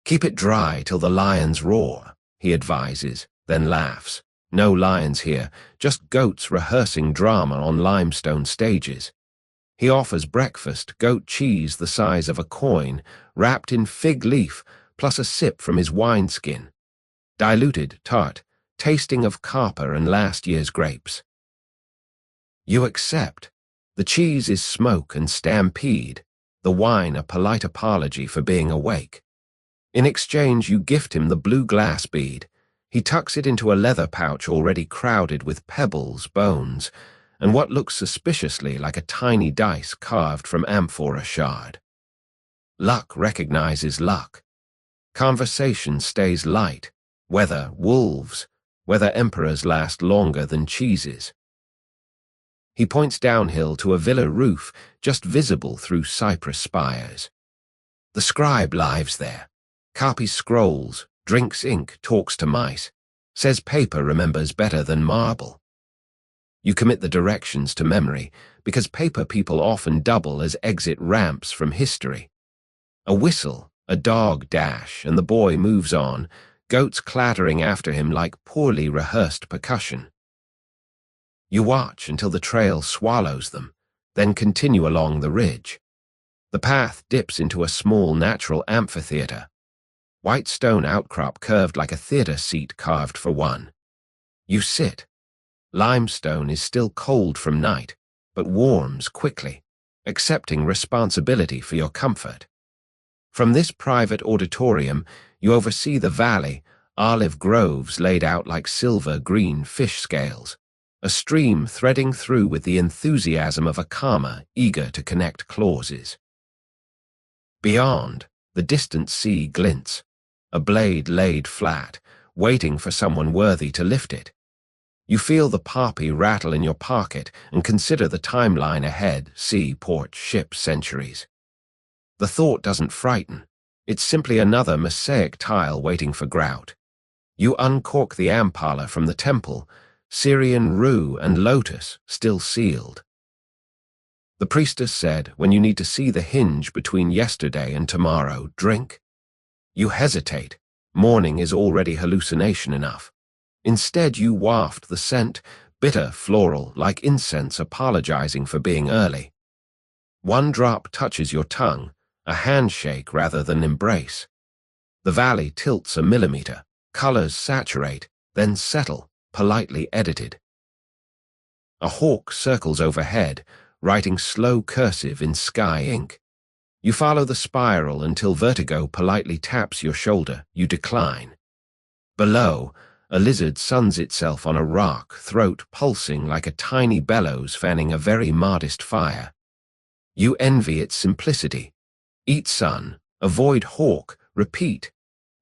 Keep it dry till the lions roar, he advises, then laughs. No lions here, just goats rehearsing drama on limestone stages. He offers breakfast, goat cheese the size of a coin, wrapped in fig leaf, plus a sip from his wineskin. Diluted, tart, tasting of copper and last year's grapes. You accept. The cheese is smoke and stampede, the wine a polite apology for being awake. In exchange, you gift him the blue glass bead. He tucks it into a leather pouch already crowded with pebbles, bones, and what looks suspiciously like a tiny dice carved from amphora shard. Luck recognizes luck. Conversation stays light, whether wolves, whether emperors last longer than cheeses. He points downhill to a villa roof just visible through cypress spires. The scribe lives there, copies scrolls, drinks ink, talks to mice, says paper remembers better than marble. You commit the directions to memory because paper people often double as exit ramps from history. A whistle, a dog dash, and the boy moves on, goats clattering after him like poorly rehearsed percussion. You watch until the trail swallows them, then continue along the ridge. The path dips into a small natural amphitheater. White stone outcrop curved like a theater seat carved for one. You sit. Limestone is still cold from night, but warms quickly, accepting responsibility for your comfort. From this private auditorium, you oversee the valley, olive groves laid out like silver-green fish scales, a stream threading through with the enthusiasm of a karma eager to connect clauses. Beyond, the distant sea glints, a blade laid flat, waiting for someone worthy to lift it. You feel the poppy rattle in your pocket and consider the timeline ahead, sea, port, ship, centuries. The thought doesn't frighten. It's simply another mosaic tile waiting for grout. You uncork the ampala from the temple, Syrian rue and lotus still sealed. The priestess said, when you need to see the hinge between yesterday and tomorrow, drink. You hesitate. Morning is already hallucination enough. Instead, you waft the scent, bitter, floral, like incense apologizing for being early. One drop touches your tongue, a handshake rather than embrace. The valley tilts a millimeter, colors saturate, then settle, politely edited. A hawk circles overhead, writing slow cursive in sky ink. You follow the spiral until vertigo politely taps your shoulder. You decline. Below, a lizard suns itself on a rock, throat pulsing like a tiny bellows fanning a very modest fire. You envy its simplicity. Eat sun, avoid hawk, repeat.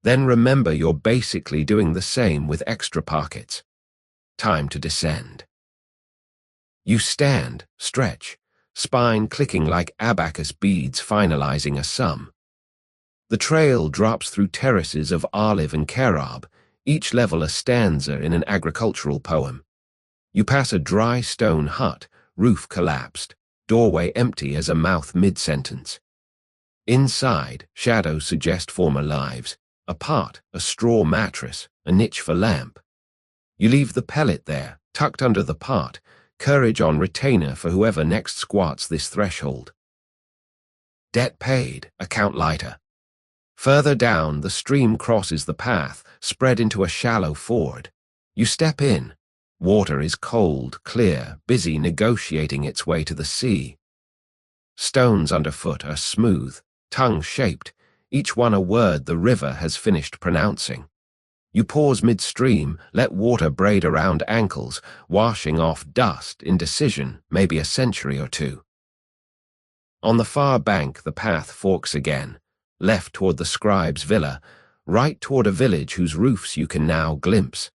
Then remember you're basically doing the same with extra pockets. Time to descend. You stand, stretch, spine clicking like abacus beads finalizing a sum. The trail drops through terraces of olive and carob, each level a stanza in an agricultural poem. You pass a dry stone hut, roof collapsed, doorway empty as a mouth mid-sentence. Inside, shadows suggest former lives, a pot, a straw mattress, a niche for lamp. You leave the pellet there, tucked under the pot, courage on retainer for whoever next squats this threshold. Debt paid, account lighter. Further down, the stream crosses the path, spread into a shallow ford. You step in. Water is cold, clear, busy negotiating its way to the sea. Stones underfoot are smooth, tongue-shaped, each one a word the river has finished pronouncing. You pause midstream, let water braid around ankles, washing off dust, indecision, maybe a century or two. On the far bank, the path forks again, left toward the scribe's villa, right toward a village whose roofs you can now glimpse.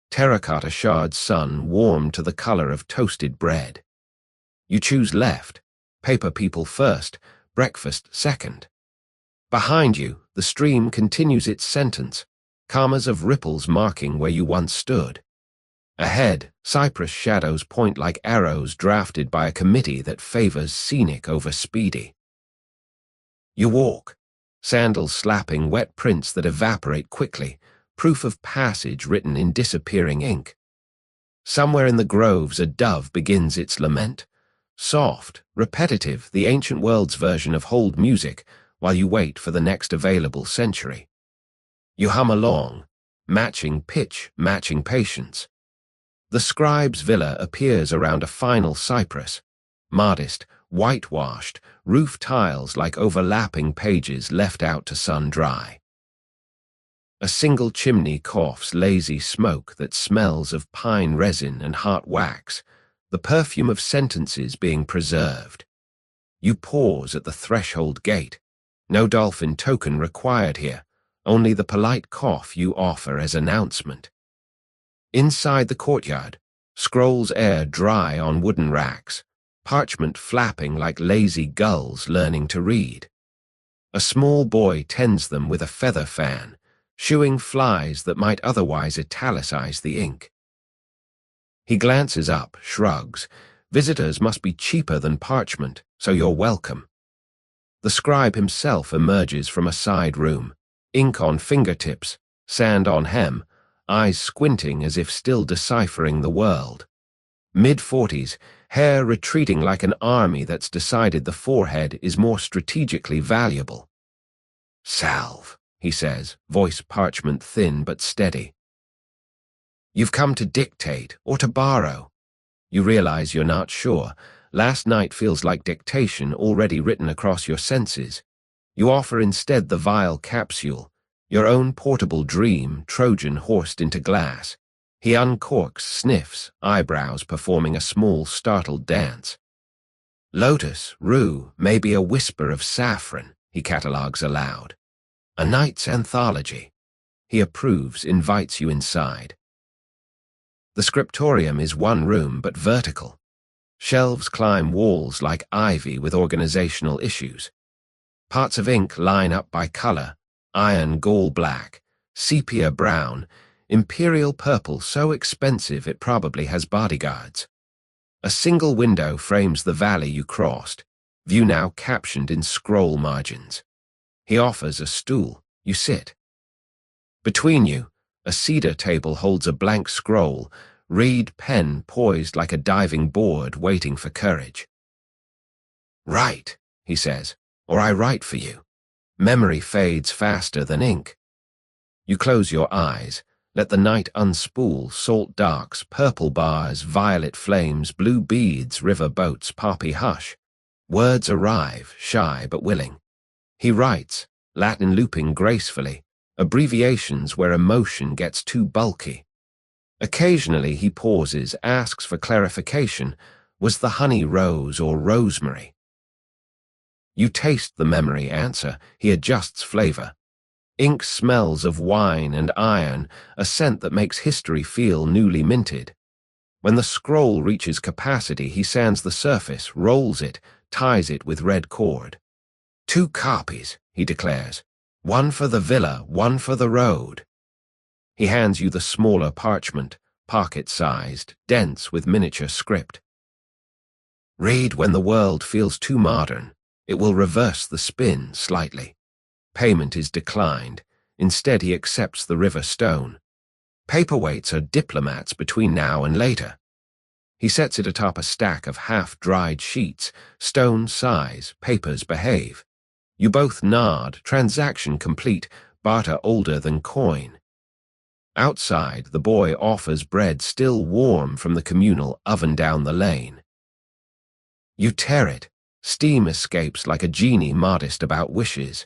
Terracotta shard sun warmed to the color of toasted bread. You choose left, paper people first, breakfast second. Behind you, the stream continues its sentence, commas of ripples marking where you once stood. Ahead, cypress shadows point like arrows drafted by a committee that favors scenic over speedy. You walk, sandals slapping wet prints that evaporate quickly, proof of passage written in disappearing ink. Somewhere in the groves a dove begins its lament, soft, repetitive, the ancient world's version of hold music, while you wait for the next available century. You hum along, matching pitch, matching patience. The scribe's villa appears around a final cypress, modest, whitewashed, roof tiles like overlapping pages left out to sun dry. A single chimney coughs lazy smoke that smells of pine resin and hot wax, the perfume of sentences being preserved. You pause at the threshold gate. No dolphin token required here, only the polite cough you offer as announcement. Inside the courtyard, scrolls air dry on wooden racks, parchment flapping like lazy gulls learning to read. A small boy tends them with a feather fan, shooing flies that might otherwise italicize the ink. He glances up, shrugs. Visitors must be cheaper than parchment, so you're welcome. The scribe himself emerges from a side room, ink on fingertips, sand on hem, eyes squinting as if still deciphering the world. Mid-40s, hair retreating like an army that's decided the forehead is more strategically valuable. "Salve," he says, voice parchment thin but steady. "You've come to dictate or to borrow." You realize you're not sure. Last night feels like dictation already written across your senses. You offer instead the vile capsule, your own portable dream, Trojan horsed into glass. He uncorks, sniffs, eyebrows performing a small, startled dance. "Lotus, rue, maybe a whisper of saffron," he catalogues aloud. "A night's anthology." He approves, invites you inside. The scriptorium is one room but vertical. Shelves climb walls like ivy with organizational issues. Parts of ink line up by color: iron gall black, sepia brown, imperial purple so expensive it probably has bodyguards. A single window frames the valley you crossed, view now captioned in scroll margins. He offers a stool. You sit. Between you, a cedar table holds a blank scroll, reed pen poised like a diving board waiting for courage. "Write," he says, "or I write for you." Memory fades faster than ink. You close your eyes, let the night unspool salt darks, purple bars, violet flames, blue beads, river boats, poppy hush. Words arrive, shy but willing. He writes, Latin looping gracefully, abbreviations where emotion gets too bulky. Occasionally he pauses, asks for clarification. Was the honey rose or rosemary? You taste the memory answer. He adjusts flavor. Ink smells of wine and iron, a scent that makes history feel newly minted. When the scroll reaches capacity, he sands the surface, rolls it, ties it with red cord. 2 copies, he declares. 1 for the villa, 1 for the road. He hands you the smaller parchment, pocket-sized, dense with miniature script. Read when the world feels too modern. It will reverse the spin slightly. Payment is declined. Instead, he accepts the river stone. Paperweights are diplomats between now and later. He sets it atop a stack of half-dried sheets. Stone sighs, papers behave. You both nod, transaction complete, barter older than coin. Outside, the boy offers bread still warm from the communal oven down the lane. You tear it. Steam escapes like a genie modest about wishes.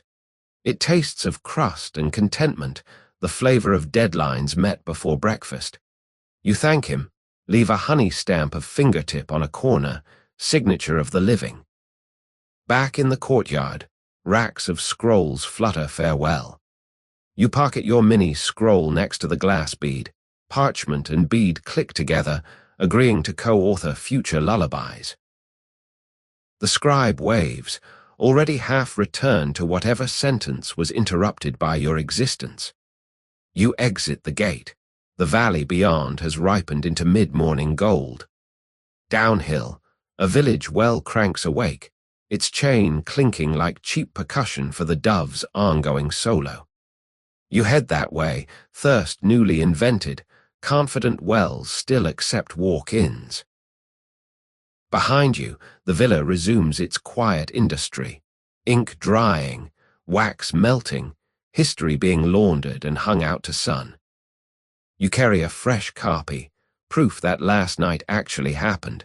It tastes of crust and contentment, the flavor of deadlines met before breakfast. You thank him, leave a honey stamp of fingertip on a corner, signature of the living. Back in the courtyard, racks of scrolls flutter farewell. You pocket your mini scroll next to the glass bead. Parchment and bead click together, agreeing to co-author future lullabies. The scribe waves, already half returned to whatever sentence was interrupted by your existence. You exit the gate. The valley beyond has ripened into mid-morning gold. Downhill, a village well cranks awake, its chain clinking like cheap percussion for the dove's ongoing solo. You head that way, thirst newly invented, confident wells still accept walk-ins. Behind you, the villa resumes its quiet industry, ink drying, wax melting, history being laundered and hung out to sun. You carry a fresh copy, proof that last night actually happened,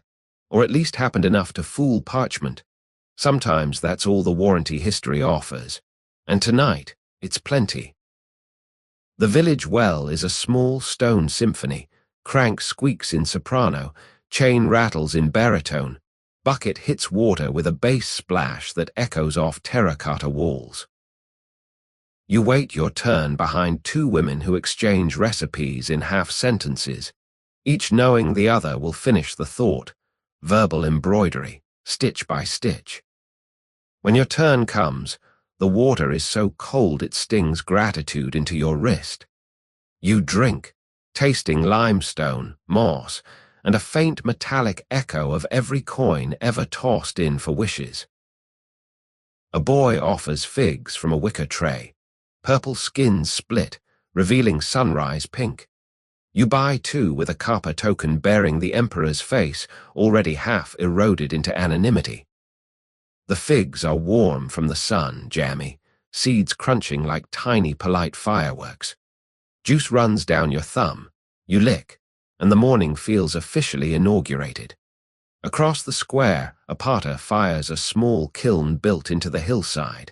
or at least happened enough to fool parchment. Sometimes that's all the warranty history offers, and tonight it's plenty. The village well is a small stone symphony. Crank squeaks in soprano, Chain rattles in baritone. Bucket hits water with a bass splash that echoes off terracotta walls. You wait your turn behind two women who exchange recipes in half-sentences, each knowing the other will finish the thought, verbal embroidery, stitch by stitch. When your turn comes, the water is so cold it stings gratitude into your wrist. You drink, tasting limestone, moss, and a faint metallic echo of every coin ever tossed in for wishes. A boy offers figs from a wicker tray. Purple skins split, revealing sunrise pink. You buy two with a copper token bearing the emperor's face, already half eroded into anonymity. The figs are warm from the sun, jammy, seeds crunching like tiny polite fireworks. Juice runs down your thumb. You lick, and the morning feels officially inaugurated. Across the square, a potter fires a small kiln built into the hillside.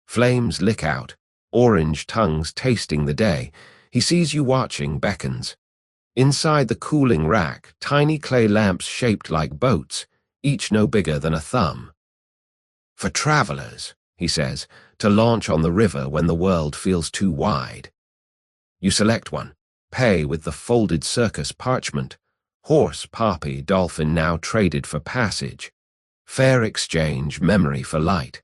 Flames lick out, orange tongues tasting the day. He sees you watching, beckons. Inside the cooling rack, tiny clay lamps shaped like boats, each no bigger than a thumb. For travelers, he says, to launch on the river when the world feels too wide. You select one, pay with the folded circus parchment. Horse, poppy, dolphin now traded for passage. Fair exchange, memory for light.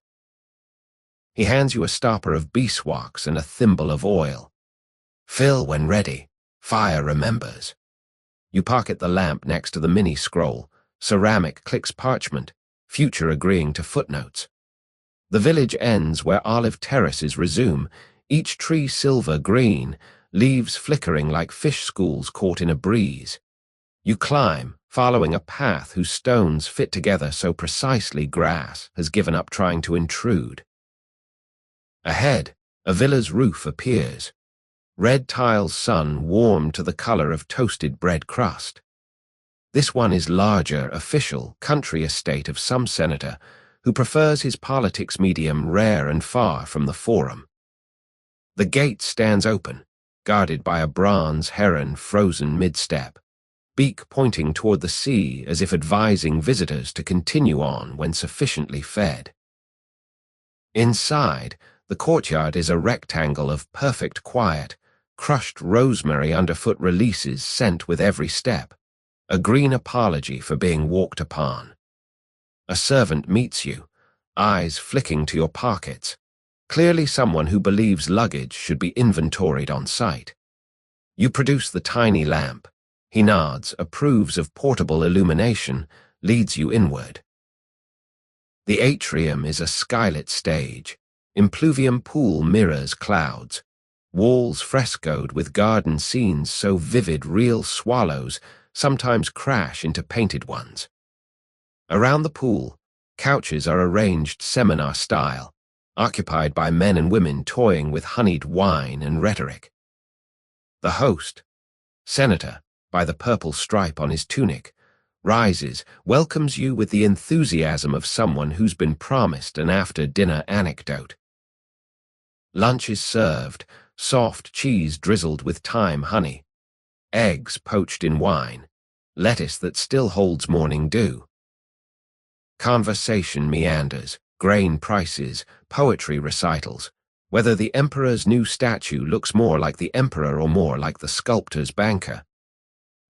He hands you a stopper of beeswax and a thimble of oil. Fill when ready. Fire remembers. You pocket the lamp next to the mini-scroll. Ceramic clicks parchment, future agreeing to footnotes. The village ends where olive terraces resume, each tree silver-green, leaves flickering like fish schools caught in a breeze. You climb, following a path whose stones fit together so precisely grass has given up trying to intrude. Ahead, a villa's roof appears. Red tiles sun warmed to the color of toasted bread crust. This one is larger, official, country estate of some senator who prefers his politics medium rare and far from the forum. The gate stands open, guarded by a bronze heron frozen mid-step, beak pointing toward the sea as if advising visitors to continue on when sufficiently fed. Inside, the courtyard is a rectangle of perfect quiet, crushed rosemary underfoot releases scent with every step, a green apology for being walked upon. A servant meets you, eyes flicking to your pockets, clearly someone who believes luggage should be inventoried on site. You produce the tiny lamp. He nods, approves of portable illumination, leads you inward. The atrium is a skylit stage. Impluvium pool mirrors clouds. Walls frescoed with garden scenes so vivid real swallows sometimes crash into painted ones. Around the pool, couches are arranged seminar style, occupied by men and women toying with honeyed wine and rhetoric. The host, senator, by the purple stripe on his tunic, rises, welcomes you with the enthusiasm of someone who's been promised an after-dinner anecdote. Lunch is served, soft cheese drizzled with thyme honey, eggs poached in wine, lettuce that still holds morning dew. Conversation meanders, grain prices, poetry recitals, whether the emperor's new statue looks more like the emperor or more like the sculptor's banker.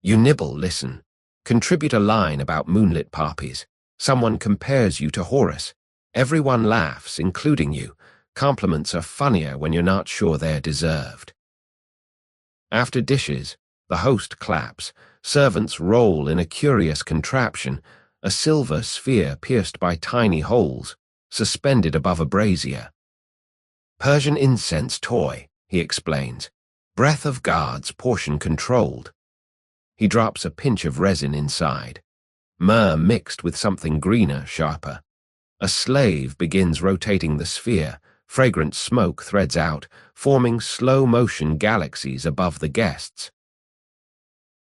You nibble, listen, contribute a line about moonlit poppies. Someone compares you to Horace. Everyone laughs, including you. Compliments are funnier when you're not sure they're deserved. After dishes, the host claps. Servants roll in a curious contraption, a silver sphere pierced by tiny holes, suspended above a brazier. Persian incense toy, he explains. Breath of gods, portion controlled. He drops a pinch of resin inside. Myrrh mixed with something greener, sharper. A slave begins rotating the sphere. Fragrant smoke threads out, forming slow-motion galaxies above the guests.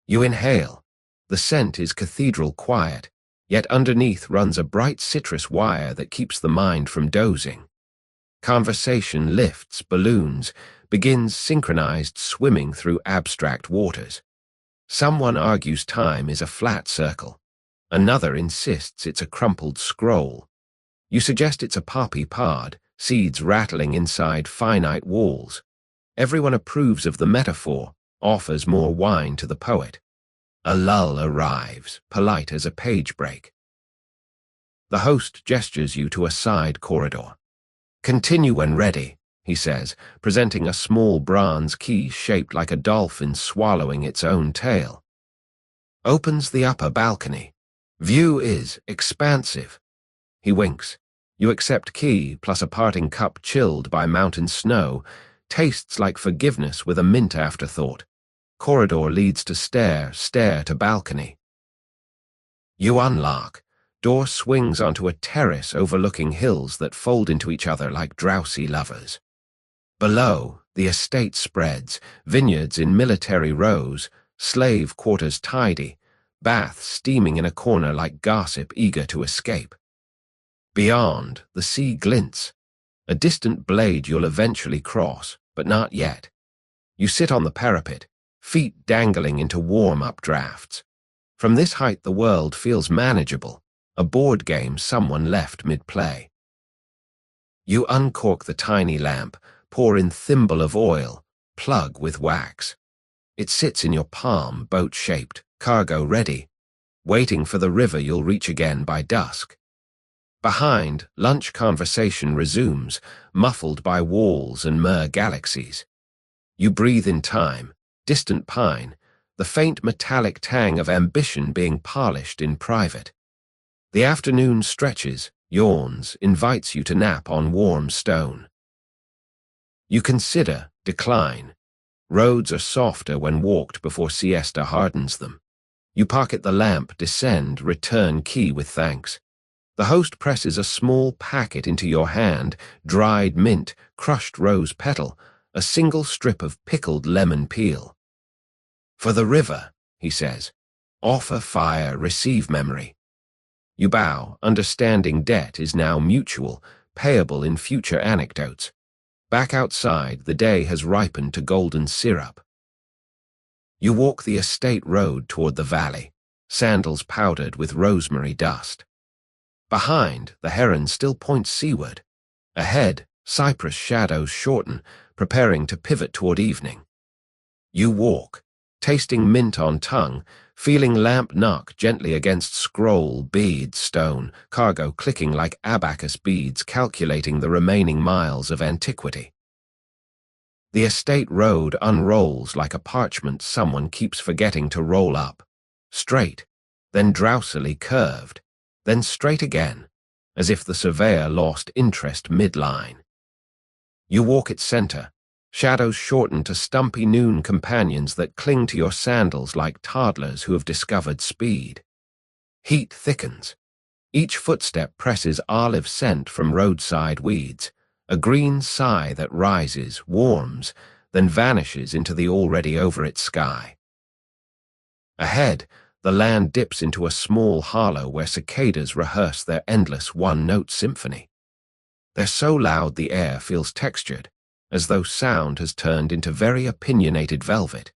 You inhale. The scent is cathedral quiet, yet underneath runs a bright citrus wire that keeps the mind from dozing. Conversation lifts, balloons, begins synchronized swimming through abstract waters. Someone argues time is a flat circle. Another insists it's a crumpled scroll. You suggest it's a poppy pod, seeds rattling inside finite walls. Everyone approves of the metaphor, offers more wine to the poet. A lull arrives, polite as a page break. The host gestures you to a side corridor. "Continue when ready," he says, presenting a small bronze key shaped like a dolphin swallowing its own tail. Opens the upper balcony. View is expansive. He winks. You accept key plus a parting cup chilled by mountain snow. Tastes like forgiveness with a mint afterthought. Corridor leads to stair to balcony. You unlock. Door swings onto a terrace overlooking hills that fold into each other like drowsy lovers. Below, the estate spreads, vineyards in military rows, slave quarters tidy, bath steaming in a corner like gossip eager to escape. Beyond, the sea glints. A distant blade you'll eventually cross, but not yet. You sit on the parapet, feet dangling into warm updrafts. From this height the world feels manageable, a board game someone left mid-play. You uncork the tiny lamp, pour in thimble of oil, plug with wax. It sits in your palm, boat-shaped, cargo ready, waiting for the river you'll reach again by dusk. Behind, lunch conversation resumes, muffled by walls and myrrh galaxies. You breathe in time, distant pine, the faint metallic tang of ambition being polished in private. The afternoon stretches, yawns, invites you to nap on warm stone. You consider, decline. Roads are softer when walked before siesta hardens them. You pocket the lamp, descend, return key with thanks. The host presses a small packet into your hand, dried mint, crushed rose petal, a single strip of pickled lemon peel. "For the river," he says. "Offer fire, receive memory." You bow, understanding debt is now mutual, payable in future anecdotes. Back outside, the day has ripened to golden syrup. You walk the estate road toward the valley, sandals powdered with rosemary dust. Behind, the heron still points seaward. Ahead, cypress shadows shorten, preparing to pivot toward evening. You walk, tasting mint on tongue, feeling lamp knock gently against scroll, bead, stone, cargo clicking like abacus beads calculating the remaining miles of Antiquity. The estate road unrolls like a parchment someone keeps forgetting to roll up. Straight, then drowsily curved, then straight again, as if the surveyor lost interest midline. You walk its center, shadows shorten to stumpy noon companions that cling to your sandals like toddlers who have discovered speed. Heat thickens. Each footstep presses olive scent from roadside weeds, a green sigh that rises, warms, then vanishes into the already over-it sky. Ahead, the land dips into a small hollow where cicadas rehearse their endless one-note symphony. They're so loud the air feels textured, as though sound has turned into very opinionated velvet.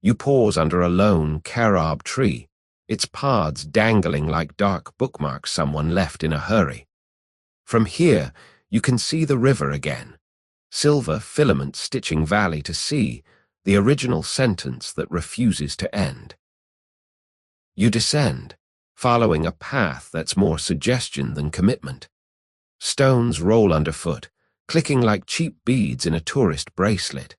You pause under a lone carob tree, its pods dangling like dark bookmarks someone left in a hurry. From here, you can see the river again, silver filament stitching valley to sea, the original sentence that refuses to end. You descend, following a path that's more suggestion than commitment. Stones roll underfoot, clicking like cheap beads in a tourist bracelet.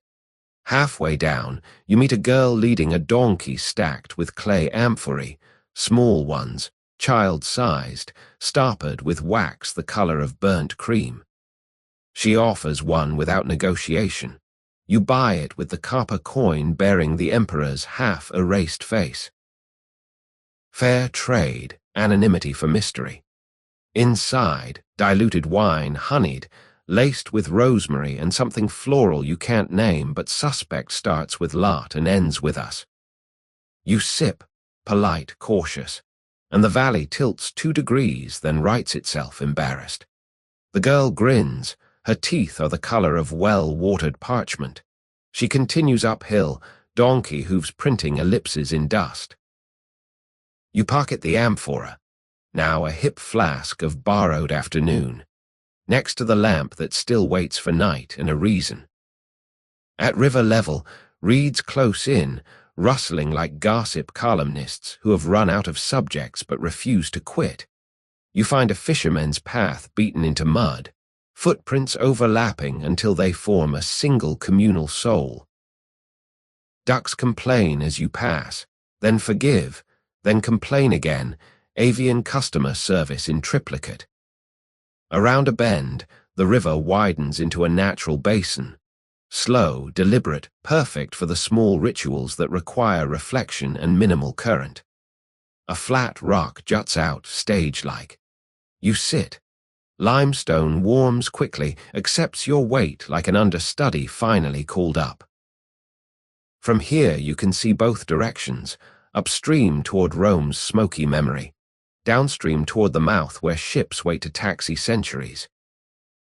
Halfway down, you meet a girl leading a donkey stacked with clay amphorae, small ones, child-sized, stoppered with wax the color of burnt cream. She offers one without negotiation. You buy it with the copper coin bearing the emperor's half-erased face. Fair trade, anonymity for mystery. Inside, diluted wine, honeyed, laced with rosemary and something floral you can't name but suspect starts with lot and ends with us. You sip, polite, cautious, and the valley tilts 2 degrees, then rights itself embarrassed. The girl grins, her teeth are the color of well-watered parchment. She continues uphill, donkey hooves printing ellipses in dust. You pocket the amphora, now a hip flask of borrowed afternoon, next to the lamp that still waits for night and a reason. At river level, reeds close in, rustling like gossip columnists who have run out of subjects but refuse to quit. You find a fisherman's path beaten into mud, footprints overlapping until they form a single communal soul. Ducks complain as you pass, then forgive, then complain again, avian customer service in triplicate. Around a bend, the river widens into a natural basin, slow, deliberate, perfect for the small rituals that require reflection and minimal current. A flat rock juts out, stage-like. You sit. Limestone warms quickly, accepts your weight like an understudy finally called up. From here you can see both directions, upstream toward Rome's smoky memory, downstream toward the mouth where ships wait to taxi centuries.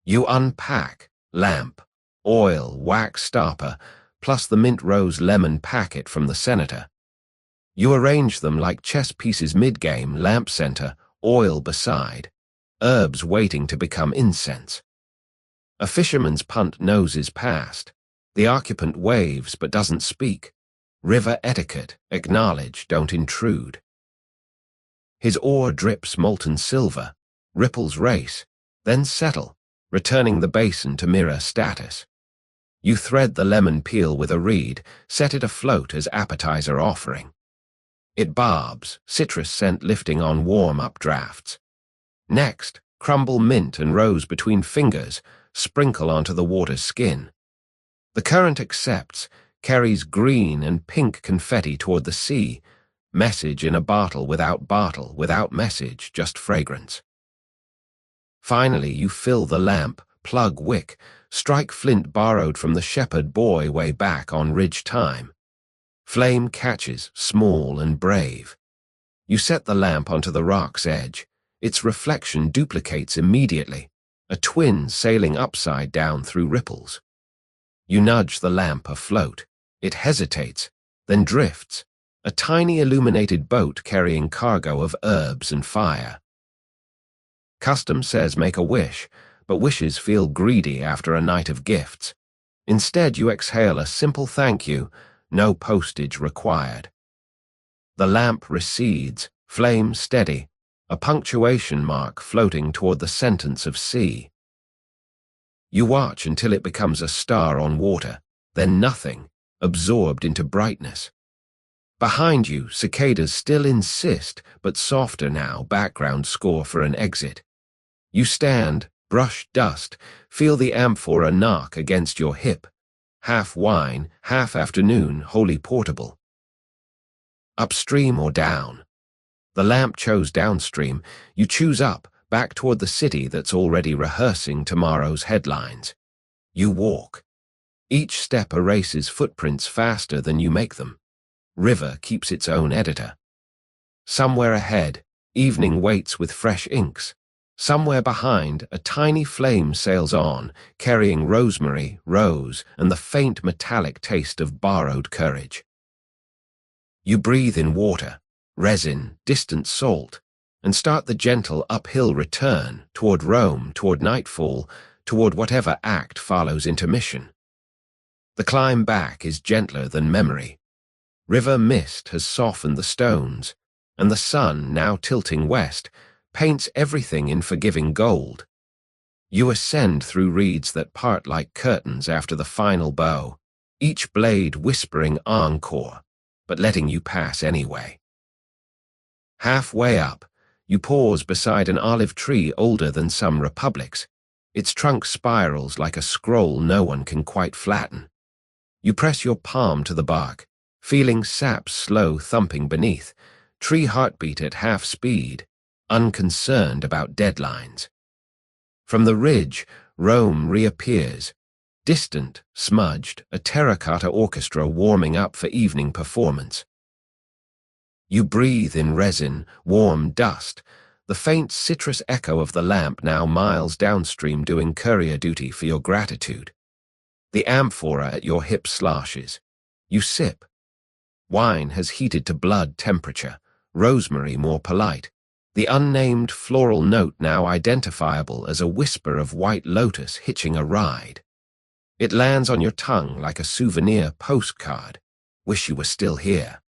You unpack, lamp, oil, wax stopper, plus the mint rose lemon packet from the senator. You arrange them like chess pieces mid-game, lamp center, oil beside, herbs waiting to become incense. A fisherman's punt noses past. The occupant waves but doesn't speak. River etiquette, acknowledge, don't intrude. His oar drips molten silver, ripples race, then settle, returning the basin to mirror status. You thread the lemon peel with a reed, set it afloat as appetizer offering. It bobs, citrus scent lifting on warm updrafts. Next, crumble mint and rose between fingers, sprinkle onto the water's skin. The current accepts, carries green and pink confetti toward the sea, message in a bottle, without message, just fragrance. Finally, you fill the lamp, plug wick, strike flint borrowed from the shepherd boy way back on Ridge Time. Flame catches, small and brave. You set the lamp onto the rock's edge. Its reflection duplicates immediately, a twin sailing upside down through ripples. You nudge the lamp afloat. It hesitates, then drifts, a tiny illuminated boat carrying cargo of herbs and fire. Custom says make a wish, but wishes feel greedy after a night of gifts. Instead, you exhale a simple thank you, no postage required. The lamp recedes, flame steady, a punctuation mark floating toward the sentence of sea. You watch until it becomes a star on water, then nothing, absorbed into brightness. Behind you, cicadas still insist, but softer now, background score for an exit. You stand, brush dust, feel the amphora knock against your hip. Half wine, half afternoon, wholly portable. Upstream or down? The lamp chose downstream. You choose up, back toward the city that's already rehearsing tomorrow's headlines. You walk. Each step erases footprints faster than you make them. River keeps its own editor. Somewhere ahead, evening waits with fresh inks. Somewhere behind, a tiny flame sails on, carrying rosemary, rose, and the faint metallic taste of borrowed courage. You breathe in water, resin, distant salt, and start the gentle uphill return toward Rome, toward nightfall, toward whatever act follows intermission. The climb back is gentler than memory. River mist has softened the stones, and the sun, now tilting west, paints everything in forgiving gold. You ascend through reeds that part like curtains after the final bow, each blade whispering encore, but letting you pass anyway. Halfway up, you pause beside an olive tree older than some republics. Its trunk spirals like a scroll no one can quite flatten. You press your palm to the bark, feeling sap's slow thumping beneath, tree heartbeat at half speed, unconcerned about deadlines. From the ridge, Rome reappears, distant, smudged, a terracotta orchestra warming up for evening performance. You breathe in resin, warm dust, the faint citrus echo of the lamp now miles downstream doing courier duty for your gratitude. The amphora at your hip sloshes. You sip, Wine has heated to blood temperature, rosemary more polite, the unnamed floral note now identifiable as a whisper of white lotus hitching a ride. It lands on your tongue like a souvenir postcard. Wish you were still here.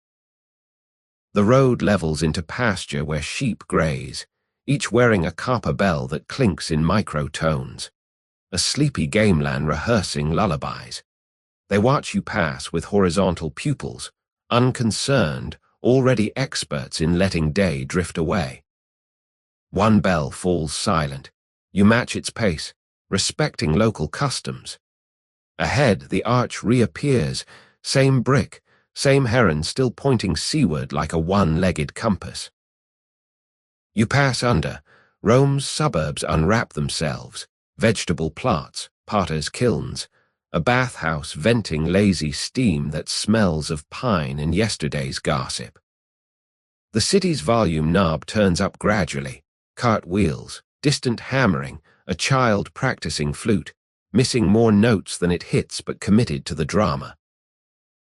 The road levels into pasture where sheep graze, each wearing a copper bell that clinks in microtones. A sleepy gamelan rehearsing lullabies. They watch you pass with horizontal pupils, unconcerned, already experts in letting day drift away. One bell falls silent. You match its pace, respecting local customs. Ahead, the arch reappears, same brick, same heron still pointing seaward like a one-legged compass. You pass under. Rome's suburbs unwrap themselves. Vegetable plots, potters' kilns, a bathhouse venting lazy steam that smells of pine and yesterday's gossip. The city's volume knob turns up gradually. Cartwheels, distant hammering, a child practicing flute, missing more notes than it hits but committed to the drama.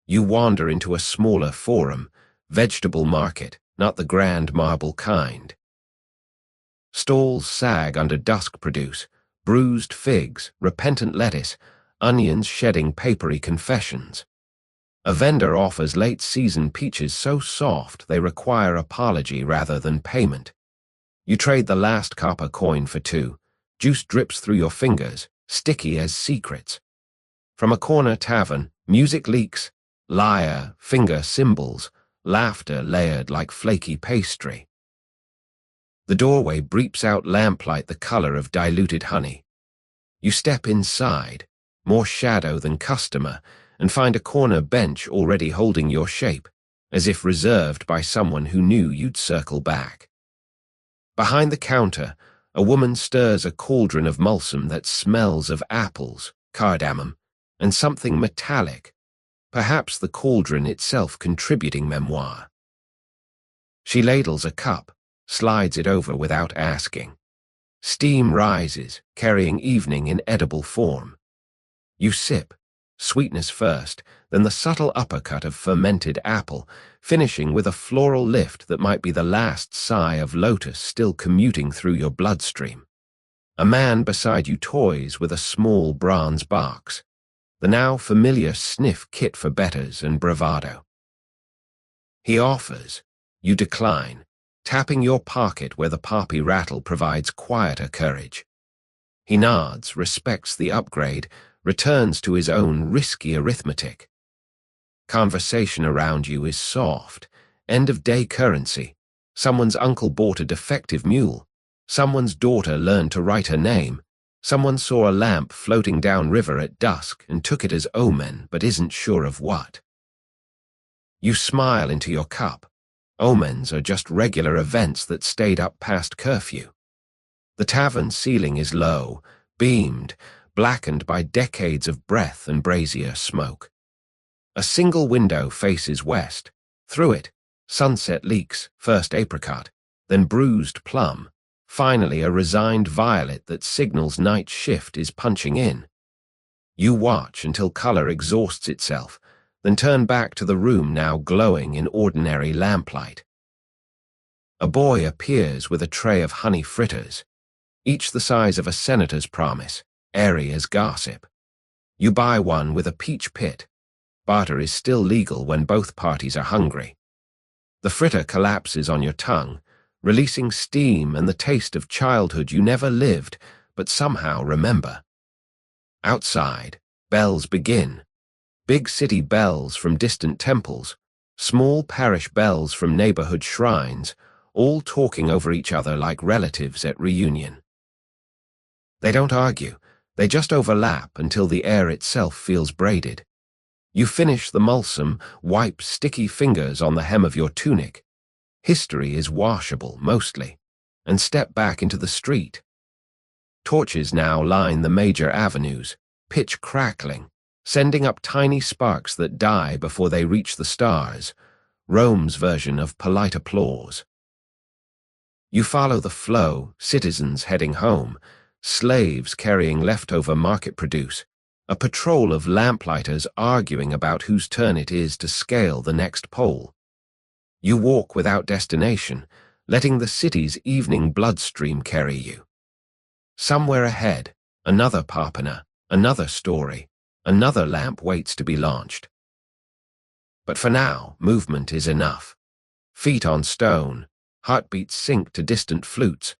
You wander into a smaller forum, vegetable market, not the grand marble kind. Stalls sag under dusk produce, bruised figs, repentant lettuce, onions shedding papery confessions. A vendor offers late-season peaches so soft they require apology rather than payment. You trade the last copper coin for two. Juice drips through your fingers, sticky as secrets. From a corner tavern, music leaks, lyre, finger cymbals, laughter layered like flaky pastry. The doorway breeps out lamplight the color of diluted honey. You step inside, more shadow than customer, and find a corner bench already holding your shape, as if reserved by someone who knew you'd circle back. Behind the counter, a woman stirs a cauldron of mulsum that smells of apples, cardamom, and something metallic, perhaps the cauldron itself contributing memoir. She ladles a cup, slides it over without asking. Steam rises, carrying evening in edible form. You sip, sweetness first, then the subtle uppercut of fermented apple, finishing with a floral lift that might be the last sigh of lotus still commuting through your bloodstream. A man beside you toys with a small bronze box, the now familiar sniff kit for betters and bravado. He offers, you decline, tapping your pocket where the poppy rattle provides quieter courage. He nods, respects the upgrade, returns to his own risky arithmetic. Conversation around you is soft, end-of-day currency. Someone's uncle bought a defective mule. Someone's daughter learned to write her name. Someone saw a lamp floating down river at dusk and took it as omen but isn't sure of what. You smile into your cup. Omens are just regular events that stayed up past curfew. The tavern ceiling is low, beamed, blackened by decades of breath and brazier smoke. A single window faces west. Through it, sunset leaks, first apricot, then bruised plum, finally a resigned violet that signals night shift is punching in. You watch until color exhausts itself, then turn back to the room now glowing in ordinary lamplight. A boy appears with a tray of honey fritters, each the size of a senator's promise, airy as gossip. You buy one with a peach pit. Barter is still legal when both parties are hungry. The fritter collapses on your tongue, releasing steam and the taste of childhood you never lived, but somehow remember. Outside, bells begin. Big city bells from distant temples, small parish bells from neighborhood shrines, all talking over each other like relatives at reunion. They don't argue, they just overlap until the air itself feels braided. You finish the mulsum, wipe sticky fingers on the hem of your tunic. History is washable, mostly, and step back into the street. Torches now line the major avenues, pitch crackling, sending up tiny sparks that die before they reach the stars, Rome's version of polite applause. You follow the flow, citizens heading home, slaves carrying leftover market produce, a patrol of lamplighters arguing about whose turn it is to scale the next pole. You walk without destination, letting the city's evening bloodstream carry you. Somewhere ahead, another Parpana, another story, another lamp waits to be launched. But for now, movement is enough. Feet on stone, heartbeats sync to distant flutes,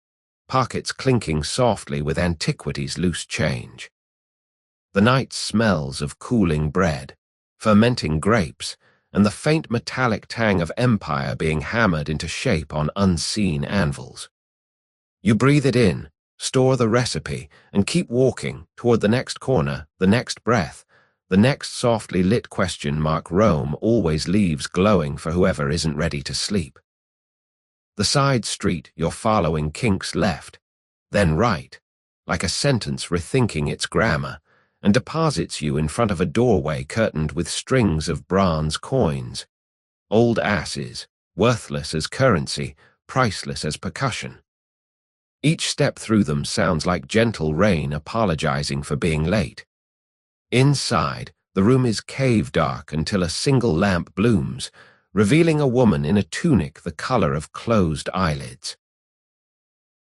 pockets clinking softly with Antiquity's loose change. The night smells of cooling bread, fermenting grapes, and the faint metallic tang of empire being hammered into shape on unseen anvils. You breathe it in, store the recipe, and keep walking toward the next corner, the next breath, the next softly lit question mark Rome always leaves glowing for whoever isn't ready to sleep. The side street you're following kinks left, then right, like a sentence rethinking its grammar, and deposits you in front of a doorway curtained with strings of bronze coins. Old asses, worthless as currency, priceless as percussion. Each step through them sounds like gentle rain apologizing for being late. Inside, the room is cave-dark until a single lamp blooms, revealing a woman in a tunic the color of closed eyelids.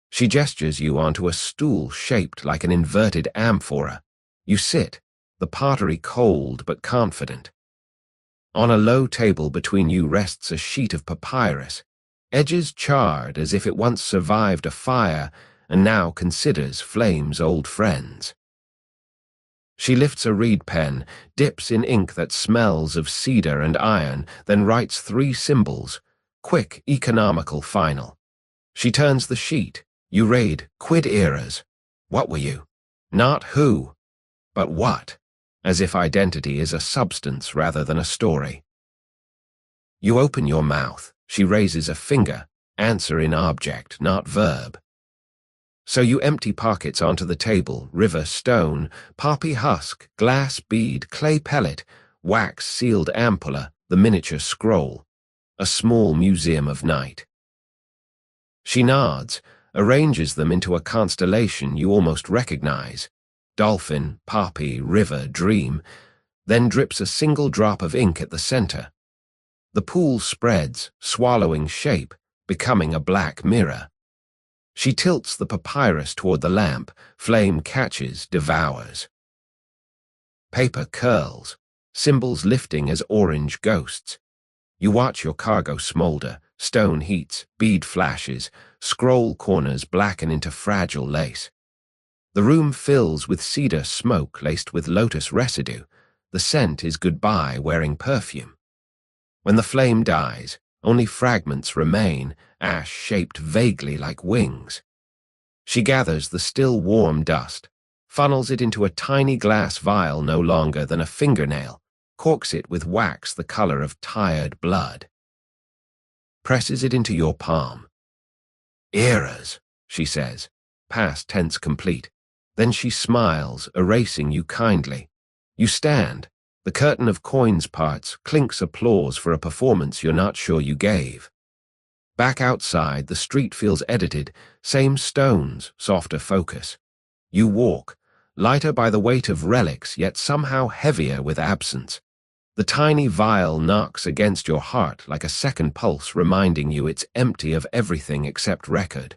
She gestures you onto a stool shaped like an inverted amphora. You sit, the pottery cold but confident. On a low table between you rests a sheet of papyrus, edges charred as if it once survived a fire and now considers flame's old friends. She lifts a reed pen, dips in ink that smells of cedar and iron, then writes 3 symbols, quick, economical, final. She turns the sheet. You read, quid eras. What were you? Not who, but what, as if identity is a substance rather than a story. You open your mouth. She raises a finger, answer in object, not verb. So you empty pockets onto the table, river stone, poppy husk, glass bead, clay pellet, wax-sealed ampulla, the miniature scroll, a small museum of night. She nods, arranges them into a constellation you almost recognize, dolphin, poppy, river, dream, then drips a single drop of ink at the center. The pool spreads, swallowing shape, becoming a black mirror. She tilts the papyrus toward the lamp, flame catches, devours. Paper curls, symbols lifting as orange ghosts. You watch your cargo smolder, stone heats, bead flashes, scroll corners blacken into fragile lace. The room fills with cedar smoke laced with lotus residue. The scent is goodbye wearing perfume. When the flame dies, only fragments remain, ash shaped vaguely like wings. She gathers the still warm dust, funnels it into a tiny glass vial no longer than a fingernail, corks it with wax the color of tired blood. Presses it into your palm. Eras, she says, past tense complete. Then she smiles, erasing you kindly. You stand. The curtain of coins parts, clinks applause for a performance you're not sure you gave. Back outside, the street feels edited, same stones, softer focus. You walk, lighter by the weight of relics, yet somehow heavier with absence. The tiny vial knocks against your heart like a second pulse, reminding you it's empty of everything except record.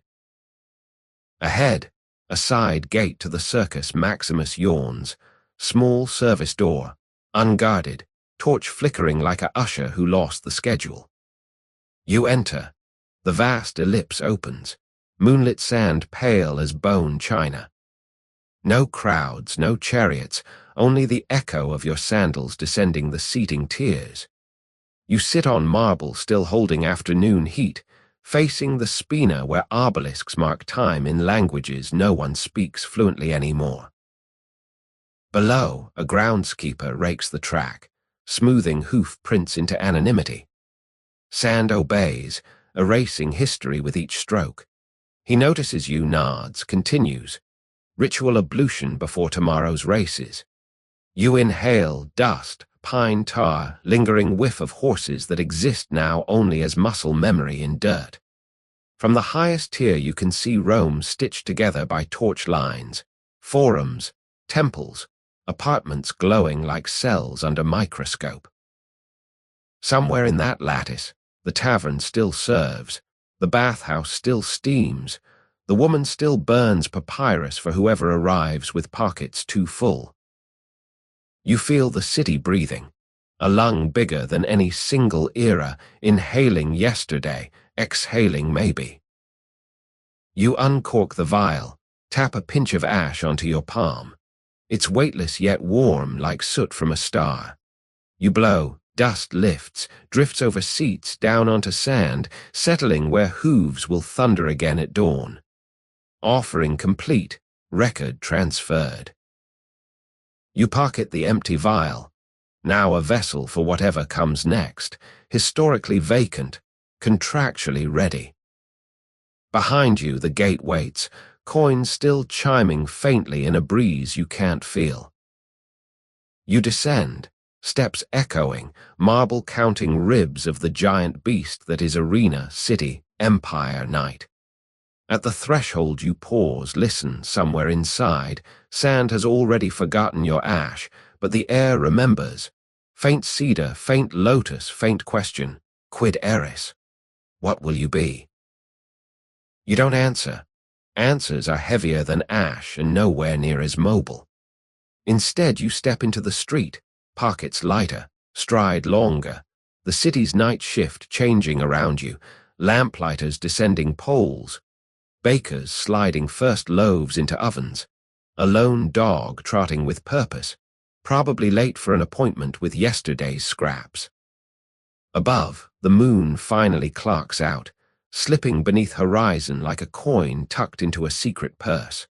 Ahead, a side gate to the Circus Maximus yawns, small service door, unguarded, torch flickering like a usher who lost the schedule. You enter. The vast ellipse opens, moonlit sand pale as bone china. No crowds, no chariots, only the echo of your sandals descending the seating tiers. You sit on marble still holding afternoon heat, facing the spina where obelisks mark time in languages no one speaks fluently anymore. Below, a groundskeeper rakes the track, smoothing hoof prints into anonymity. Sand obeys, erasing history with each stroke. He notices you, nods, continues. Ritual ablution before tomorrow's races. You inhale dust, pine tar, lingering whiff of horses that exist now only as muscle memory in dirt. From the highest tier you can see Rome stitched together by torch lines, forums, temples, apartments glowing like cells under microscope. Somewhere in that lattice, the tavern still serves, the bathhouse still steams, the woman still burns papyrus for whoever arrives with pockets too full. You feel the city breathing, a lung bigger than any single era, inhaling yesterday, exhaling maybe. You uncork the vial, tap a pinch of ash onto your palm. It's weightless yet warm like soot from a star. You blow, dust lifts, drifts over seats down onto sand, settling where hooves will thunder again at dawn. Offering complete, record transferred. You pocket the empty vial, now a vessel for whatever comes next, historically vacant, contractually ready. Behind you the gate waits, coins still chiming faintly in a breeze you can't feel. You descend, steps echoing, marble counting ribs of the giant beast that is arena, city, empire night. At the threshold you pause, listen somewhere inside. Sand has already forgotten your ash, but the air remembers. Faint cedar, faint lotus, faint question. Quid eris? What will you be? You don't answer. Answers are heavier than ash and nowhere near as mobile. Instead, you step into the street, pockets lighter, stride longer, the city's night shift changing around you, lamplighters descending poles, bakers sliding first loaves into ovens, a lone dog trotting with purpose, probably late for an appointment with yesterday's scraps. Above, the moon finally clocks out, slipping beneath horizon like a coin tucked into a secret purse.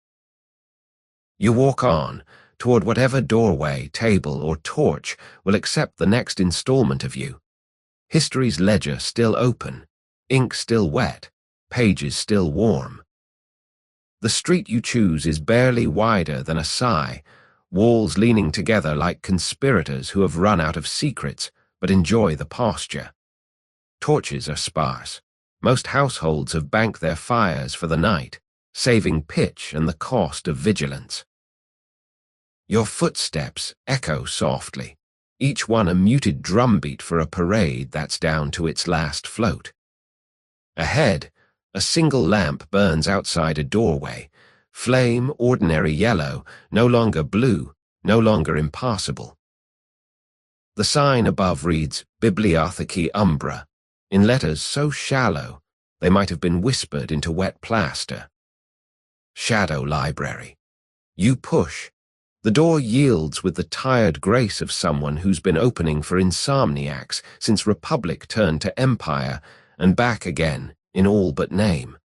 You walk on, toward whatever doorway, table, or torch will accept the next installment of you. History's ledger still open, ink still wet, pages still warm. The street you choose is barely wider than a sigh, walls leaning together like conspirators who have run out of secrets but enjoy the posture. Torches are sparse. Most households have banked their fires for the night, saving pitch and the cost of vigilance. Your footsteps echo softly, each one a muted drumbeat for a parade that's down to its last float. Ahead, a single lamp burns outside a doorway, flame ordinary yellow, no longer blue, no longer impassable. The sign above reads Bibliothecae Umbra, in letters so shallow they might have been whispered into wet plaster. Shadow Library. You push. The door yields with the tired grace of someone who's been opening for insomniacs since Republic turned to Empire and back again in all but name.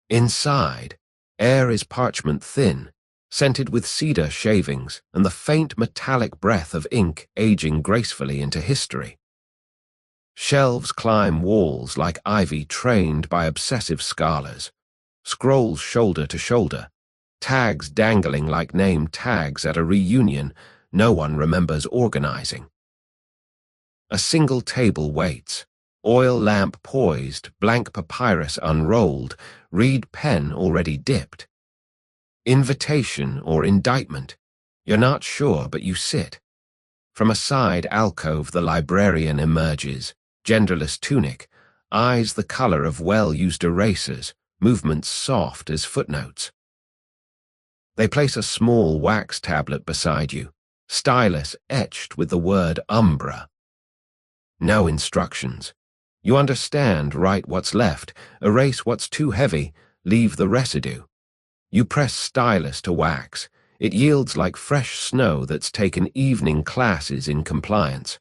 Inside, air is parchment thin, scented with cedar shavings and the faint metallic breath of ink aging gracefully into history. Shelves climb walls like ivy trained by obsessive scholars, scrolls shoulder to shoulder, tags dangling like name tags at a reunion no one remembers organizing. A single table waits, oil lamp poised, blank papyrus unrolled, reed pen already dipped. Invitation or indictment, you're not sure, but you sit. From a side alcove the librarian emerges, genderless tunic, eyes the color of well-used erasers, movements soft as footnotes. They place a small wax tablet beside you, stylus etched with the word Umbra. No instructions. You understand, write what's left, erase what's too heavy, leave the residue. You press stylus to wax. It yields like fresh snow that's taken evening classes in compliance.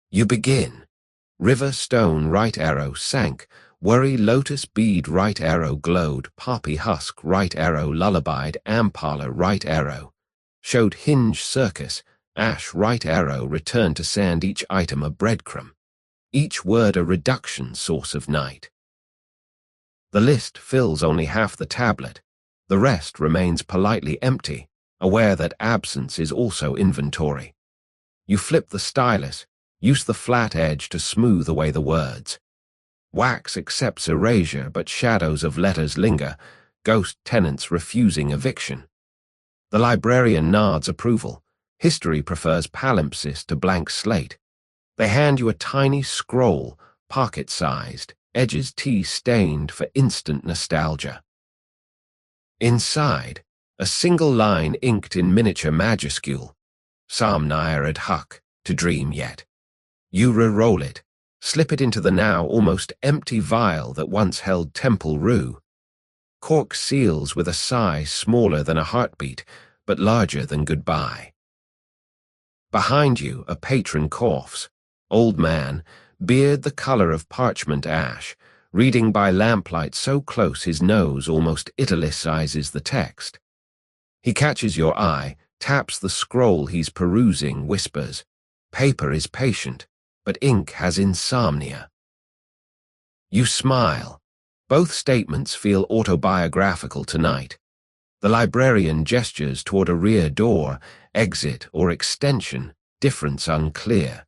You begin. River stone right arrow sank, worry lotus bead right arrow glowed, poppy husk right arrow lullabied, ampala right arrow. Showed hinge circus, ash right arrow returned to sand, each item a breadcrumb. Each word a reduction source of night. The list fills only half the tablet. The rest remains politely empty, aware that absence is also inventory. You flip the stylus, use the flat edge to smooth away the words. Wax accepts erasure, but shadows of letters linger, ghost tenants refusing eviction. The librarian nods approval. History prefers palimpsest to blank slate. They hand you a tiny scroll, pocket-sized, edges tea-stained for instant nostalgia. Inside, a single line inked in miniature majuscule. Samnair ad Huck, to dream yet. You re-roll it, slip it into the now almost empty vial that once held temple rue. Cork seals with a sigh smaller than a heartbeat, but larger than goodbye. Behind you, a patron coughs. Old man, beard the color of parchment ash, reading by lamplight so close his nose almost italicizes the text. He catches your eye, taps the scroll he's perusing, whispers, "Paper is patient, but ink has insomnia." You smile. Both statements feel autobiographical tonight. The librarian gestures toward a rear door, exit or extension, difference unclear.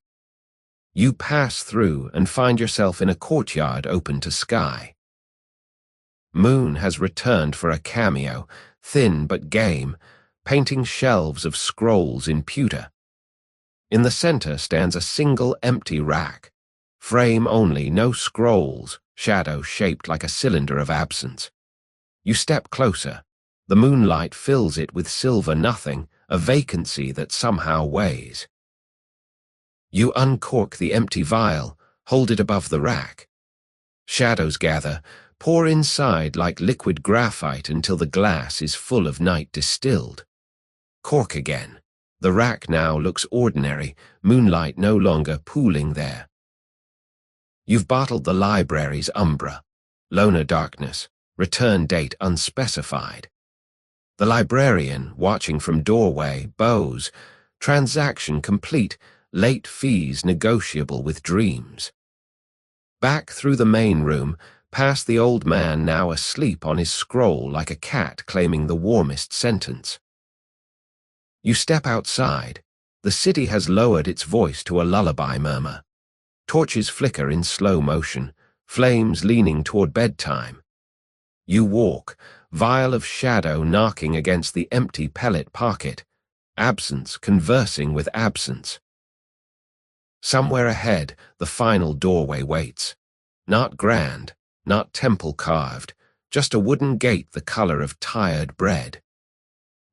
You pass through and find yourself in a courtyard open to sky. Moon has returned for a cameo, thin but game, painting shelves of scrolls in pewter. In the center stands a single empty rack. Frame only, no scrolls, shadow shaped like a cylinder of absence. You step closer. The moonlight fills it with silver nothing, a vacancy that somehow weighs. You uncork the empty vial, hold it above the rack. Shadows gather, pour inside like liquid graphite until the glass is full of night distilled. Cork again. The rack now looks ordinary, moonlight no longer pooling there. You've bottled the library's umbra. Loner darkness, return date unspecified. The librarian, watching from doorway, bows. Transaction complete, late fees negotiable with dreams. Back through the main room, past the old man now asleep on his scroll like a cat claiming the warmest sentence. You step outside. The city has lowered its voice to a lullaby murmur. Torches flicker in slow motion, flames leaning toward bedtime. You walk, vial of shadow knocking against the empty pellet pocket, absence conversing with absence. Somewhere ahead, the final doorway waits. Not grand, not temple-carved, just a wooden gate the color of tired bread.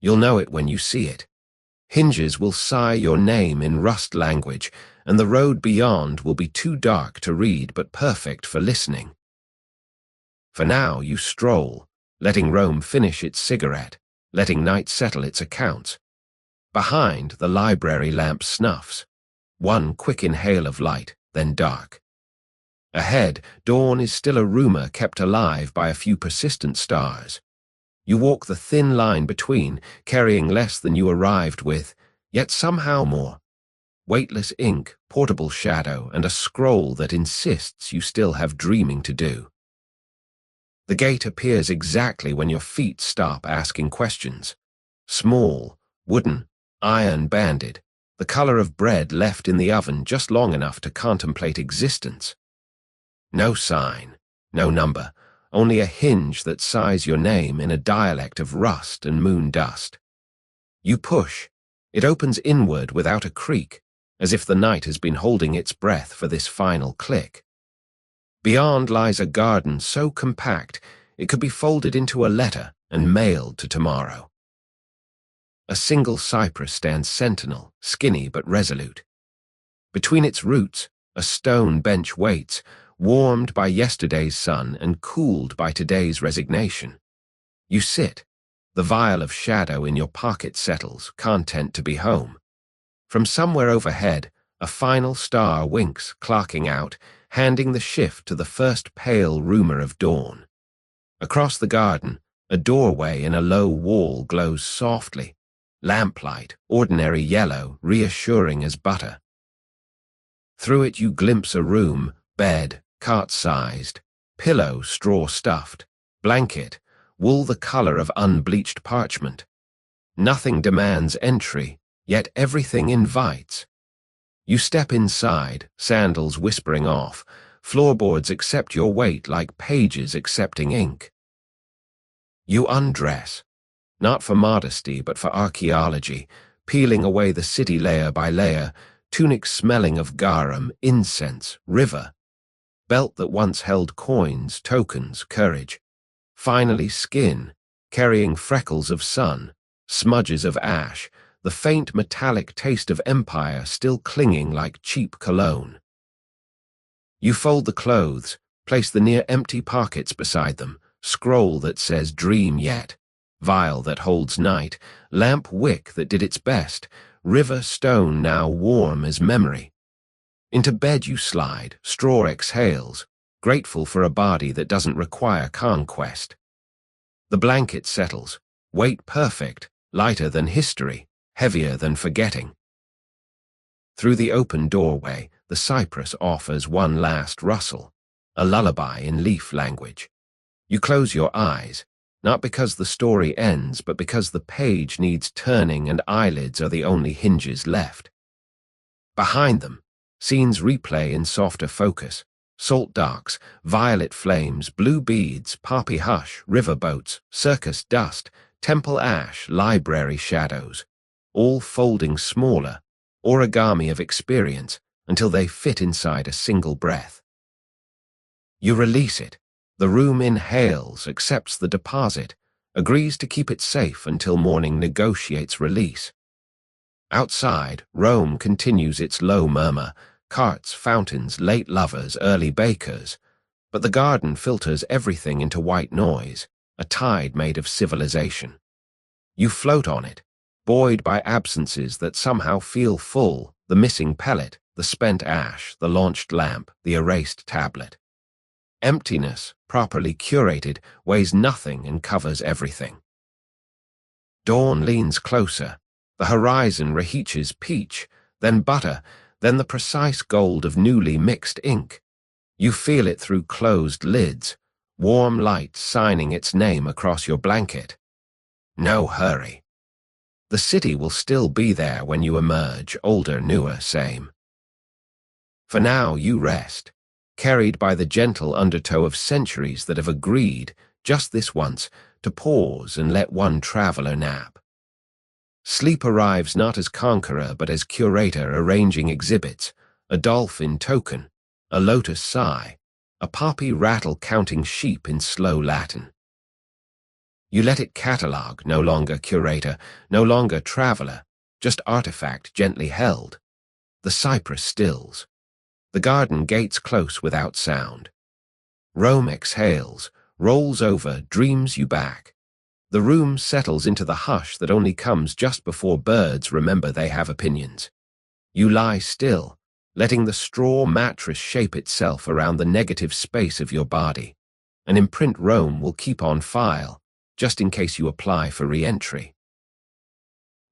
You'll know it when you see it. Hinges will sigh your name in rust language, and the road beyond will be too dark to read but perfect for listening. For now you stroll, letting Rome finish its cigarette, letting night settle its accounts. Behind, the library lamp snuffs. One quick inhale of light, then dark. Ahead, dawn is still a rumor kept alive by a few persistent stars. You walk the thin line between, carrying less than you arrived with, yet somehow more. Weightless ink, portable shadow, and a scroll that insists you still have dreaming to do. The gate appears exactly when your feet stop asking questions. Small, wooden, iron-banded, the color of bread left in the oven just long enough to contemplate existence. No sign, no number, only a hinge that sighs your name in a dialect of rust and moon dust. You push. It opens inward without a creak, as if the night has been holding its breath for this final click. Beyond lies a garden so compact it could be folded into a letter and mailed to tomorrow. A single cypress stands sentinel, skinny but resolute. Between its roots, a stone bench waits, warmed by yesterday's sun and cooled by today's resignation. You sit. The vial of shadow in your pocket settles, content to be home. From somewhere overhead, a final star winks, clocking out, handing the shift to the first pale rumor of dawn. Across the garden, a doorway in a low wall glows softly. Lamplight, ordinary yellow, reassuring as butter. Through it you glimpse a room, bed, cot-sized, pillow straw-stuffed, blanket, wool the color of unbleached parchment. Nothing demands entry, yet everything invites. You step inside, sandals whispering off, floorboards accept your weight like pages accepting ink. You undress. Not for modesty, but for archaeology, peeling away the city layer by layer, tunics smelling of garum, incense, river, belt that once held coins, tokens, courage. Finally skin, carrying freckles of sun, smudges of ash, the faint metallic taste of empire still clinging like cheap cologne. You fold the clothes, place the near-empty pockets beside them, scroll that says dream yet, vial that holds night, lamp wick that did its best, river stone now warm as memory. Into bed you slide, straw exhales, grateful for a body that doesn't require conquest. The blanket settles, weight perfect, lighter than history, heavier than forgetting. Through the open doorway, the cypress offers one last rustle, a lullaby in leaf language. You close your eyes, not because the story ends, but because the page needs turning and eyelids are the only hinges left. Behind them, scenes replay in softer focus. Salt docks, violet flames, blue beads, poppy hush, riverboats, circus dust, temple ash, library shadows, all folding smaller, origami of experience, until they fit inside a single breath. You release it. The room inhales, accepts the deposit, agrees to keep it safe until morning negotiates release. Outside, Rome continues its low murmur, carts, fountains, late lovers, early bakers, but the garden filters everything into white noise, a tide made of civilization. You float on it, buoyed by absences that somehow feel full, the missing pellet, the spent ash, the launched lamp, the erased tablet. Emptiness, properly curated, weighs nothing and covers everything. Dawn leans closer. The horizon reheaches peach, then butter, then the precise gold of newly mixed ink. You feel it through closed lids, warm light signing its name across your blanket. No hurry. The city will still be there when you emerge, older, newer, same. For now, you rest, carried by the gentle undertow of centuries that have agreed, just this once, to pause and let one traveler nap. Sleep arrives not as conqueror but as curator arranging exhibits, a dolphin token, a lotus sigh, a poppy rattle counting sheep in slow Latin. You let it catalogue, no longer curator, no longer traveler, just artifact gently held. The cypress stills. The garden gates close without sound. Rome exhales, rolls over, dreams you back. The room settles into the hush that only comes just before birds remember they have opinions. You lie still, letting the straw mattress shape itself around the negative space of your body. An imprint Rome will keep on file, just in case you apply for re-entry.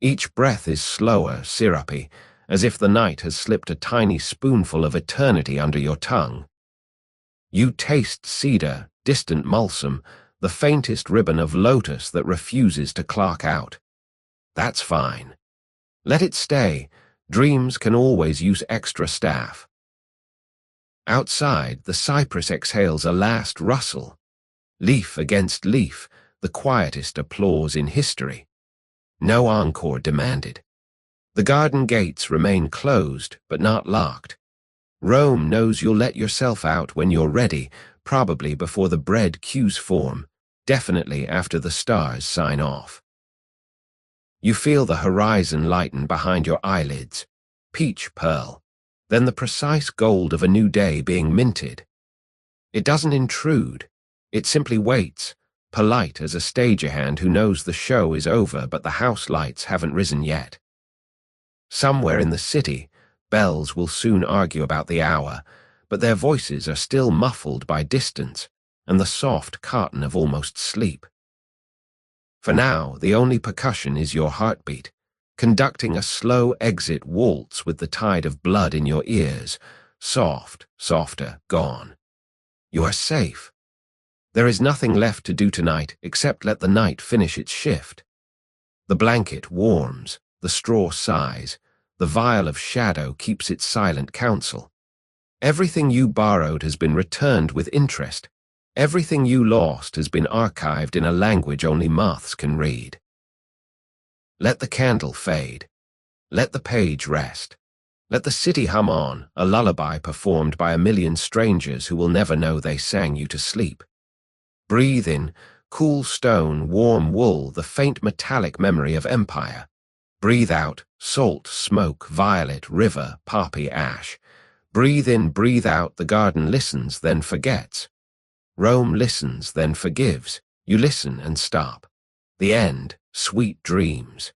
Each breath is slower, syrupy, as if the night has slipped a tiny spoonful of eternity under your tongue. You taste cedar, distant mulsum, the faintest ribbon of lotus that refuses to clock out. That's fine. Let it stay. Dreams can always use extra staff. Outside, the cypress exhales a last rustle. Leaf against leaf, the quietest applause in history. No encore demanded. The garden gates remain closed, but not locked. Rome knows you'll let yourself out when you're ready, probably before the bread cues form, definitely after the stars sign off. You feel the horizon lighten behind your eyelids, peach pearl, then the precise gold of a new day being minted. It doesn't intrude. It simply waits, polite as a stagehand who knows the show is over but the house lights haven't risen yet. Somewhere in the city, bells will soon argue about the hour, but their voices are still muffled by distance and the soft cotton of almost sleep. For now, the only percussion is your heartbeat, conducting a slow exit waltz with the tide of blood in your ears, soft, softer, gone. You are safe. There is nothing left to do tonight except let the night finish its shift. The blanket warms, the straw sighs, the vial of shadow keeps its silent counsel. Everything you borrowed has been returned with interest. Everything you lost has been archived in a language only moths can read. Let the candle fade. Let the page rest. Let the city hum on, a lullaby performed by a million strangers who will never know they sang you to sleep. Breathe in, cool stone, warm wool, the faint metallic memory of empire. Breathe out, salt, smoke, violet, river, poppy, ash. Breathe in, breathe out, the garden listens, then forgets. Rome listens, then forgives. You listen and stop. The end, sweet dreams.